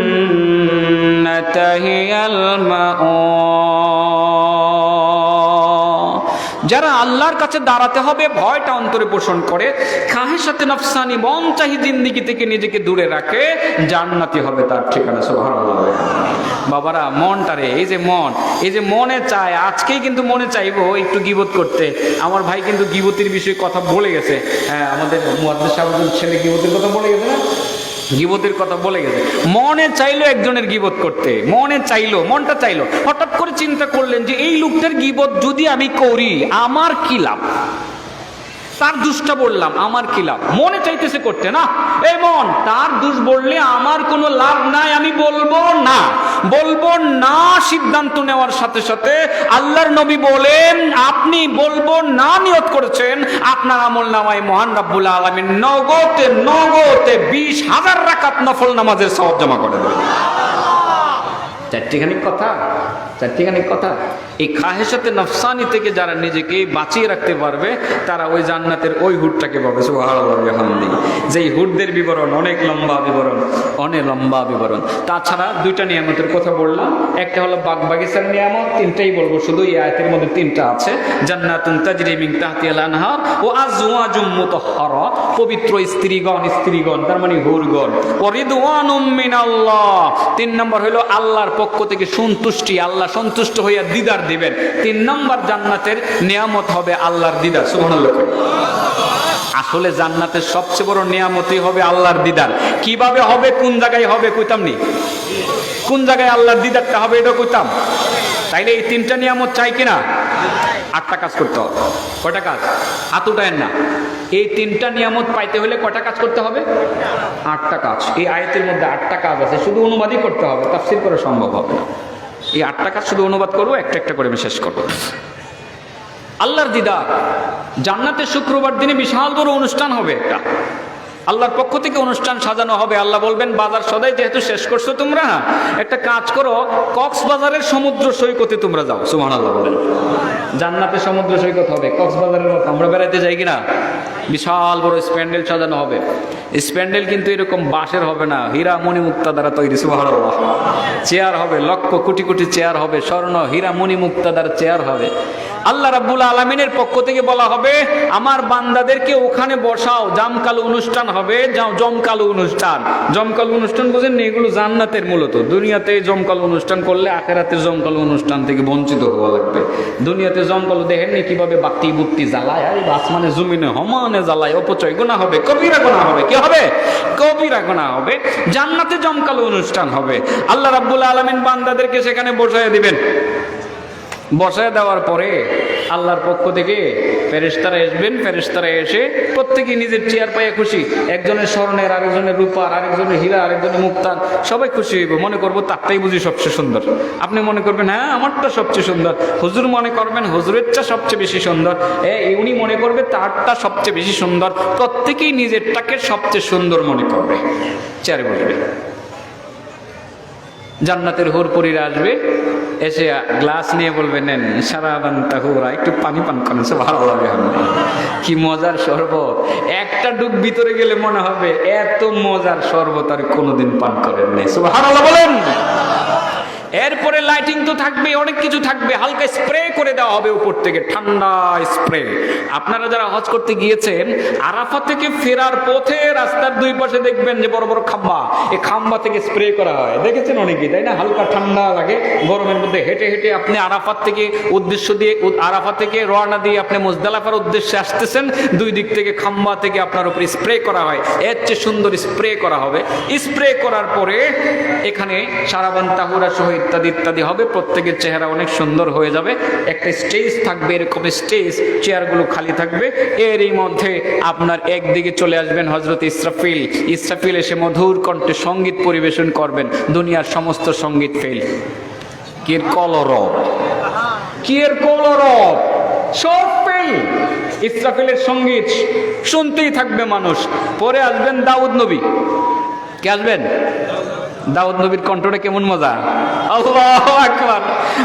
هِيَ الْمَأْوَى। আল্লাহর কাছে দাঁড়াতে হবে, ভয়টা অন্তরে পোষণ করে, খাহেসাতে নফসানি মন চাহি জিন্দিগি থেকে নিজেকে দূরে রাখে, জান্নাতি হবে তার ঠিকানা। সুবহানাল্লাহ। বাবারা, মনটারে, এই যে মনে চায়, আজকেই কিন্তু মনে চাইবো একটু গীবত করতে। আমার ভাই কিন্তু গীবতের বিষয়ে কথা বলে গেছে। হ্যাঁ, আমাদের মুয়াদ্দিস সাহেবের ছেলে গীবতের কথা বলে গেছে না, গীবতের কথা বলে গেছে। মনে চাইলো একজনের গীবত করতে, মনটা চাইলো, হঠাৎ করে চিন্তা করলেন যে এই লোকটার গীবত যদি আমি করি আমার কি লাভ, তার দোষটা বললাম আমার কি লাভ, মনে চাইতেছে করতে না। এই মন, তার দোষ বললে আমার কোনো লাভ নাই, আমি বলবো না সিদ্ধান্ত নেওয়ার সাথে সাথে আল্লাহর নবী বলেন, আপনি বলবো না নিয়ত করেছেন, আপনার আমল নামায় মহান রাব্বুল আলামিন নগদে 20,000 রাকাত নফল নামাজের সওয়াব জমা করে দেবেন। চারটিখানি কথা। এই খাহেসাতে নফসানি থেকে যারা নিজেকে বাঁচিয়ে রাখতে পারবে তারা ওই জান্নাতের ওই হুডটাকে পাবে। সুবহানাল্লাহ ওয়া বিহামদিহি। যেই হুডদের বিবরণ অনেক লম্বা বিবরণ। তাছাড়া দুইটা নিয়ামতের কথা বললাম, একটা হলো বাগ বাগিচার নিয়ামত, তিনটাই বলবো শুধু, এই আয়াতের মধ্যে তিনটা আছে। জান্নাতুন তাজরি মিন তাহতিহাল আনহার ও আজওয়াজুম মুতাহহারা, পবিত্র স্ত্রীগণ তার মানে হুরগণ। ওয়া রিদওয়ানুম মিনাল্লাহ, 3 নম্বর হলো আল্লাহর পক্ষ থেকে সন্তুষ্টি, আল্লাহ সন্তুষ্ট হইয়া দিদার দিবেন। 3 নম্বর জান্নাতের নিয়ামত হবে আল্লাহর দিদার। সুবহানাল্লাহ। আসলে জান্নাতের সবচেয়ে বড় নিয়ামতই হবে আল্লাহর দিদার। কিভাবে হবে, কোন জায়গায় হবে কইতাম নি, কোন জায়গায় আল্লাহর দিদারটা হবে এটা কইতাম। তাইলে এই 3টা নিয়ামত চাই কিনা? 8টা কাজ করতে হবে। কয়টা কাজ? হাত উঠায়েন না। এই 3টা নিয়ামত পাইতে হলে কয়টা কাজ করতে হবে? 8টা কাজ। এই আয়াতের মধ্যে 8টা কাজ আছে, শুধু অনুবাদই করতে হবে, তাফসীর করা সম্ভব হবে না। এই 8টা কাজ শুধু অনুবাদ করবো, একটা করে আমি শেষ করবো। আল্লাহর দিদার, জান্নাতের শুক্রবার দিনে বিশাল বড় অনুষ্ঠান হবে একটা, আল্লাহর পক্ষ থেকে অনুষ্ঠান সাজানো হবে। আল্লাহ বলবেন, বাজার সদাই যেহেতু শেষ করছো তোমরা, একটা কাজ করো, কক্সবাজারের সমুদ্র সৈকতে তোমরা যাও। সুবহানাল্লাহ বলেন। জান্নাতে সমুদ্র সৈকত হবে, কক্সবাজারের মতো আমরা বেড়াইতে যাই কিনা, বিশাল বড় স্প্যান্ডেল সাজানো হবে। স্প্যান্ডেল কিন্তু এরকম বাঁশের হবে না, হীরা মণি মুক্তা দ্বারা তৈরি। সুবহানাল্লাহ। চেয়ার হবে, লক্ষ কোটি চেয়ার হবে, স্বর্ণ হীরা মণি মুক্তা দ্বারা চেয়ার হবে। আল্লাহ রাব্বুল আলামিনের পক্ষ থেকে বলা হবে, আমার বান্দাদেরকে ওখানে বসাও, জমকালো অনুষ্ঠান হবে। জমকালো অনুষ্ঠান বুঝেন না, এগুলো জান্নাতের মূলত। দুনিয়াতে জমকালো অনুষ্ঠান করলে আখিরাতে জমকালো অনুষ্ঠান থেকে বঞ্চিত হওয়া লাগবে। দুনিয়াতে জমকালো দেখেননি কিভাবে বাতি বুত্তি জ্বালায়, আর আসমানে জমিনে সমানে জ্বালায়, অপচয় গুনাহ হবে, কবিরা গুনাহ হবে। কি হবে? কবিরা গুনাহ হবে। জান্নাতে জমকালো অনুষ্ঠান হবে। আল্লাহ রাব্বুল আলামিন বান্দাদেরকে সেখানে বসায় দিবেন। বসায় দেওয়ার পরে আল্লাহর পক্ষ থেকে ফেরেশতারা আসবেন। ফেরেশতারা এসে প্রত্যেকে নিজের চেয়ার পাইয়া খুশি। একজনের স্বর্ণের, আরেকজনের রূপার, আরেকজনের হীরা, আরেকজনের মুক্তার, সবাই খুশি হইব। মনে করবো তারটাই বুঝি সবচেয়ে সুন্দর। আপনি মনে করবেন হ্যাঁ আমারটা সবচেয়ে সুন্দর, হুজুর মনে করবেন হুজুরেরটা সবচেয়ে বেশি সুন্দর, উনি মনে করবে তারটা সবচেয়ে বেশি সুন্দর। প্রত্যেকেই নিজেরটাকে সবচেয়ে সুন্দর মনে করবে, চেয়ারে বসবে। জান্নাতের হুরপুরীরা আসবে, এসে গ্লাস নিয়ে বলবে, নেন সারাবান তাহুরা, একটু পানি পান করেন, সে ভালো লাগে। কি মজার শরবত, একটা ডুব ভিতরে গেলে মনে হবে এত মজার শরবত আর কোনোদিন পান করেন নাই। সুবহানাল্লাহ বলেন। এরপরে লাইটিং তো থাকবে, অনেক কিছু থাকবে, হালকা স্প্রে করে দেওয়া হবে উপর থেকে, ঠান্ডা স্প্রে। আপনারা যারা হজ করতে গিয়েছেন, আরাফা থেকে ফেরার পথে রাস্তার 2 পাশে দেখবেন যে বড় বড় খাম্বা, এই খাম্বা থেকে স্প্রে করা হয়, দেখেছেন অনেকেই, তাই না? হালকা ঠান্ডা লাগে গরমের মধ্যে। হেঁটে হেঁটে আপনি আরাফাত থেকে রওনা দিয়ে আপনি মুজদালিফার উদ্দেশ্যে আসতেছেন, 2 দিক থেকে খাম্বা থেকে আপনার উপরে স্প্রে করা হয়। এর চেয়ে সুন্দর স্প্রে করা হবে। স্প্রে করার পরে এখানে সারাবান তাহুরা সহ ইত্যাদি হবে। প্রত্যেকের চেহারা অনেক সুন্দর হয়ে যাবে। একটা স্টেজ থাকবে, এরকম স্টেজ, চেয়ারগুলো খালি থাকবে। এরই মধ্যে আপনার একদিকে চলে আসবেন হযরত ইসরাফিল এসে মধুর কণ্ঠে সঙ্গীত পরিবেশন করবেন। দুনিয়ার সমস্ত সঙ্গীত ফেল, কির কলরব সব ফেল। ইসরাফিলের সঙ্গীত শুনতেই থাকবে মানুষ। পরে আসবেন দাউদ নবী। কে আসবেন? দাউদ নবীর কণ্ঠটা কেমন মজা, আল্লাহু আকবার।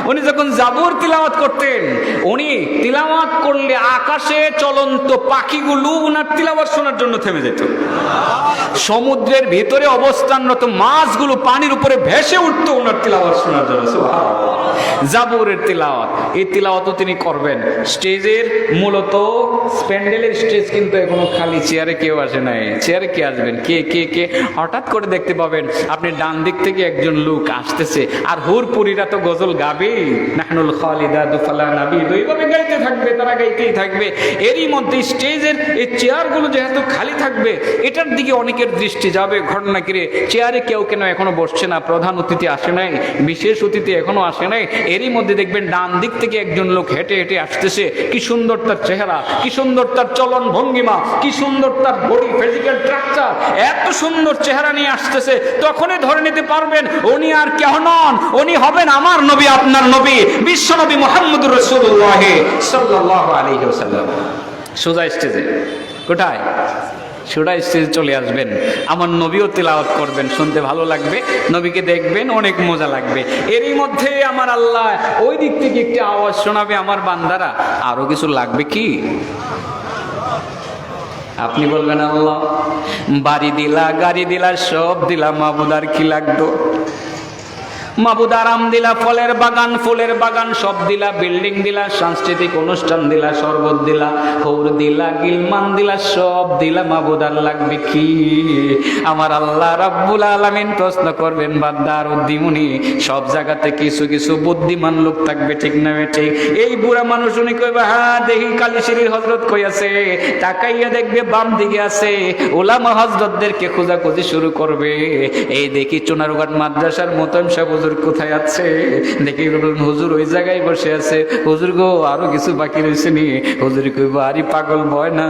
উনি যখন জাবুর তিলাওয়াত করতেন, উনি তিলাওয়াত করলে আকাশে চলন্ত পাখিগুলো উনার তিলাওয়াত শোনার জন্য থেমে যেত। সমুদ্রের ভিতরে অবস্থানরত মাছগুলো পানির উপরে ভেসে উঠতো উনার তিলাওয়াত শোনার জন্য। সুবহানাল্লাহ। জাবুরের তিলাওয়াত, এই তিলাওয়াতও তিনি করবেন। স্টেজের মূলত প্যান্ডেলের স্টেজ কিন্তু এখনো খালি, চেয়ারে কেউ আসে নাই। চেয়ারে কে আসবেন? কে কে কে হঠাৎ করে দেখতে পাবেন আপনি ডান দিক থেকে একজন লোক আসতেছে, আর হুরপুরীরা তো গজল গাবে, নাহনুল খালিদাতু ফালা নাবিদ, এইভাবে গাইতে থাকবে, তারা গাইতেই থাকবে। এরই মধ্যে স্টেজের এই চেয়ারগুলো যেহেতু খালি থাকবে, এটার দিকে অনেকের দৃষ্টি যাবে। ঘটনা কিরে, চেয়ারে কেউ কেন এখনো বসছে না? প্রধান অতিথি আসে নাই, বিশেষ অতিথি এখনো আসে নাই। এরই মধ্যে দেখবেন ডান দিক থেকে একজন লোক হেঁটে হেঁটে আসতেছে। কি সুন্দর তার চেহারা, কি সুন্দর তার চলন ভঙ্গিমা, কি সুন্দর তার বডি ফিজিক্যাল স্ট্রাকচার, এত সুন্দর চেহারা নিয়ে আসতেছে। তখনই ধরে নিতে পারবেন উনি আর কেউ নন, উনি হবেন আমার নবী, আপনার নবী, বিশ্ব নবী মুহাম্মদুর রাসূলুল্লাহ সাল্লাল্লাহু আলাইহি ওয়াসাল্লাম। সোজা স্টেজে, কোথায়? সোজা স্টেজে চলে আসবেন, আমার নবীও তিলাওয়াত করবেন, শুনতে ভালো লাগবে, নবীকে দেখবেন, অনেক মজা লাগবে। এরই মধ্যে আমার আল্লাহ ওই দিক থেকে একটি আওয়াজ শোনাবে, আমার বান্দারা আরো কিছু লাগবে কি? আপনি বলবেন আল্লাহ বাড়ি দিলা, গাড়ি দিলা, সব দিলা, মাবুদ আর কি লাগতো? মাবুদ আরাম দিলা, ফলের বাগান, ফুলের বাগান সব দিলা, বিল্ডিং দিলা, সাংস্কৃতিক অনুষ্ঠান দিলা, শরবত দিলা, হৌর দিলা, গিলমান দিলা, সব দিলা, মাবুদ আর লাগবে কি? আমার আল্লাহ রাব্বুল আলামিন প্রশ্ন করবেন, বান্দা আর দিমুনি। সব জায়গাতে কিছু কিছু বুদ্ধিমান লোক থাকবে, ঠিক না বেঠিক? এই বুড়া মানুষ উনি কইবা, হ্যাঁ দেখি কালীশিরির হযরত কই আছে, তাকাইয়া দেখবে বাম দিকে আছে, ওলামা হযরতদেরকে খোঁজাখুঁজি শুরু করবে। এই দেখি চুনারুঘাট মাদ্রাসার মোতায়েম সাহেব হুজুর কোথায় আছে, দেখি হুজুর ওই জায়গায় বসে আছে। হুজুর গো আরো কিছু বাকি রয়েছে নি? হুজুর কইব, আরে পাগল ভয় না,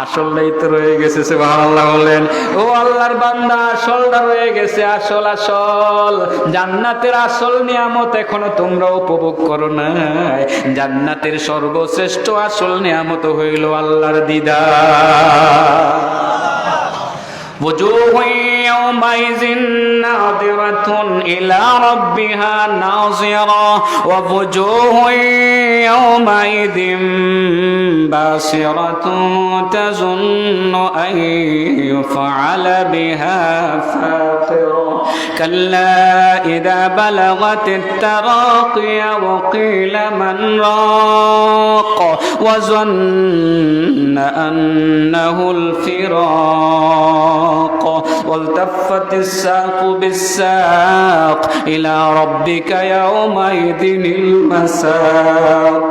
আসলটাই তো রয়ে গেছে। সুবহানাল্লাহ বলেন। ও আল্লাহর বান্দা, আসলটা রয়ে গেছে, আসল আসল জান্নাতের আসল নিয়ামত এখনো তোমরা উপভোগ করো না। জান্নাতের সর্বশ্রেষ্ঠ আসল নিয়ামত হইল আল্লাহর দিদার। وجوه يومئذ ناظرة إلى ربها ناظرة ووجوه يومئذ باسرة تظن أن يفعل بها فاقرة كلا إذا بلغت التراقي وقيل من راق وظن أنه الفراق والتفت الساق بالساق إلى ربك يومئذ المساق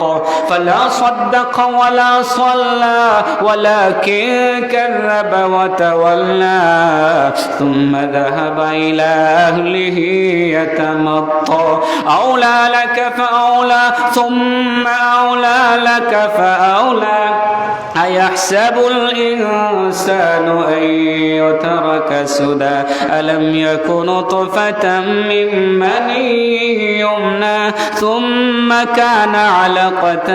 فلا صدق ولا صلى ولكن كذب وتولى ثم ذهب إلى أهله يتمطى أولى لك فأولى ثم أولى لك فأولى أيحسب الإنسان أن يترك سدى ألم يكن نطفة من مني يمنى ثم كان علقة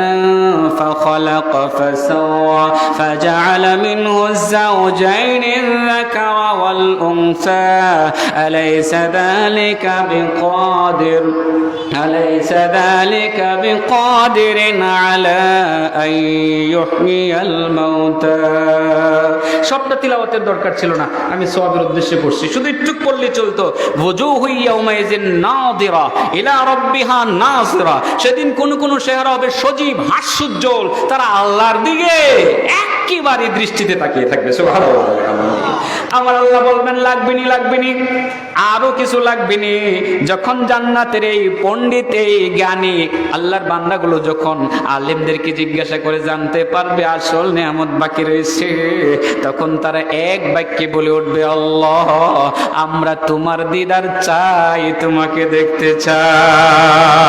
فخلق فسوى فجعل منه الزوجين الذكر والأنثى أليس ذلك بقادر على أن يحيي الموتى। সবটা তিলাওয়াতের দরকার ছিল না, আমি সওয়াবের উদ্দেশ্যে পড়ছি, শুধু একটু পড়লে চলতো। ওয়াজুহু ইয়াওমাইযিন নাযিরা ইলা রাব্বিহা নাযিরা। সেদিন কোন কোন চেহারা হবে সজীব হাস্যোজ্জ্বল, তারা আল্লাহর দিকে একেবারে দৃষ্টিতে তাকিয়ে থাকবে। সুবহানাল্লাহ। আমার আল্লাহ বলবেন লাগবেনি, লাগবেনি, আরো কিছু লাগবেনি। যখন জান্নাতের এই পণ্ডিত, এই জ্ঞানী আল্লাহর বান্দাগুলো যখন আলেমদেরকে জিজ্ঞাসা করে জানতে পারবে আসল নিয়ামত বাকি রয়েছে, তখন তারা এক বাক্যে বলে উঠবে, আল্লাহ আমরা তোমার দিদার চাই, তোমাকে দেখতে চাই।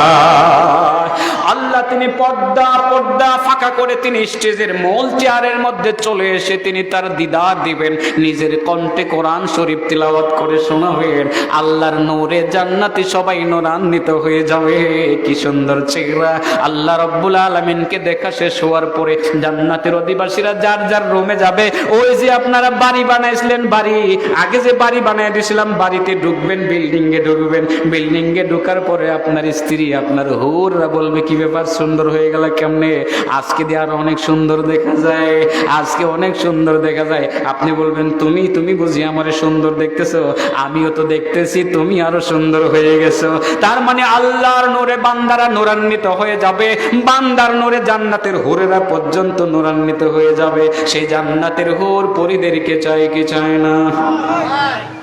আল্লাহ তিনি পর্দা ফাঁকা করে তিনি স্টেজের মূল চেয়ারের মধ্যে চলে এসে তিনি তার দিদার দিবেন, নিজের কণ্ঠে কোরআন শরীফ তিলাওয়াত করে শোনাবেন। আল্লাহর নূরে জান্নাতি সবাই নূরান্বিত হয়ে যাবে। কি সুন্দর চেহারা! আল্লাহ রাব্বুল আলামিনকে দেখা শেষ হওয়ার পরে জান্নাতের অধিবাসীরা যার যার রুমে যাবে। ওই যে আপনারা বাড়ি বানাইছিলেন, বাড়ি আগে যে বাড়ি বানাই দিয়েছিলাম, বাড়িতে ঢুকবেন, বিল্ডিং এ ঢুকবেন। বিল্ডিং এ ঢোকার পরে আপনার স্ত্রী, আপনার হুররা বলবে কি ব্যাপার, সুন্দর হয়ে গেল কেমনে? আজকে দিয়ে আরো অনেক সুন্দর দেখা যায়, আজকে অনেক সুন্দর দেখা যায়। আপনি বলবেন তুমি বুঝি আমারে সুন্দর দেখতেছো? আমিও তো দেখতেছি তুমি আরো সুন্দর হয়ে গেছো। তার মানে আল্লাহর নূরে বান্দারা নূরান্বিত হয়ে যাবে, বান্দার নূরে জান্নাতের হুরেরা পর্যন্ত নূরান্বিত হয়ে যাবে। সেই জান্নাতের হুর পরিদেরকে চাই কি চায় না?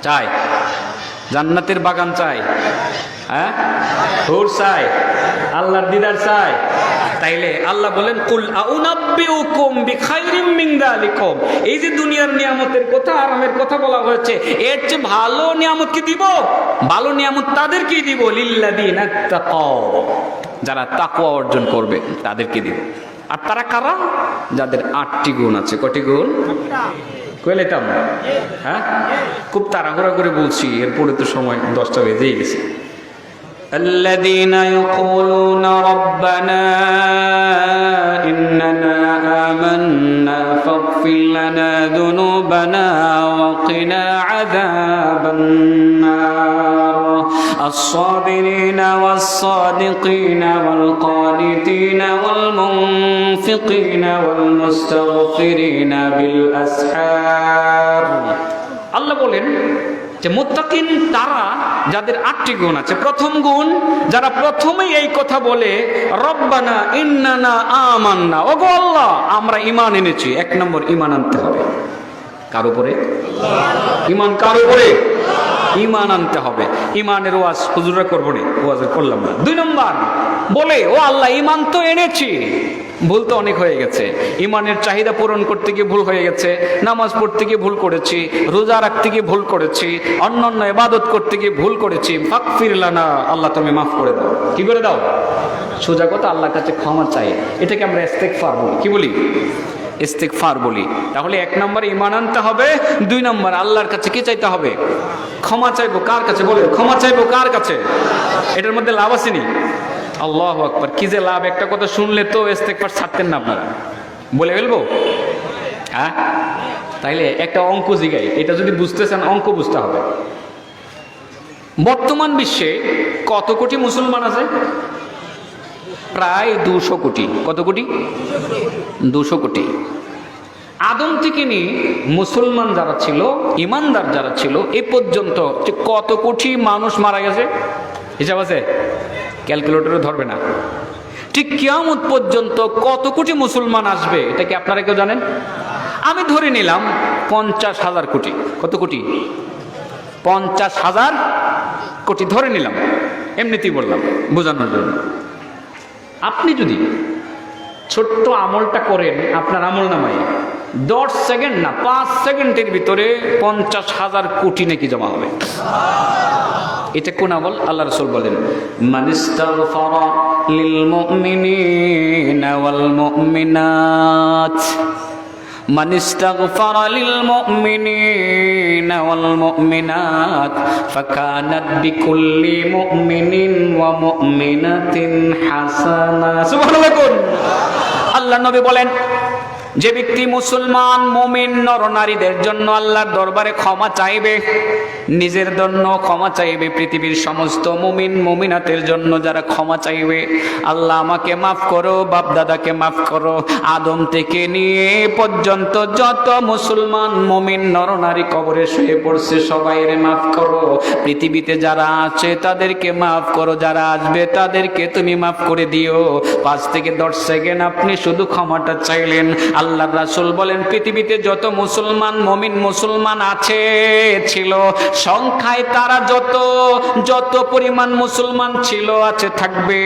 চাই। জান্নাতের বাগান চাই, হ্যাঁ, হুর চাই, আল্লাহর দিদার চাই। তাইলে আল্লাহ বলেন কুল আউনাব্বিউকুম বিখাইরিম মিন যালিকুম। এই যে দুনিয়ার নিয়ামতের কথা, আরামের কথা বলা হয়েছে, এর চেয়ে ভালো নিয়ামত কি দিব? ভালো নিয়ামত তাদেরকেই দিব, লিল্লাযিনা তাকাও, যারা তাকওয়া অর্জন করবে তাদেরকে দিব। আর তারা কারা? যাদের 8টি গুণ আছে। কটি গুণ? কইলেতাম, হ্যাঁ, খুব তাড়াহুড়া করে বলছি, এরপরে তো সময় 10টা বেজেই গেছে। الذين يقولون ربنا إننا آمنا فاغفر لنا ذنوبنا وقنا عذاب النار الصابرين والصادقين والقانتين والمنفقين والمستغفرين بالأسحار। আল্লাহ বলেন যে মুত্তাকিন তারা যাদের 8টি গুণ আছে। প্রথম গুণ, যারা প্রথমেই এই কথা বলে রব্বানা ইন্নানা আমান্না, ওগো আল্লাহ আমরা ঈমান এনেছি। 1 নম্বর ঈমান আনতে হবে। কার উপরে? ঈমান কার উপরে? ঈমান আনতে হবে। ঈমানের ওয়াজ হুজুররা করবো না, ওয়াজ করলাম না। 2 নম্বর বলে ও আল্লাহ ঈমান তো এনেছি, ভুল তো অনেক হয়ে গেছে, ঈমানের চাহিদা পূরণ করতে গিয়ে ভুল হয়ে গেছে, নামাজ পড়তে গিয়ে ভুল করেছি, রোজা রাখতে গিয়ে ভুল করেছি, অন্যান্য ইবাদত করতে গিয়ে ভুল করেছি, ফাগফির লানা, আল্লাহ তুমি মাফ করে দাও। কি করে দাও? সোজা কথা, আল্লাহর কাছে ক্ষমা চাই। এটাকে আমরা ইস্তেগফার বলি। কি বলি? ইস্তেগফার বলি। তাহলে 1 নম্বর ঈমান আনতে হবে, 2 নম্বর আল্লাহর কাছে কি চাইতে হবে? ক্ষমা চাইবো। কার কাছে? বলে ক্ষমা চাইবো কার কাছে? এটার মধ্যে লাভ আসেনি? আল্লাহু আকবার, কি যে লাভ! একটা কথা শুনলে তো ইস্তেগফার ছাড়তেন না আপনারা। বলে ফেলবো, হ্যাঁ? তাইলে একটা অঙ্ক জিগাই, এটা যদি বুঝতে চান অঙ্ক বুঝতে হবে। বর্তমান বিশ্বে কত কোটি মুসলমান আছে? প্রায় 200 কোটি। কত কোটি? 200 কোটি। আদম থেকে নিয়ে মুসলমান যারা ছিল, ইমানদার যারা ছিল, এ পর্যন্ত কত কোটি মানুষ মারা গেছে? হিসাব আছে? ক্যালকুলেটরে ধরবে না। ঠিক কিয়ামত পর্যন্ত কত কোটি মুসলমান আসবে এটা কি আপনারা কেউ জানেন? আমি ধরে নিলাম 50,000 কোটি। কত কোটি? 50,000 কোটি ধরে নিলাম, এমনিতেই বললাম বোঝানোর জন্য। আপনি যদি ছোট্ট আমলটা করেন, আপনার আমল নামায় 10 সেকেন্ড না 5 সেকেন্ডের ভিতরে 50,000 কোটি নাকি জমা হবে। এটা কোন আমল? আল্লাহ রাসূল বলেন মানিস্তাগফারা লিল মুমিনিনা ওয়াল মুমিনাত, মানিস্তাগফারা লিল মুমিনিনা ওয়াল মুমিনাত ফাকানাত বিকুল্লি মুমিনিন ওয়া মুমিনাতিন হাসানা। সুবহানাল্লাহ। আল্লাহ নবী বলেন, যে ব্যক্তি মুসলমান মুমিন নরনারীদের জন্য আল্লাহর দরবারে ক্ষমা চাইবে, নিজের জন্য ক্ষমা চাইবে, পৃথিবীর সমস্ত মুমিন মুমিনাতের জন্য যারা ক্ষমা চাইবে, আল্লাহ আমাকে মাফ করো, বাপ দাদাকে মাফ করো, আদম থেকে নিয়ে পর্যন্ত যত মুসলমান মুমিন নরনারী কবরে শুয়ে পড়ছে সবাইরে মাফ করো, পৃথিবীতে যারা আছে তাদেরকে মাফ করো, যারা আসবে তাদেরকে তুমি মাফ করে দিও। 5 থেকে 10 সেকেন্ড আপনি শুধু ক্ষমাটা চাইলেন। আল্লাহ রাসূল বলেন পৃথিবীতে যত মুসলমান মুমিন মুসলমান আছে ছিল, সংখ্যায় তারা যত পরিমাণ মুসলমান ছিল আছে থাকবে,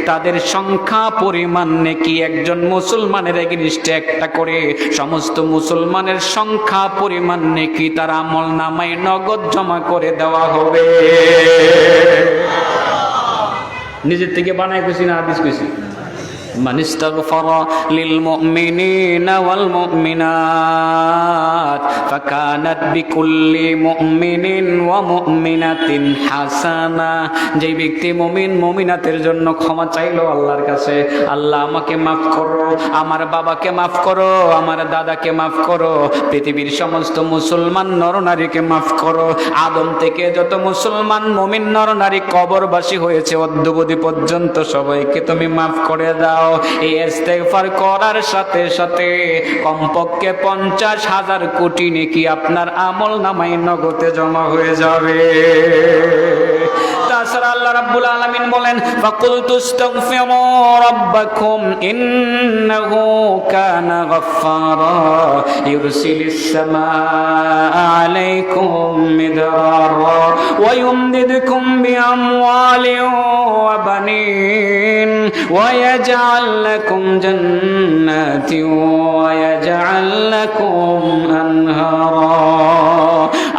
তাদের সংখ্যা পরিমাণ নেকি একজন মুসলমানের এগেইনস্টে একটা করে সমস্ত মুসলমানের সংখ্যা পরিমাণ নেকি তার আমল নামায় নগদ জমা করে দেওয়া হবে। নিজের থেকে বানায় কইছি না হাদিস কইছি? মান ইস্তাগফারা লিল মুমিনিনা ওয়াল মুমিনাত ফাকানাত বিকুল্লি মুমিনিন ওয়া মুমিনাতিন হাসানা। যে ব্যক্তি মুমিন মুমিনাতের জন্য ক্ষমা চাইলো আল্লাহর কাছে, আল্লাহ আমাকে মাফ করো, আমার বাবাকে মাফ করো, আমার দাদাকে মাফ করো, পৃথিবীর সমস্ত মুসলমান নরনারীকে মাফ করো, আদম থেকে যত মুসলমান মুমিন নরনারী কবরবাসী হয়েছে অদ্যবধি পর্যন্ত সবাইকে তুমি মাফ করে দাও। এই ইস্তেগফার করার সাথে সাথে কমপক্ষে 50,000 কোটি নেকি আপনার আমল নামায় নগদে জমা হয়ে যাবে। তাছাড়া আল্লাহ রাব্বুল আলামিন বলেন ফাকুলতু ইস্তাগফিরু রাব্বাকুম ইন্নাহু কানা গাফফারা ইউরসিলিস সামাআ আলাইকুম মিদরারা ওয়া ইউমদিদকুম বিআমওয়ালিন ওয়া বানিন ওয়া ইয়াজআল লাকুম জান্নাতিন ওয়া ইয়াজআল লাকুম আনহারা।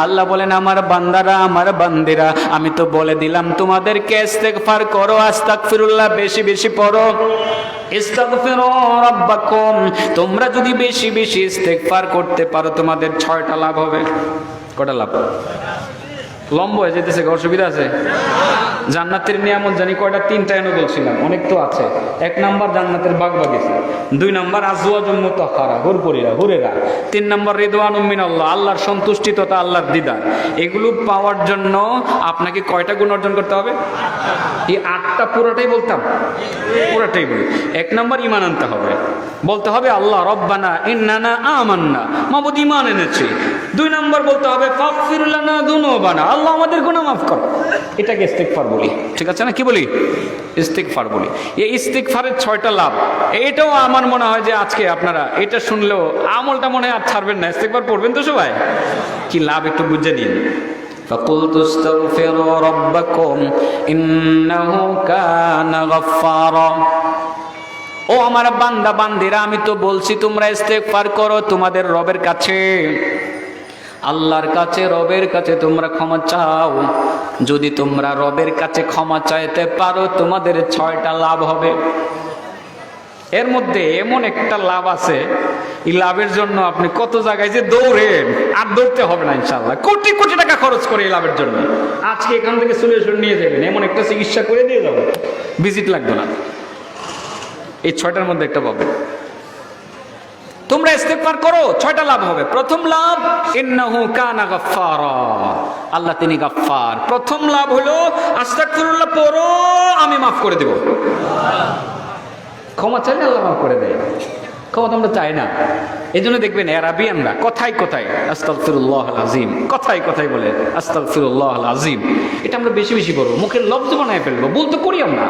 আল্লাহ বলেন আমার বান্দারা, আমার বান্দিরা, আমি তো বলে দিলাম তোমাদেরকে ইস্তেগফার করো, আস্তাগফিরুল্লাহ বেশি বেশি পড়ো। ইস্তাগফিরু রাব্বাকুম, তোমরা যদি বেশি বেশি ইস্তেগফার করতে পারো তোমাদের 6টা লাভ হবে। কটা লাভ? লম্বা হয়ে যেতেছে, অসুবিধা আছে? জান্নাতের নিয়ামত জানি কয়টা? 3টা এনে বলছিলাম, অনেক তো আছে। 1 নাম্বার জান্নাতের বাগবাগিচা, 2 নাম্বার আজওয়াজুম মুতাহহারা, হুরেরা, 3 নাম্বার রিদওয়ানুম মিনাল্লাহ, আল্লাহর সন্তুষ্টি তথা আল্লাহর দিদার। এগুলো পাওয়ার জন্য আপনাকে কয়টা গুণ অর্জন করতে হবে? এই 8টা পুরোটাই বলতাম, পুরোটাই বলি। 1 নাম্বার ঈমান আনতে হবে, বলতে হবে আল্লাহ রব্বানা ইন্নানা আমান্না, মাবুদ ঈমান এনেছি। 2 নাম্বার বলতে হবে ফাগফির লানা যুনুবানা, আল্লাহ আমাদের গুনাহ মাফ করো। এটাকে ইস্তেগফার বলি, ঠিক আছে না? কি বলি? ইস্তেগফার বলি। এই ইস্তেগফারের 6টা লাভ, এটাও আমার মনে হয় যে আজকে আপনারা এটা শুনলেও আমলটা মনে হয় আর ছাড়বেন না, ইস্তেগফার পড়বেন তো সবাই। কি লাভ একটু বুঝে নিন। ফাকুলতু ইস্তাগফিরু রাব্বাকুম ইন্নাহু কানা গাফফারা। ও আমার বান্দা বান্দিরা, আমি তো বলছি তোমরা ইস্তেগফার করো তোমাদের রবের কাছে, আল্লাহর কাছে, রবের কাছে তোমরা ক্ষমা চাও। যদি তোমরা রবের কাছে ক্ষমা চাইতে পারো তোমাদের 6টা লাভ হবে। এর মধ্যে এমন একটা লাভ আছে, এই লাভের জন্য আপনি কত জায়গায় যে দৌড়েন, আর দৌড়তে হবে না ইনশাআল্লাহ। কোটি কোটি টাকা খরচ করে এই লাভের জন্য আজকে এখান থেকে সলিউশন নিয়ে যাবেন, এমন একটা চিকিৎসা করে দিয়ে যাবো, ভিজিট লাগবে না। এই 6টার মধ্যে একটা পাবে। তোমরা ইস্তেগফার করো, 6টা লাভ হবে। প্রথম লাভ ইন্নাহু কানা গাফফারা, আল্লাহ তিনি গাফফার। প্রথম লাভ হলো আস্তাগফিরুল্লাহ পড়ো, আমি মাফ করে দেব। ক্ষমা চাইলে আল্লাহ মাফ করে দেয়, ক্ষমা তো আমরা চাই না। এই জন্য দেখবেন আরবিয়ানরা কথায় কথায় আস্তাগফিরুল্লাহ আল আযীম, কথায় কথায় বলে আস্তাগফিরুল্লাহ আল আযীম। এটা আমরা বেশি বেশি বলবো, মুখের লফজ বানায় ফেলবো, বলতে করি আমরা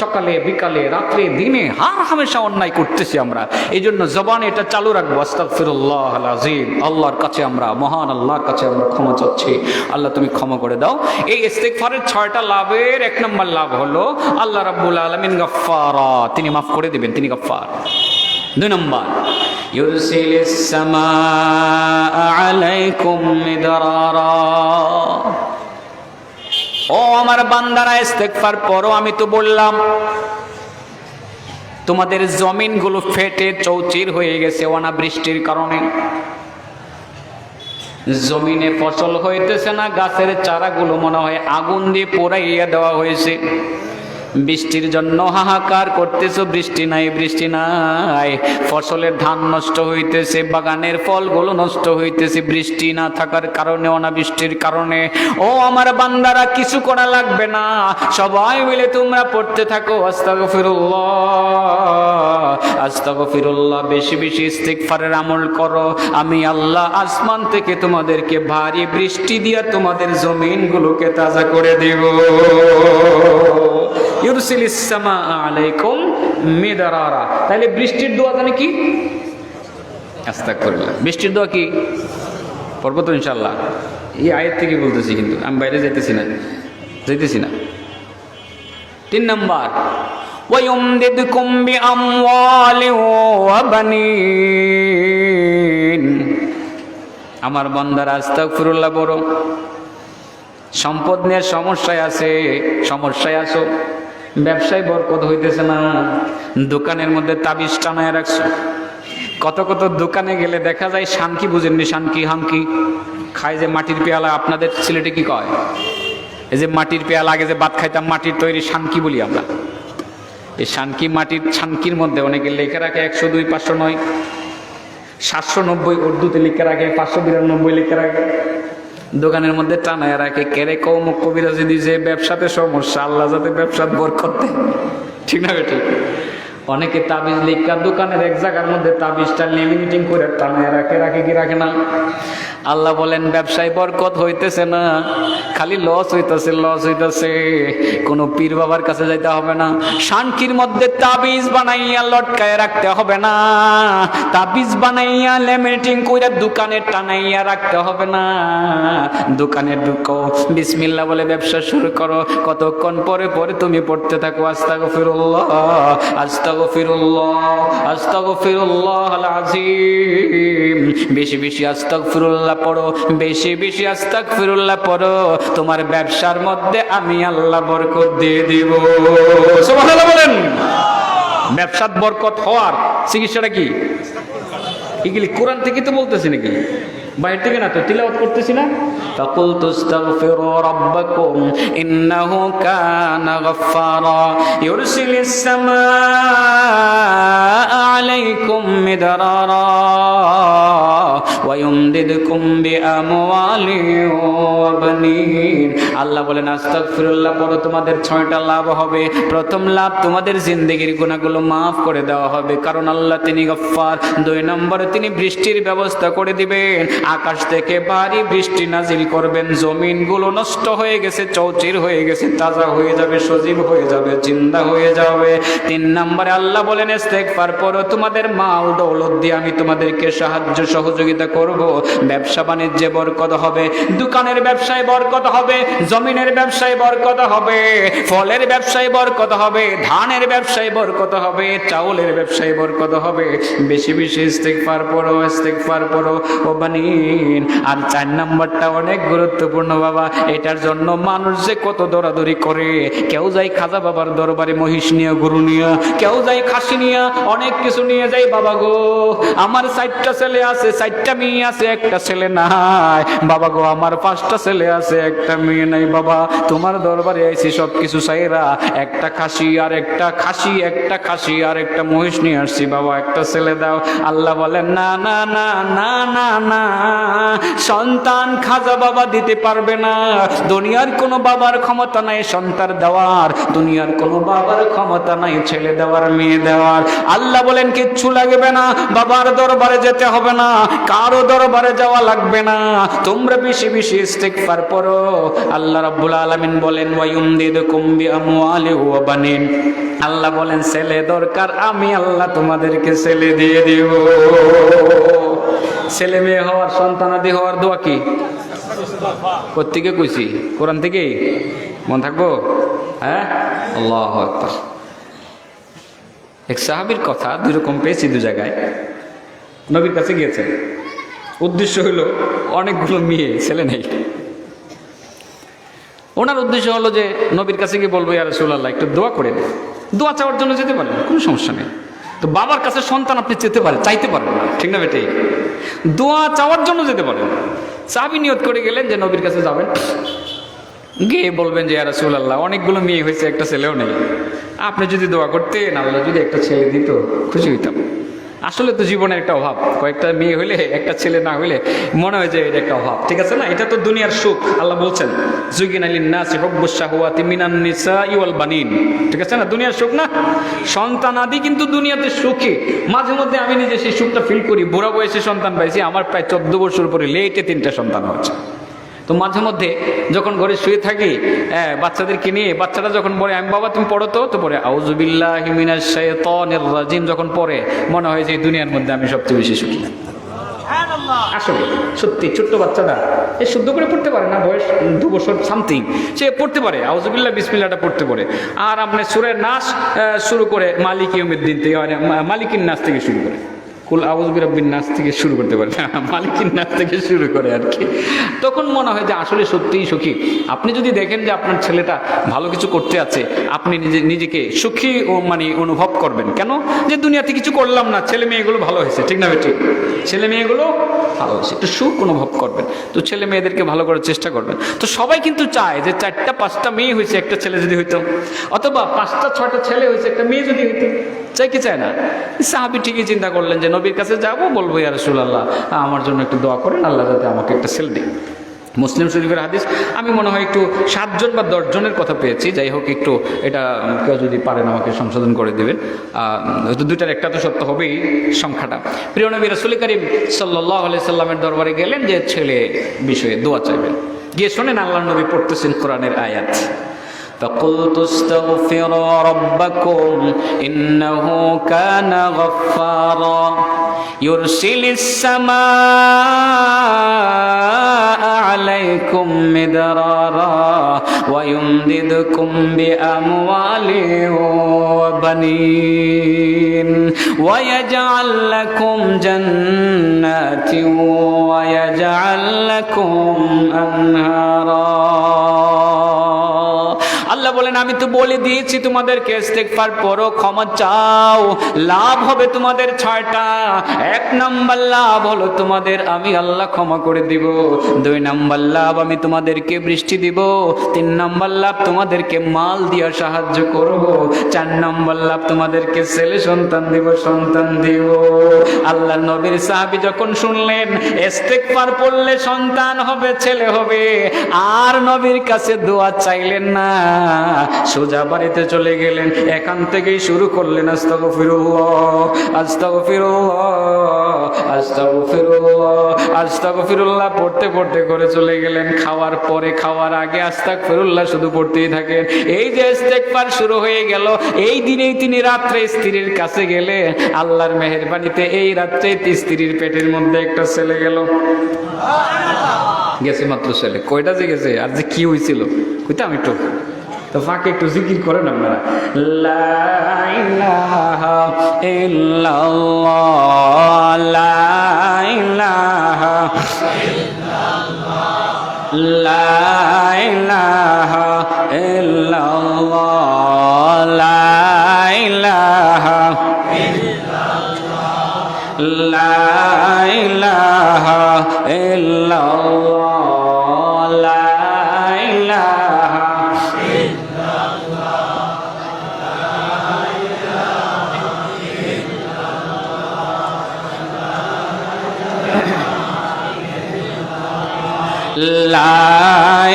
সকালে বিকালে রাত্রে দিনে, হার হামেশা অন্যায় করতেছি আমরা। এই জন্য জবানে এটা চালু রাখবো, আস্তাগফিরুল্লাহ আল আযীম। আল্লাহর কাছে আমরা, মহান আল্লাহর কাছে আমরা ক্ষমা চাচ্ছি, আল্লাহ তুমি ক্ষমা করে দাও। এই ইস্তেগফারের 6টা লাভের 1 নম্বর লাভ হলো আল্লাহ রাব্বুল আলামিন গাফফারা, তিনি মাফ করে দিবেন, তিনি গাফফার। 2 নম্বর ইউরসিলিস সামাআ আলাইকুম মিদরারা। ও আমার বান্দারা ইস্তেগফার পড়ো, আমি তো বললাম তোমাদের জমিনগুলো ফেটে চৌচির হয়ে গেছে অনাবৃষ্টির কারণে। জমিনে ফসল হইতেছে না, গাছের চারাগুলো মনে হয় আগুন দিয়ে পোড়াইয়া দেওয়া হয়েছে। বৃষ্টির জন্য হাহাকার করতেছো, বৃষ্টি নাই, বৃষ্টি নাই। ফসলের ধান নষ্ট হইতেছে, বাগানের ফলগুলো নষ্ট হইতেছে বৃষ্টি না থাকার কারণে, অনাবৃষ্টির কারণে। ও আমার বান্দারা, কিছু করা লাগবে না, সবাই মিলে তোমরা পড়তে থাকো আস্তাগফিরুল্লাহ, আস্তাগফিরুল্লাহ। বেশি বেশি ইস্তিগফারের আমল করো, আমি আল্লাহ আসমান থেকে তোমাদেরকে ভারী বৃষ্টি দিয়া তোমাদের জমিনগুলোকে তাজা করে দেব। ইউরসিলিস সামাআ আলাইকুম মিদরারা। তাহলে বৃষ্টির দোয়া জানি কি? আস্তাগফিরুল্লাহ। বৃষ্টির দোয়া কি? পড়বো তো ইনশাআল্লাহ। এই আয়াত থেকে বলতেছি, কিন্তু আমি বাইরে যাইতেছি না। 3 নম্বর ওয়ায়ুমদিদকুম বিআমওয়ালিন ওয়া বানিন। আমার বান্দারা আস্তাগফিরুল্লাহ পড়ো। সম্পদ নিয়ে সমস্যায় আছো, ব্যবসায় বরকত হইতেছে না, দোকানের মধ্যে তাবিজ টানায় রাখছো। কত কত দোকানে গেলে দেখা যায় শানকি, বুঝেননি শানকি, হামকি খায় যে মাটির পেয়ালা, আপনাদের সিলেটে কি কয়? এই যে মাটির পেয়ালা, আগে যে ভাত খাইতাম মাটির তৈরি, শানকি বলি আমরা। এই শানকি, মাটির শানকির মধ্যে অনেকে লেখা রাখে 102, 509, 790 উর্দুতে লিখে রাখে, 592 লিখে রাখে, দোকানের মধ্যে টানায় রাখে। কেরে কৌমুখ কবিরাজি দিয়েছে ব্যবসাতে সমস্যা, আল্লাহ যাতে ব্যবসাত বরকত দেয়, ঠিক না বেঠিক? অনেকে তাবিজ লিখা দোকানের এক জায়গার মধ্যে তাবিজটা লেমিনেটিং করে টানায় রাখে, রাখে কি রাখে না? আল্লাহ বলেন ব্যবসায় বরকত হইতেছে না, খালি লস হইতেছে, লস হইতেছে। কোনো পীর বাবার কাছে যাইতে হবে না, শানকির মধ্যে তাবিজ বানাইয়া লটকায় রাখতে হবে না, তাবিজ বানাইয়া লেমিনেটিং করে দোকানে টানাইয়া রাখতে হবে না। দোকানে ঢুকো, বিসমিল্লাহ বলে ব্যবসা শুরু করো। কতক্ষণ পরে পরে তুমি পড়তে থাকো আস্তাগফিরুল্লাহ, আস্তাগফিরুল্লাহ, আস্তাগফিরুল্লাহল আযীম। বেশি বেশি আস্তাগফিরুল্লাহ পড়ো, বেশি বেশি আস্তাগফিরুল্লাহ পড়ো, তোমার ব্যবসার মধ্যে আমি আল্লাহ বরকত দিয়ে দিব। সুবহানাল্লাহ বলেন। ব্যবসার বরকত হওয়ার চিকিৎসাটা কি? এগুলি কোরআন থেকে তো বলতেছি নাকি, বাইরে থেকে না তো তিলাওয়াত করতেছি না? ফাকুলতু আস্তাগফিরু রাব্বাকুম ইন্নাহু কানা গাফফারা ইউরসিলিস সামাআ আলাইকুম মিদরারা ওয়া ইউমদিদকুম বিআমওয়ালিন ওয়া বানিন। আল্লাহ বলেন আস্তাগফিরুল্লাহ পড়ো, তোমাদের 6টা লাভ হবে। প্রথম লাভ, তোমাদের জিন্দেগির গুনাহগুলো মাফ করে দেওয়া হবে, কারণ আল্লাহ তিনি গফফার। 2 নম্বরে তিনি বৃষ্টির ব্যবস্থা করে দিবেন, আকাশ থেকে ভারী বৃষ্টি নাজিল করবেন, জমিনগুলো নষ্ট হয়ে গেছে, চৌচির হয়ে গেছে, তাজা হয়ে যাবে, সজীব হয়ে যাবে, জিন্দা হয়ে যাবে। 3 নম্বরে আল্লাহ বলেন ইস্তেগফার করো, তোমাদের মাল দৌলত দিয়ে আমি তোমাদেরকে সাহায্য সহযোগিতা করব। ব্যবসা বাণিজ্যে বরকত হবে, দোকানের ব্যবসায় বরকত হবে, জমিনের ব্যবসায় বরকত হবে, ফলের ব্যবসায় বরকত হবে, ধানের ব্যবসায় বরকত হবে, চাউলের ব্যবসায় বরকত হবে। বেশি বেশি ইস্তেগফার পড়ো, ইস্তেগফার পড়ো ও বানিন। আর 4 নম্বরটা অনেক গুরুত্বপূর্ণ বাবা, এটার জন্য মানুষ যে কত দৌড়াদৌড়ি করে। কেউ যায় খাজা বাবার দরবারে মহিষ নিয়ে, গরু নিয়ে, কেউ যায় খাসি নিয়ে, অনেক কিছু নিয়ে যায়। বাবা গো, আমার 4টা ছেলে আছে, 4টা মেয়ে আছে, একটা ছেলে নাই। বাবা গো, আমার 5টা ছেলে আছে, একটা মেয়ে নাই। বাবা তোমার দরবারে আইছি সব কিছু চাইরা, একটা খাসি আর একটা খাসি, একটা খাসি আর একটা মহিষ নিয়ে আসছি, বাবা একটা ছেলে দাও। আল্লাহ বলেন না না না না না না, সন্তান খাজা বাবা দিতে পারবে না। দুনিয়ার কোনো বাবার ক্ষমতা নাই সন্তান দেওয়ার, দুনিয়ার কোনো বাবার ক্ষমতা নাই ছেলে দেওয়ার, মেয়ে দেওয়ার। আল্লাহ বলেন কিচ্ছু লাগবে না, বাবার দরবারে যেতে হবে না, কারো দরবারে যাওয়া লাগবে না, তোমরা বেশি বেশি ইস্তেগফার পড়ো। আল্লাহ রাব্বুল আলামিন বলেন ওয়া ইউমদিদকুম বিআমওয়ালিন ওয়া বানিন। আল্লাহ বলেন ছেলে দরকার, আমি আল্লাহ তোমাদেরকে ছেলে দিয়ে দেব। ছেলে মেয়ে হওয়ার, সন্তানাদি হওয়ার দোয়া কি? কোত্থেকে কইছি? কোরআন থেকে। মন থাকবো? হ্যাঁ, আল্লাহু আকবার। এক সাহাবীর কথা 2 রকম পেয়েছি 2 জায়গায়। নবীর কাছে গিয়েছে, উদ্দেশ্য হলো অনেকগুলো মেয়ে, ছেলে নেই। ওনার উদ্দেশ্য হলো যে নবীর কাছে গিয়ে বলবো ইয়া রাসূলুল্লাহ একটু দোয়া করে দেন। দোয়া চাওয়ার জন্য যেতে পারেন, কোনো সমস্যা নেই। তো বাবার কাছে সন্তান আপনি যেতে পারেন, চাইতে পারেন, ঠিক না বেটে? দোয়া চাওয়ার জন্য যেতে পারেন। সাহাবী নিয়ত করে গেলেন যে নবীর কাছে যাবেন, গিয়ে বলবেন যে ইয়া রাসূলুল্লাহ অনেকগুলো মেয়ে হয়েছে, একটা ছেলেও নেই, আপনি যদি দোয়া করতেন, আল্লাহ যদি একটা ছেলে দিত খুশি হইতাম। আসলে তো জীবনের একটা অভাব, কয়েকটা মেয়ে হইলে একটা ছেলে না হইলে মনে হয় যে এটা একটা অভাব, ঠিক আছে না? এটা তো দুনিয়ার সুখ। আল্লাহ বলছেন যুগিনা লিন-নাসি হুব্বুশ শাহওয়াতি মিনান নিসাই ওয়াল বানিন, ঠিক আছে না? দুনিয়ার সুখ না, সন্তান আদি কিন্তু দুনিয়াতে সুখী। মাঝে মধ্যে আমি নিজে সেই সুখটা ফিল করি। বুড়া বয়সে সন্তান পাইছি, আমার প্রায় 14 বছর পরে লেটে 3টা সন্তান হচ্ছে। তো মাঝে মধ্যে যখন ঘরে শুয়ে থাকি, বাচ্চাদেরকে নিয়ে, বাচ্চাটা যখন পড়ে, আমি বাবা তুমি পড়ো তো পড়ে আউযু বিল্লাহি মিনাশ শাইতানির রাজিম যখন পড়ে, মনে হয় যে এই দুনিয়ার মধ্যে আমি সবচেয়ে বেশি সুখী। আসলে সত্যি ছোট্ট বাচ্চাটা এ শুদ্ধ করে পড়তে পারে না, বয়স 2 বছর সামথিং, সে পড়তে পারে আউযু বিল্লাহ বিসমিল্লাহটা পড়তে পারে। আর আপনি সূরা নাস শুরু করে মালিক ইয়াউমিদ্দিন থেকে, মালিকিন নাস থেকে শুরু করে, কুল আউযু বিরাব্বিন নাস থেকে শুরু করতে পারে না, মালিকিন নাস থেকে শুরু করে আর কি। তখন মনে হয় যে আসলে সত্যিই সুখী। আপনি যদি দেখেন যে আপনার ছেলেটা ভালো কিছু করতে আছে, আপনি নিজেকে সুখী মানে অনুভব করবেন। কেন? যে দুনিয়াতে কিছু করলাম না, ছেলে মেয়েগুলো ভালো হয়েছে, ঠিক না বেটি? ছেলে মেয়েগুলো ভালো হয়েছে, একটু সুখ অনুভব করবেন। তো ছেলে মেয়েদেরকে ভালো করার চেষ্টা করবেন। তো সবাই কিন্তু চায় যে 4টা 5টা মেয়ে হয়েছে, একটা ছেলে যদি হইতো, অথবা 5টা 6টা ছেলে হয়েছে, একটা মেয়ে যদি হইতো। চাই কি চায় না? সাহাবী ঠিকই চিন্তা করলেন যে নবীর কাছে যাব, বলবো ইয়া রাসূলুল্লাহ আমার জন্য একটু দোয়া করেন, আল্লাহ যাতে আমাকে একটা ছেলে দিন। মুসলিম শরীফের হাদিস, আমি মনে হয় একটু 7 জন বা 10 জনের কথা পেয়েছি। যাই হোক, একটু এটা কেউ যদি পারেন আমাকে সংশোধন করে দেবেন। হয়তো 2টার একটা তো সত্য হবেই সংখ্যাটা। প্রিয় নবী রাসূল করিম সাল্লাল্লাহু আলাইহি সাল্লামের দরবারে গেলেন যে ছেলে বিষয়ে দোয়া চাইবেন। গিয়ে শোনেন আল্লাহর নবী পড়তেছেন কোরআনের আয়াত, فقلت استغفروا ربكم إنه كان غفارا يرسل السماء عليكم مدرارا ويمددكم بأموال وبنين ويجعل لكم جنات ويجعل لكم أنهارا। আল্লাহ বলেন আমি তো বলে দিয়েছি তোমাদেরকে ইস্তেগফার পড়ো, ক্ষমা চাও, লাভ হবে তোমাদের 6টা। 1 নাম্বার লাভ হলো তোমাদের আমি আল্লাহ ক্ষমা করে দিব। 2 নাম্বার লাভ আমি তোমাদেরকে বৃষ্টি দিব। 3 নাম্বার লাভ তোমাদেরকে মাল দিয়া সাহায্য করব। 4 নাম্বার লাভ তোমাদেরকে ছেলে সন্তান দিব। আল্লাহ নবীর সাহাবী যখন শুনলেন ইস্তেগফার পড়লে সন্তান হবে, ছেলে হবে, আর নবীর কাছে দোয়া চাইলেন না, সোজা বাড়িতে চলে গেলেন। এখান থেকেই শুরু করলেন আস্তাগফিরুল্লাহ আস্তাগফিরুল্লাহ আস্তাগফিরুল্লাহ আস্তাগফিরুল্লাহ পড়তে পড়তে করে চলে গেলেন। খাওয়ার পরে, খাওয়ার আগে আস্তাগফিরুল্লাহ শুধু পড়তেই থাকেন। এই যে ইস্তেগফার শুরু হয়ে গেল, এই দিনেই তিনি রাত্রে স্ত্রীর কাছে গেলে আল্লাহর মেহেরবানিতে এই রাত্রে স্ত্রীর পেটের মধ্যে একটা ছেলে গেল। গেছে মাত্র ছেলে, কয়টা যে গেছে আর যে কি হয়েছিল কইতাম একটু, তো ফাঁকে একটু জিকির করেন আপনারা। লা ইলাহা ইল্লাল্লাহ লা ইলাহা ইল্লাল্লাহ লা ইলাহা ইল্লাল্লাহ লা ইলাহা ইল্লাল্লাহ লা ইলাহা ইল্লাল্লাহ লা ইলাহা লা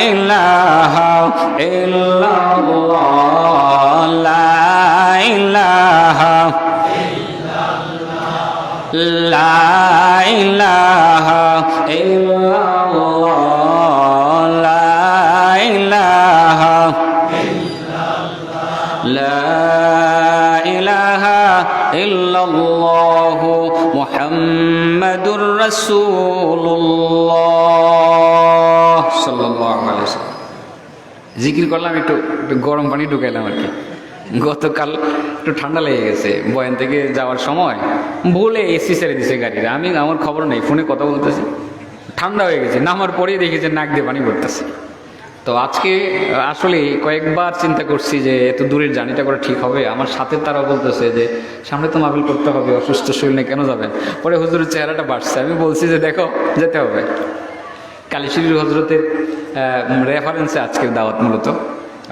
ইলাহা ইল্লাল্লাহ লা ইলাহা লা ইলাহা ইল্লাল্লাহ লা ইলাহা লা ইলাহা ইল্লাল্লাহ মুহাম্মাদুর রাসূলুল্লাহ সাল্লাল্লাহু আলাইহি ওয়াসাল্লাম। জিকির করলাম, একটু গরম পানি ঢুকাইলাম আর কি। গতকাল একটু ঠান্ডা লেগে গেছে, বয়ান থেকে যাওয়ার সময় ভুলে এসি ছেড়ে দিছে গাড়ির। আমার খবর নেই, ফোনে কথা বলতেছি, ঠান্ডা হয়ে গেছে। নামার পরেই দেখি যে নাক দিয়ে পানি পড়তেছে। তো আজকে আসলে কয়েকবার চিন্তা করছি যে এত দূরের জার্নিটা করা ঠিক হবে। আমার সাথে তারা বলতেছে যে সামনে তো মাহফিল করতে হবে, অসুস্থ শরীর নিয়ে কেন যাবেন? পরে হুজুরের চেহারাটা বাড়ছে, আমি বলছি যে দেখো যেতে হবে। কালীশরীর হজরতের রেফারেন্সে আজকের দাওয়াত। মূলত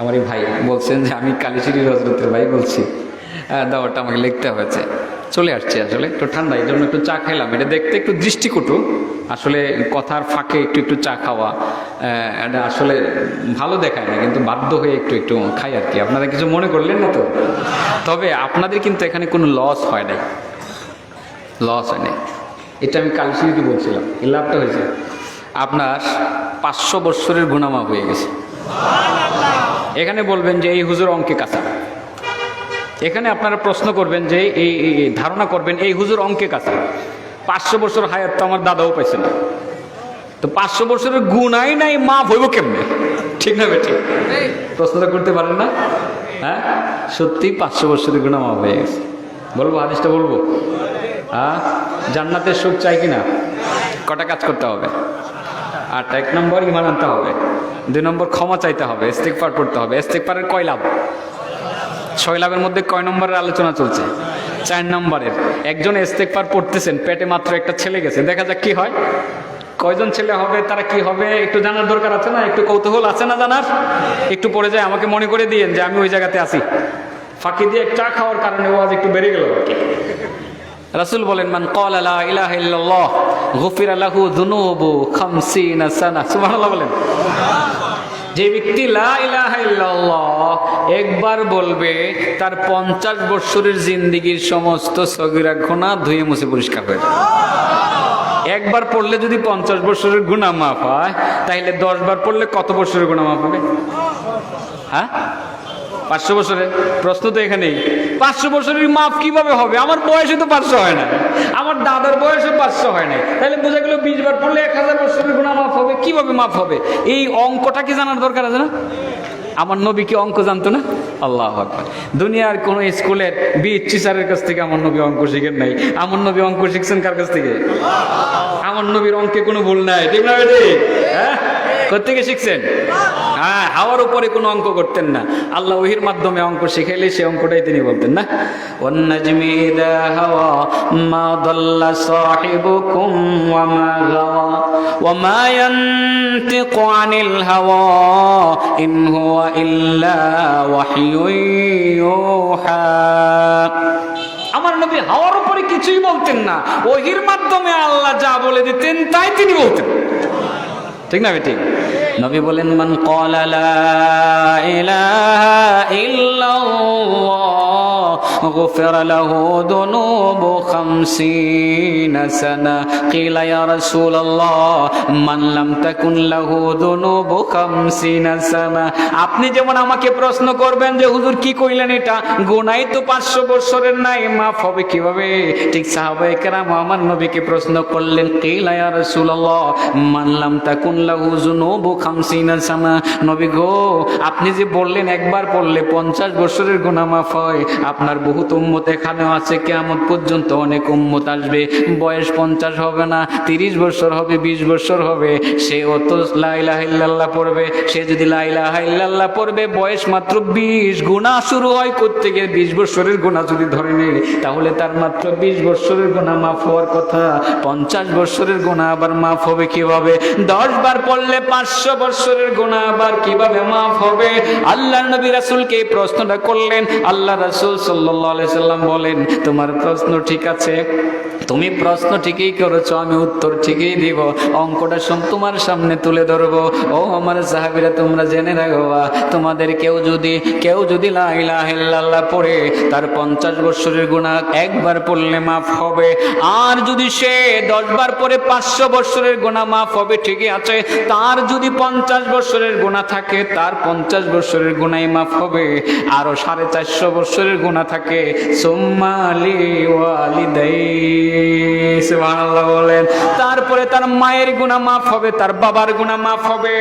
আমার এই ভাই বলছেন যে আমি কালীশরীর হজরতের ভাই বলছি, দাওয়াতটা আমাকে লিখতে হয়েছে। চলে আসছি আসলে একটু ঠান্ডা, এই জন্য একটু চা খাইলাম। এটা দেখতে একটু দৃষ্টিকটু, আসলে কথার ফাঁকে একটু চা খাওয়া এটা আসলে ভালো দেখায় না, কিন্তু বাধ্য হয়ে একটু খাই আর কি। আপনারা কিছু মনে করলেন না তো? তবে আপনাদের কিন্তু এখানে কোনো লস হয় নাই, লস হয় নাই। এটা আমি কালীশরীকে বলছিলাম, এই লাভটা হয়েছে আপনার 500 বৎসরের গুনামাফ হয়ে গেছে। এখানে বলবেন যে এই হুজুর অঙ্কে কাঁচা, এখানে আপনারা প্রশ্ন করবেন যে এই ধারণা করবেন এই হুজুর অঙ্কে কাঁচা। 500 বছর হায়াত তো আমার দাদাও পাইছে না, তো 500 বছরের গুনাই নাই, মাফ হইব কেমনে? ঠিক না বেঠিক? প্রশ্নটা করতে পারেন না? হ্যাঁ, সত্যি 500 বছরের গুনাহ মাফ হয়ে গেছে। বলবো হাদিসটা বলবো? হ্যাঁ, জান্নাতের সুখ চাই কিনা? কটা কাজ করতে হবে? 8। 1 নম্বর ঈমান আনতে হবে, 2 নম্বর ক্ষমা চাইতে হবে, ইস্তিগফার পড়তে হবে। ইস্তিগফারের কয় লাভ? 6 লাভের মধ্যে কয় নম্বরের আলোচনা চলছে? 4 নম্বরের। একজন ইস্তিগফার পড়তেছেন, পেটে মাত্র একটা ছেলে গেছে, দেখা যাক কি হয়। কয়জন ছেলে হবে, তারা কি হবে একটু জানার দরকার আছে না? একটু কৌতূহল আছে না জানার? একটু পড়ে যায় আমাকে মনে করে দিয়েন যে আমি ওই জায়গাতে আছি। ফাঁকি দিয়ে চা খাওয়ার কারণে ওয়াজ একটু বেড়ে গেল। রাসূল বলেন, মান ক্বালা লা ইলাহা ইল্লাল্লাহ গুফিরা লাহু যুনুবু 50 সানা। সুবহানাল্লাহ বলেন। যে ব্যক্তি লা ইলাহা ইল্লাল্লাহ একবার বলবে, তার 50 বছরের জিন্দেগীর সমস্ত সগীরা গুনাহ ধুয়ে মুছে পরিষ্কার হয়ে যাবে। একবার পড়লে যদি 50 বছরের গুনাহ মাফ হয়, তাহলে 10 বার পড়লে কত বছরের গুনাহ মাফ হবে? হ্যাঁ, 500 বছরের। প্রশ্ন তো এখানেই, 500 বছরের মাফ কিভাবে হবে? আমার বয়সে তো 500 হয় না, আমার দাদার বয়সে 500 হয় না, তাহলে বোঝা গেল 20 বার পড়লে 1000 বছরের গুনাহ মাফ হবে। কিভাবে মাফ হবে? এই অঙ্কটা কি জানার দরকার আছে না? আমার নবী কি অঙ্ক জানতো না? আল্লাহু আকবার। দুনিয়ার কোন স্কুলের টিচারের কাছ থেকে আমার নবী অঙ্ক শিখেন নাই। আমার নবী অঙ্ক শিখছেন কার কাছ থেকে? আমার নবীর অঙ্কে কোনো ভুল নাই, ঠিক না? হ্যাঁ, কোত্থেকে শিখছেন? হ্যাঁ, হাওয়ার উপরে কোনো অঙ্ক করতেন না। আল্লাহ ওহির মাধ্যমে অঙ্ক শিখাইলে সে অঙ্কটাই তিনি বলতেন না। ওয়ান নাজমি ইযা হাওয়া মা দাল্লা সাহিবুকুম ওয়া মা গাওয়া ওয়া মা ইয়ানতিকু আনিল হাওয়া ইন হুয়া ইল্লা ওয়াহয়ুন ইউহা। আমার নবী হাওয়ার উপরে কিছুই বলতেন না, ওহির মাধ্যমে আল্লাহ যা বলে দিতেন তাই তিনি বলতেন, ঠিক না বেটি? নবী বলেন, মান ক্বালা লা ইলাহা ইল্লাল্লাহ গুফিরা লাহু যুনুবু 50 সানা। কিলা ইয়া রাসূলুল্লাহ মান লাম তাকুন লাহু যুনুবু 50 সানা। আপনি যেমন আমাকে প্রশ্ন করবেন যে হুজুর কি কইলেন, এটা গুনাহ তো 500 বছরের নাই, মাফ হবে কিভাবে? ঠিক সাহাবায়ে কেরাম আমার নবীকে প্রশ্ন করলেন, কিলা ইয়া রাসূলুল্লাহ মান লাম তাকুন লাহু যুনুবু 50 সানা। নবী গো, আপনি যে বললেন একবার পড়লে 50 বছরের গুনাহ মাফ হয়, আপনার বহুত উম্মত এখানেও আছে, কিয়ামত পর্যন্ত অনেক উম্মত আসবে, বয়স 50 হবে না, 30 বছর হবে, 20 বছর হবে, সেও তো লা ইলাহা ইল্লাল্লাহ পড়বে। সে যদি লা ইলাহা ইল্লাল্লাহ পড়বে, বয়স মাত্র 20, গুনাহ শুরু হয় করতে গিয়ে 20 বছরের গুনাহ যদি ধরে নেয়, তাহলে তার মাত্র 20 বছরের গুনাহ মাফ হওয়ার কথা, 50 বছরের গুনাহ আবার মাফ হবে কিভাবে? 10 বার পড়লে 500 বছরের গুনাহ আবার কিভাবে মাফ হবে? আল্লাহর নবী রাসূলকে এই প্রশ্নটা করলেন। আল্লাহ রাসূল সাল্লাল্লাহু আলাইহি সাল্লাম বলেন, তোমার প্রশ্ন ঠিক আছে, তুমি প্রশ্ন ঠিকই করেছো, আমি উত্তর ঠিকই দিব, অঙ্কটা তোমার সামনে তুলে ধরবো। ও আমার সাহাবীরা, তোমরা জেনে রাখো, তোমাদের কেউ যদি লা ইলাহা ইল্লাল্লাহ পড়ে, তার 50 বছরের গুনাহ একবার পড়লে মাফ হবে। আর যদি সে 10 বার পড়ে 500 বছরের গুনাহ মাফ হবে, ঠিকই আছে। তার যদি 50 বছরের গুনাহ থাকে, তার 50 বছরের গুনাহই মাফ হবে। আরো 450 বছরের গুনাহ থাকে, সুম্মা লিওয়ালিদাই, সুবহানাল্লাহ বলেন। তারপরে তার মায়ের গুনাহ মাফ হবে, তার বাবার গুনাহ মাফ হবে।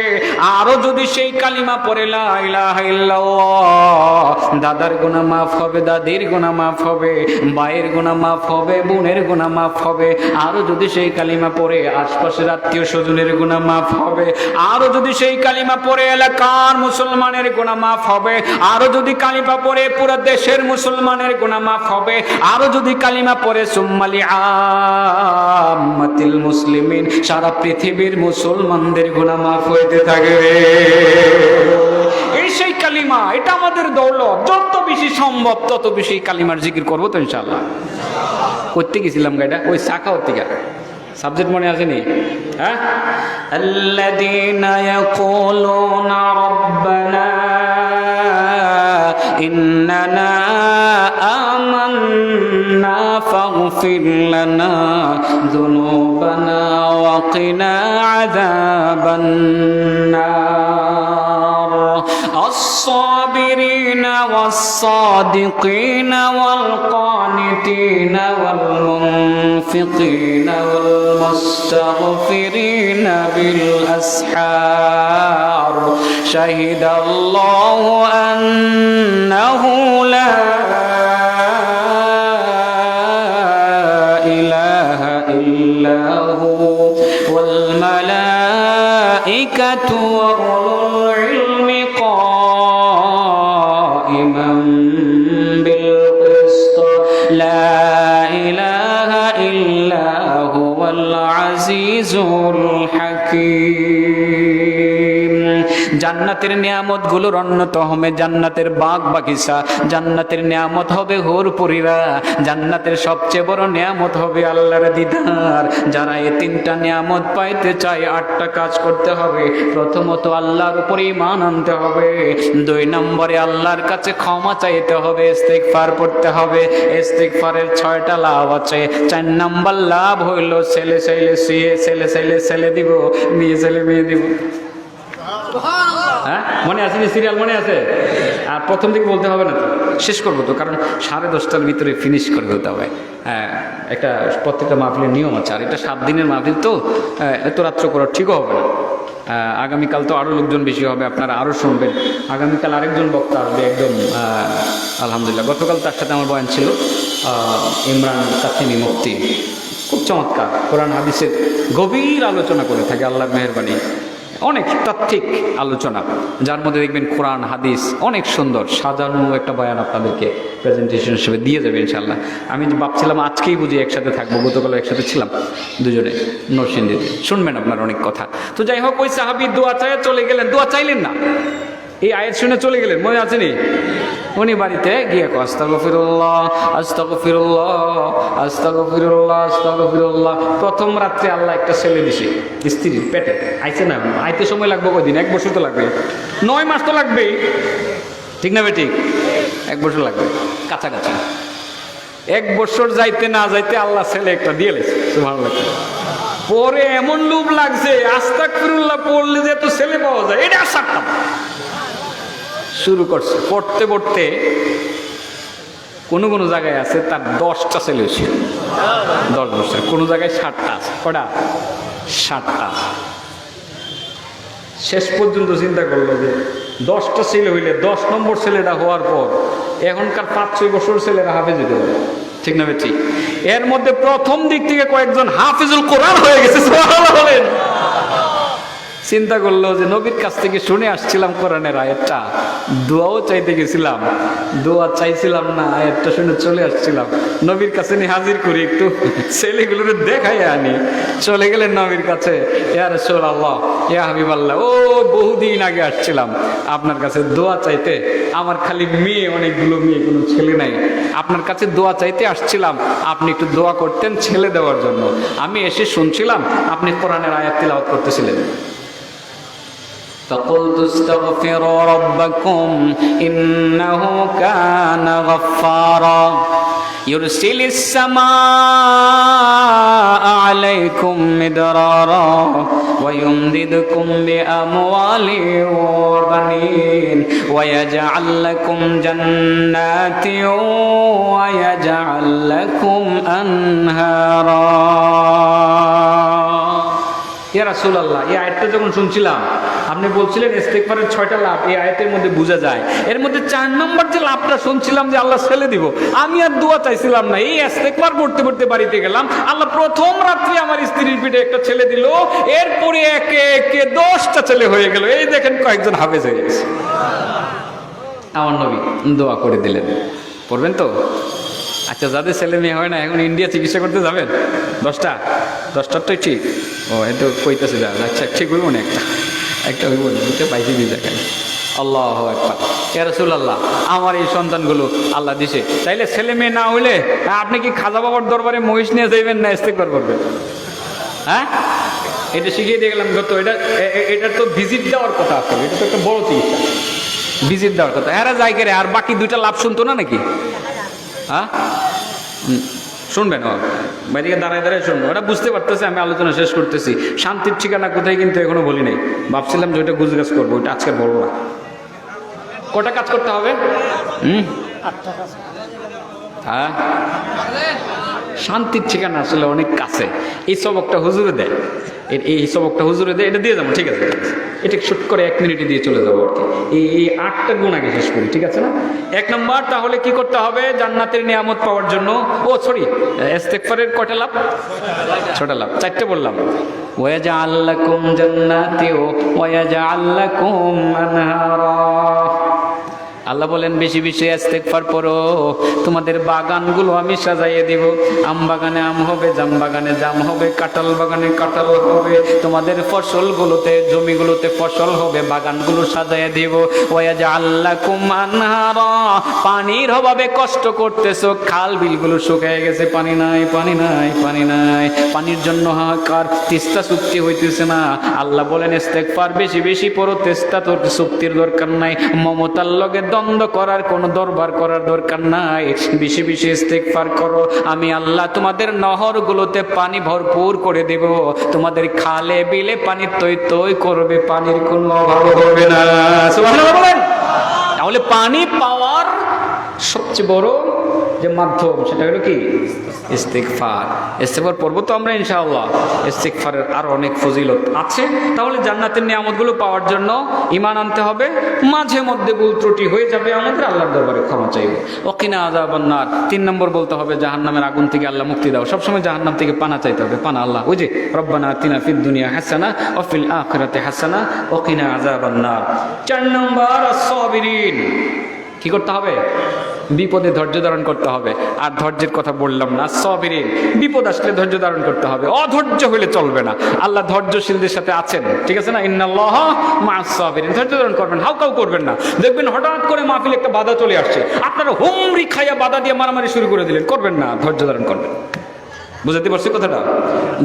আরো যদি সেই কালিমা পড়ে লা ইলাহা ইল্লাল্লাহ, দাদার গুনাহ মাফ হবে, দাদির গুনাহ মাফ হবে, ভাইয়ের গুনাহ মাফ হবে, বোনের গুনাহ মাফ হবে। আরো যদি সেই কালিমা পড়ে আশপাশের আত্মীয় স্বজনের গুনাহ মাফ হবে। আরো যদি সেই কালিমা পড়ে এলাকার মুসলমানের গুনাহ মাফ হবে। আরো যদি কালিমা পড়ে পুরো দেশের মুসলমানের গুনাহ মাফ হবে। আরো যদি কালিমা পড়ে সুম্মালি আম্মাতিল মুসলিমিন, সারা পৃথিবীর মুসলমানদের গুনাহ মাফ হইতে থাকবে। এই সেই কালিমা, এটা আমাদের দৌলত। যত বেশি সম্ভব তত বেশি কালিমার জিকির করবো তো ইনশাআল্লাহ। করতে গেছিলাম গাইটা ওই শাখা হতে গা সাবজেক্ট মনে আসেনি? হ্যাঁ, আল্লাযীনা ইয়াকুলুনা রাব্বানা ইন্নানা আমান্না ফাগফির লানা যুনুবানা ওয়া কিনা আযাবান নার। الصابرين والصادقين والقانتين والمنفقين والمستغفرين بالأسحار شهد الله أنه لا إله মালাইকাতু ওয়া উলুল ইলমি কাইমান বিল কিসত লা ইলাহা ইল্লা হুয়াল আজিজুল হাকীম। জান্নাতের নিয়ামত গুলোর অন্যতম জান্নাতের বাগ বাগিচা, জান্নাতের নিয়ামত হবে হুরপুরীরা, জান্নাতের সবচেয়ে বড় নিয়ামত হবে আল্লাহর দিদার। যারা এই তিনটা নিয়ামত পাইতে চায় 8টা কাজ করতে হবে। প্রথমত আল্লাহর উপরে ঈমান আনতে হবে, 2 নম্বরে আল্লাহর কাছে ক্ষমা চাইতে হবে, ইস্তিগফার পড়তে হবে। ইস্তিগফারের 6টা লাভ আছে। 4 নম্বর লাভ হইল ছেলে চাইলে ছেলে দিব, মেয়ে চাইলে মেয়ে দিব। হ্যাঁ, মনে আছে? সিরিয়াল মনে আছে? আর প্রথম থেকে বলতে হবে না তো, শেষ করবো তো, কারণ 10:30টার ভিতরে ফিনিশ করে হতে হবে। হ্যাঁ, একটা প্রত্যেকটা মাহফিলের নিয়ম আছে, আর এটা 7 দিনের মাহফিল তো এত রাত্র করা ঠিকও হবে না। আগামীকাল তো আরও লোকজন বেশি হবে, আপনারা আরও শুনবেন। আগামীকাল আরেকজন বক্তা আসবে একদম, আলহামদুলিল্লাহ। গতকাল তার সাথে আমার বয়ান ছিল, ইমরান কাসিমি মুফতি। খুব চমৎকার কোরআন হাদিসের গভীর আলোচনা করে থাকে, আল্লাহর মেহেরবানি। অনেক তাত্ত্বিক আলোচনা, যার মধ্যে দেখবেন কোরআন হাদিস অনেক সুন্দর সাজানো একটা বয়ান আপনাদেরকে প্রেজেন্টেশন হিসেবে দিয়ে যাবে ইনশাল্লাহ। আমি ভাবছিলাম আজকেই বুঝি একসাথে থাকবো, গতকাল একসাথে ছিলাম দুজনে নরসিংদীতে। শুনবেন আপনার অনেক কথা। তো যাই হোক, ওই সাহাবী দোয়া চাইয়া চলে গেলেন, দোয়া চাইলেন না, এই আয়াত শুনে চলে গেলেন, মনে আছেনি? উনি বাড়িতে গিয়ে আস্তাগফিরুল্লাহ আস্তাগফিরুল্লাহ আস্তাগফিরুল্লাহ আস্তাগফিরুল্লাহ। প্রথম রাত্রে আল্লাহ একটা ছেলে দিছে স্ত্রীর পেটে। আইছে না, আইতে সময় লাগবে কয়দিন? 1 বছর তো লাগবে, 9 মাস তো লাগবেই, ঠিক না বেঠিক? 1 বছর লাগবে কাছাকাছি। 1 বছর যাইতে না যাইতে আল্লাহ ছেলে একটা দিয়ে লেছে, সুবহানাল্লাহ। পরে এমন লোভ লাগছে আস্তাগফিরুল্লাহ পড়লে যে তো ছেলে পাওয়া যায়, এটা সারতাম শুরু করছে। পড়তে পড়তে কোনো কোনো জায়গায় আছে তার 10টা ছেলে হয়েছে, 10 বছর। কোনো জায়গায় 7টা আছে। কটা? 7টা। শেষ পর্যন্ত চিন্তা করলো যে 10টা ছেলে হইলে 10 নম্বর ছেলেটা হওয়ার পর এখনকার 5-6 বছর ছেলেরা হাফেজ হতে পারে, ঠিক না বেটি? এর মধ্যে প্রথম দিক থেকে কয়েকজন হাফিজুল কোরআন হয়ে গেছে, সুবহানাল্লাহ বলেন। চিন্তা করলো যে নবীর কাছ থেকে শুনে আসছিলাম কোরআনের আয়াতটা, দোয়াও চাইতে গেছিলাম, দোয়া চাইছিলাম না, আয়াতটা শুনে চলে আসছিলাম, নবীর কাছে নিয়ে হাজির করি, একটু ছেলেগুলোর দেখাই আনি। চলে গেলেন নবীর কাছে, ইয়া রাসূলুল্লাহ ইয়া হাবিবাল্লাহ, ও বহুদিন আগে আসছিলাম আপনার কাছে দোয়া চাইতে, আমার খালি মেয়ে, অনেকগুলো মেয়ে, কোনো ছেলে নাই, আপনার কাছে দোয়া চাইতে আসছিলাম, আপনি একটু দোয়া করতেন ছেলে দেওয়ার জন্য। আমি এসে শুনছিলাম আপনি কোরআনের আয়াত তিলাওয়াত করতেছিলেন। فقلت استغفروا ربكم إنه كان غفارا يرسل السماء عليكم مدرارا ويمددكم بأموال وبنين ويجعل لكم جنات ويجعل لكم أنهارا। ইয়া রাসূলুল্লাহ, এই আয়াতটা যখন শুনছিলাম আপনি বলছিলেন ইস্তিগফারের 6টা লাভ এই আয়াতের মধ্যে বোঝা যায়। এর মধ্যে 4 নম্বর যে লাভটা শুনছিলাম যে আল্লাহ ছেলে দিব, আমি আর দোয়া চাইছিলাম না, এই ইস্তিগফার পড়তে পড়তে বাড়িতে গেলাম, আল্লাহ প্রথম রাত্রে আমার স্ত্রীর পিঠে একটা ছেলে দিল, এরপরে একে একে 10টা ছেলে হয়ে গেল। এই দেখেন কয়েকজন হাফেজ হয়ে গেছে। আমার নবী দোয়া করে দিলেন, পড়বেন তো? আচ্ছা, যাদের ছেলে মেয়ে হয় না এখন ইন্ডিয়া চিকিৎসা করতে যাবেন? 10টার ঠিক। ও এত কইতেছে যা, আচ্ছা ঠিক হইব না, একটা হইব না, দুটো পাইছি দিয়ে দেখেন। আল্লাহু আকবার। ইয়া রাসূলুল্লাহ, আমার এই সন্তানগুলো আল্লাহ দিছে, তাইলে ছেলে মেয়ে না হইলে আপনি কি খাজা বাবার দরবারে মহিষ নিয়ে যাইবেন না ইস্তিগফার করবেন? হ্যাঁ, এটা শিখিয়ে দিয়ে গেলাম। এটা তো ভিজিট দেওয়ার কথা আসলে, এটা তো একটা বড় চিকিৎসা, ভিজিট দেওয়ার কথা। এরা যাই করে, আর বাকি 2টা লাভ শুনতো না নাকি? হ্যাঁ, শুনবেন, বাইরে দাঁড়ায় দাঁড়ায় শুনবো, ওরা বুঝতে পারতেছে আমি আলোচনা শেষ করতেছি। শান্তির ঠিকানা কোথায় কিন্তু এখনো বলি নাই, ভাবছিলাম যে ওইটা গুজগাছ করবো, ওইটা আজকে বলবো না। কটা কাজ করতে হবে? হ্যাঁ, শান্তির ঠিকানা আসলে অনেক কাছে। এই সবকটা হুজুরে দেয়, এই সবকটা হুজুরে দেয়, এটা দিয়ে যাবো, ঠিক আছে। এটা শুট করে 1 মিনিটে দিয়ে চলে যাবো আর কি। এই 8টা গুণ আগে শেষ করি, ঠিক আছে না? 1 নম্বর, তাহলে কি করতে হবে জান্নাতের নিয়ামত পাওয়ার জন্য? ইস্তেগফারের কয়টা লাভ? 6টা লাভ, 4টে বললাম। ওয়াজআল লাকুম জান্নাতি ওয়া ইয়াজআল লাকুম আনহারা। আল্লাহ বলেন বেশি বেশি ইস্তেগফার পড়ো, তোমাদের বাগানগুলো আমি সাজাইয়ে দেব। আম বাগানে আম হবে, জাম বাগানে জাম হবে, কাঁঠাল বাগানে কাঁঠাল হবে, তোমাদের ফসলগুলোতে জমিগুলোতে ফসল হবে, বাগানগুলো সাজাইয়ে দেব। ওয়াজআল লাকুম আনহারা, পানির অভাবে কষ্ট করতেছো, খাল বিলগুলো শুকিয়ে গেছে, পানি নাই পানি নাই পানি নাই, পানির জন্য হাহাকার, তিস্তা চুক্তি হইতেছে না। আল্লাহ বলেন ইস্তেগফার বেশি বেশি পড়ো, তিস্তা তোর চুক্তির দরকার নাই, মমতার লগে দ্বন্দ্ব করার কোন দরবার করার দরকার নাই, বেশি বেশি ইস্তেগফার করো। আমি আল্লাহ তোমাদের নহরগুলোতে পানি ভরপুর করে দেব, তোমাদের খালে বিলে পানি তৈ তৈ করবে, পানির কোনো অভাব হবে না। সুবহানাল্লাহ বলেন। তাহলে পানি পাওয়ার সবচেয়ে বড় যে মাধ্যম সেটা হলো কি? ইস্তেগফার। ইস্তেগফার পড়ব তো আমরা ইনশাআল্লাহ। ইস্তেগফারের আরো অনেক ফজিলত আছে। তাহলে জান্নাতের নিয়ামতগুলো পাওয়ার জন্য ঈমান আনতে হবে, মাঝে মধ্যে ভুল ত্রুটি হয়ে যাবে, আমাদের আল্লাহর দরবারে ক্ষমা চাইব। ওয়াকিনা আযাবান নার। 3 নম্বর বলতে হবে জাহান্নামের আগুন থেকে আল্লাহ মুক্তি দাও। সবসময় জাহান্নাম থেকে পানা চাইতে হবে, পানা আল্লাহ। ওই যে রব্বানা আতিনা ফিদ দুনিয়া হাসানা ওয়া ফিল আখিরাতি হাসানা ওয়াকিনা আযাবান নার। 4 নম্বর আস-সাবিরিন। কি করতে হবে? বিপদে ধৈর্য ধারণ করতে হবে। আর ধৈর্যের কথা বললাম না, সাবিরিন, বিপদ আসলে ধৈর্য ধারণ করতে হবে, অধৈর্য হলে চলবে না। আল্লাহ ধৈর্যশীলদের সাথে আছেন, ঠিক আছে না? ইন্নাল্লাহা মা'আস সাবিরিন। ধৈর্য ধারণ করবেন, হাউকাউ করবেন না। দেখবেন হঠাৎ করে মাহফিলে একটা বাধা চলে আসছে, আপনারা হুমড়ি খাইয়া বাধা দিয়ে মারামারি শুরু করে দিলেন, করবেন না, ধৈর্য ধারণ করবেন। বুঝতে পারছি কথাটা?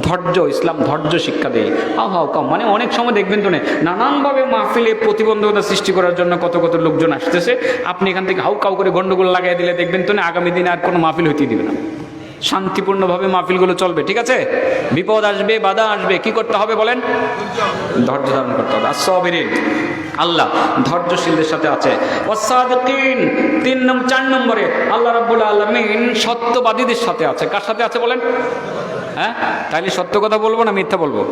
ধৈর্য, ইসলাম ধৈর্য শিক্ষা দেয়। হাও কাম মানে অনেক সময় দেখবেন তো নানানভাবে মাহফিলে প্রতিবন্ধকতা সৃষ্টি করার জন্য কত কত লোকজন আসতেছে, আপনি এখান থেকে হাউ কাউ করে গন্ডগোল লাগাই দিলে দেখবেন তো আগামী দিনে আর কোনো মাহফিল হইতে দিবে না, শান্তিপূর্ণভাবে মাহফিলগুলো চলবে, ঠিক আছে? বিপদ আসবে, বাধা আসবে, কি করতে হবে বলেন? ধৈর্য ধারণ করতে হবে। আস-সাবিরিন, আল্লাহ ধৈর্যশীলদের সাথে আছে। ওয়াস-সাদিকিন, 4 নম্বরে আল্লাহ রাব্বুল আলামিন সত্যবাদীদের সাথে আছে। কার সাথে আছে বলেন? হ্যাঁ, তাইলে সত্য কথা বলবো না মিথ্যা বলবো?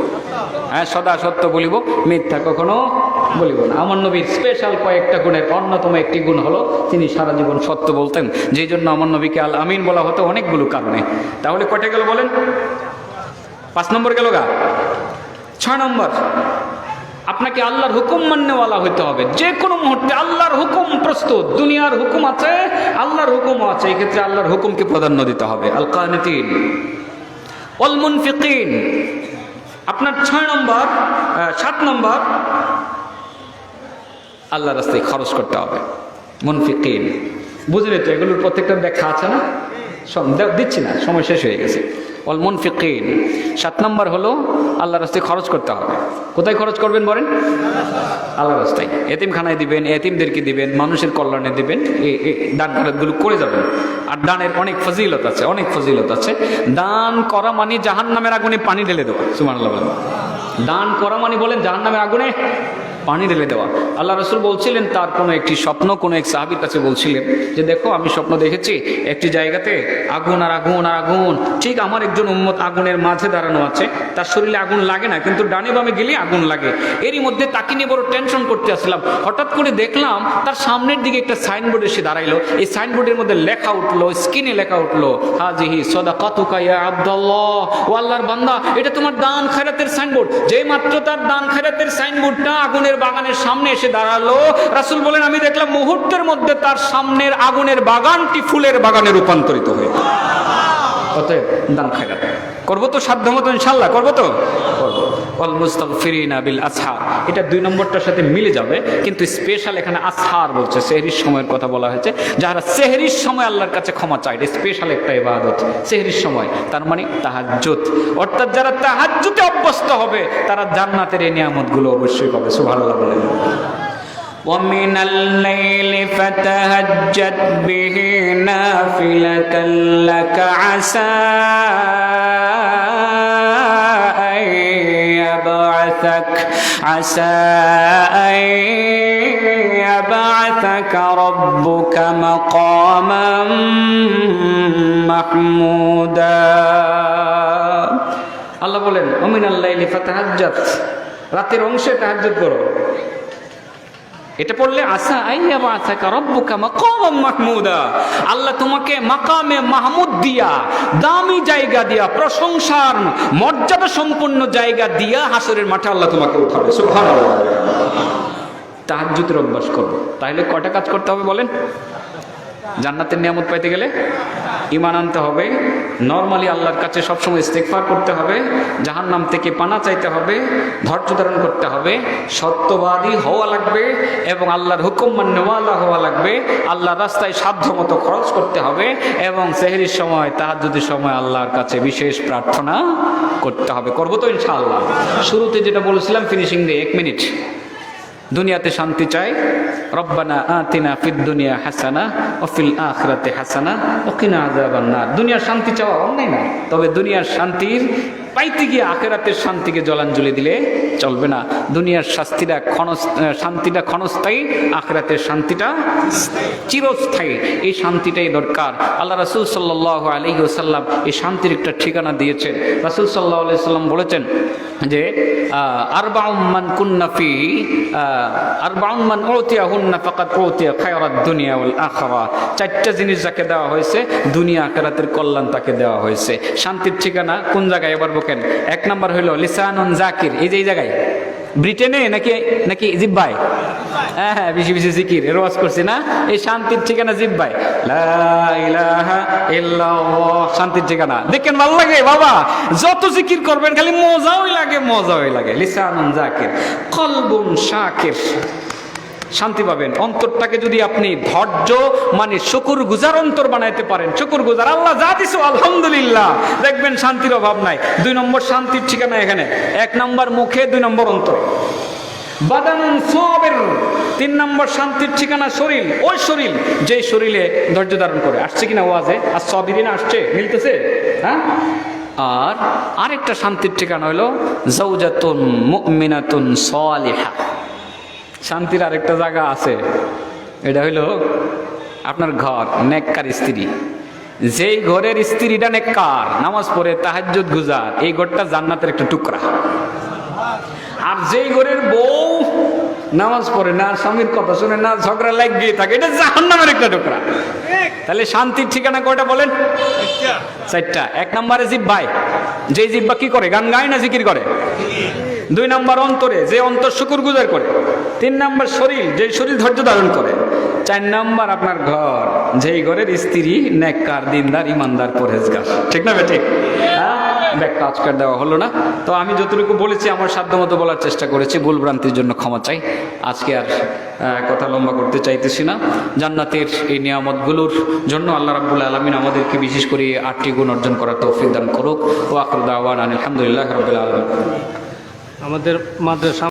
হ্যাঁ, সদা সত্য বলিব, মিথ্যা কখনো বলিব না। আমার নবীর স্পেশাল কয়েকটা গুণের অন্যতম একটি গুণ হলো তিনি সারা জীবন সত্য বলতেন, যেই জন্য আমার নবীকে আল আমিন বলা হতো অনেকগুলো কারণে। তাহলে কয়টা গেল বলেন? 5 নম্বর গেল গা। 6 নম্বর, আপনাকে আল্লাহর হুকুম মাননেওয়ালা হইতে হবে। যে কোনো মুহূর্তে আল্লাহর হুকুম প্রস্তুত, দুনিয়ার হুকুম আছে, আল্লাহর হুকুমও আছে, এই ক্ষেত্রে আল্লাহর হুকুমকে প্রাধান্য দিতে হবে। আল কানিতিন ওয়াল মুনফিকিন। আপনার 7 নম্বর, আল্লাহর রাস্তায় খরচ করতে হবে। মুনফিকিন বুঝলে তো, এগুলোর প্রত্যেকটা দেখা আছে না? দিচ্ছি না, সময় শেষ হয়ে গেছে। ওয়াল মুনফিকিন 7 নম্বর হলো আল্লাহর রাস্তায় খরচ করতে হবে। কোথায় খরচ করবেন বলেন? আল্লাহর রাস্তায়। এতিমখানায় দিবেন, এতিমদেরকে দিবেন, মানুষের কল্যাণে দিবেন, এই দান খরচগুলো করে যাবেন। আর দানের অনেক ফজিলত আছে, অনেক ফজিলত আছে। দান করা মানে জাহান্নামের আগুনে পানি ঢেলে দেওয়া। সুবহানাল্লাহ বলেন। দান করা মানে বলেন জাহান্নামের আগুনে পানি ঢেলে দেওয়া। আল্লাহ রাসূল বলছিলেন তার কোনো একটি স্বপ্ন কোনো এক সাহাবীর কাছে বলছিলেন যে দেখো আমি স্বপ্ন দেখেছি একটি জায়গাতে আগুন আর আগুন আর আগুন, ঠিক আমার একজন উম্মত আগুনের মাঝে দাঁড়ানো আছে, তার শরীরে আগুন লাগে না কিন্তু ডানে বামে গেলে আগুন লাগে। এরই মধ্যে তাকে নিয়ে বড় টেনশন করতে আসলাম, হঠাৎ করে দেখলাম তার সামনের দিকে একটা সাইনবোর্ড এসে দাঁড়াইলো। এই সাইনবোর্ডের মধ্যে লেখা উঠলো, স্ক্রিনে লেখা উঠলো, হাজিহি সাদাকাতুকা ইয়া আব্দুল্লাহ, ও আল্লাহর বান্দা এটা তোমার দান খায়রাতের সাইনবোর্ড। যেই মাত্র তার দান খায়রাতের সাইনবোর্ডটা আগুনের বাগানের সামনে এসে দাঁড়ালো, রাসূল বলেন আমি দেখলাম মুহূর্তের মধ্যে তার সামনের আগুনের বাগানটি ফুলের বাগানে রূপান্তরিত হয়ে। অতএব দান খায়রাত করবো তো সাধ্যমতো, ইনশাআল্লাহ করবো তো করবো। ওয়াল মুস্তাগফিরিনা বিল আসহার, এটা 2 নম্বরটার সাথে মিলে যাবে, কিন্তু স্পেশাল এখানে আসহার বলছে, সেহরির সময়ের কথা বলা হয়েছে। যারা সেহরির সময় আল্লাহর কাছে ক্ষমা চায়, এটা স্পেশাল একটা ইবাদত সেহরির সময়, তার মানে তাহাজ্জুদ। অর্থাৎ যারা তাহাজ্জুদে অভ্যস্ত হবে তারা জান্নাতের এই নিয়ামতগুলো অবশ্যই পাবে। সুবহানাল্লাহ বলেন। ومن الليل فتهجد به نافلة لك عسى أن يبعثك ربك مقاما محمودا। আল্লাহ বলেন ومن الليل فتهجد, রাতের অংশে তাহাজ্জুদ করো। এটা পড়লে আসা আইয়াবা আসাকা রব্বুকা মাকাম মাহমুদা, আল্লাহ তোমাকে মাকামে মাহমুদ দিয়া, দামি জায়গা দিয়া, প্রশংসার মর্যাদা সম্পন্ন জায়গা দিয়া হাসরের মাঠে আল্লাহ তোমাকে উঠাবে। সুবহানাল্লাহ। তাহাজ্জুদের অভ্যাস করবো। তাহলে কয়টা কাজ করতে হবে বলেন? জান্নাতের নিয়ামত পাইতে গেলে ঈমান আনতে হবে, নরমালি আল্লাহর কাছে সবসময় ইস্তেগফার করতে হবে, জাহান্নাম থেকে পানা চাইতে হবে, ধৈর্য ধারণ করতে হবে, সত্যবাদী হওয়া লাগবে এবং আল্লাহর হুকুম মান্যওয়ালা হওয়া লাগবে, আল্লাহর রাস্তায় সাধ্য মতো খরচ করতে হবে এবং সেহরির সময় তাহাজ্জুদের সময় আল্লাহর কাছে বিশেষ প্রার্থনা করতে হবে। করবো তো ইনশাআল্লাহ। শুরুতে যেটা বলেছিলাম ফিনিশিং দিয়ে 1 মিনিট। দুনিয়াতে শান্তি চাই, রব্বানা আতিনা ফিদ দুনিয়া হাসানা ওয়া ফিল আখিরাতি হাসানা ওয়া কিনা আযাবান নার। দুনিয়ার শান্তি চাওয়া অন্যায় না, তবে দুনিয়ার শান্তির পাইতে গিয়ে আখিরাতের শান্তিকে জলাঞ্জলি দিলে চলবে না। দুনিয়ার শান্তিটা ক্ষণস্থায়ী, আখিরাতের শান্তিটা চিরস্থায়ী। এই শান্তিটাই দরকার। আল্লাহ রাসূল সাল্লাল্লাহু আলাইহি ওয়াসাল্লাম এই শান্তির একটা ঠিকানা দিয়েছেন। রাসূল সাল্লাল্লাহু আলাইহি ওয়াসাল্লাম বলেছেন যে আরবাউম মান কুন্না ফিহি আরবাউন মান উতিয়াহুন্না ফাকাদ উতিয়া খায়রাদ দুনিয়া ওয়াল আখিরা। 4টা জিনিস যাকে দেওয়া হয়েছে দুনিয়া আখিরাতের কল্যাণ তাকে দেওয়া হয়েছে। শান্তির ঠিকানা কোন জায়গায় এবার বকেন? 1 নাম্বার হলো লিসানুন জাকির। এই যে এই জায়গায় ব্রিটেনে নাকি জিব্বায়? হ্যাঁ, বেশি বেশি জিকির রোয়াজ করছি না। এই শান্তির ঠিকানা জিব্বায়, লা ইলাহা ইল্লাল্লাহ, শান্তির ঠিকানা। দেখেন ভালো লাগে বাবা, যত জিকির করবেন খালি মজাই লাগে। লিসানুন জাকির, কলবুন শাকির, শান্তি পাবেন। অন্তরটাকে যদি আপনি ধৈর্য মানে শুকর গুজার অন্তর বানাইতে পারেন, শুকর গুজার, আল্লাহ যা দিছো আলহামদুলিল্লাহ, দেখবেন শান্তির অভাব নাই। 2 নম্বর শান্তির ঠিকানা এখানে। 1 নম্বর মুখে, 2 নম্বর অন্তর। বাদানুন সাবির, 3 নম্বর শান্তির ঠিকানা শরীর। ওই শরীর যে শরীরে ধৈর্য ধারণ করে। আসছে কিনা ওয়াজে? আর সাবিরিন আসছে, মিলতেছে? হ্যাঁ। আর আরেকটা শান্তির ঠিকানা হলো জাওজাতুন মুমিনাতুন সালিহা। শান্তির আরেকটা জায়গা আছে, এটা হইলো আপনার ঘর, নেককার স্ত্রী। যেই ঘরের স্ত্রীটা নেককার, নামাজ পড়ে, তাহাজ্জুদ গুজার, এই ঘরটা জান্নাতের একটা টুকরা। আর যেই ঘরের বউ নামাজ পড়ে না, স্বামীর কথা শুনে না, ঝগড়া লাগিয়ে থাকে, এটা জাহান্নামের একটা টুকরা। তাহলে শান্তির ঠিকানা কয়টা বলেন? 4টা। 1 নম্বরে জিহ্বায়, যে জিহ্বা কি করে? গান গায় না জিকির করে? 2 নম্বর অন্তরে, যে অন্তর শুকরগুজার করে। 3 নম্বর শরীর, যে শরীর ধৈর্য ধারণ করে। 4 নম্বর আপনার ঘর, যেই ঘরের স্ত্রী নেককার, দিনদার, ইমানদার, পরহেজগার। ঠিক না বেঠিক? ব্যাখ্যা আজকাল দেওয়া হলো না। তো আমি যতটুকু বলেছি আমার সাধ্যমতো বলার চেষ্টা করেছি। ভুল ভ্রান্তির জন্য ক্ষমা চাই। আজকে আর কথা লম্বা করতে চাইতেছি না। জান্নাতের এই নিয়ামতগুলোর জন্য আল্লাহ রাব্বুল আলামিন আমাদেরকে বিশেষ করে 8টি গুণ অর্জন করার তৌফিক দান করুক। ওয়া আখিরু দাওয়ানা আলহামদুলিল্লাহি রাব্বিল আলামিন। আমাদের মাদ্রাসা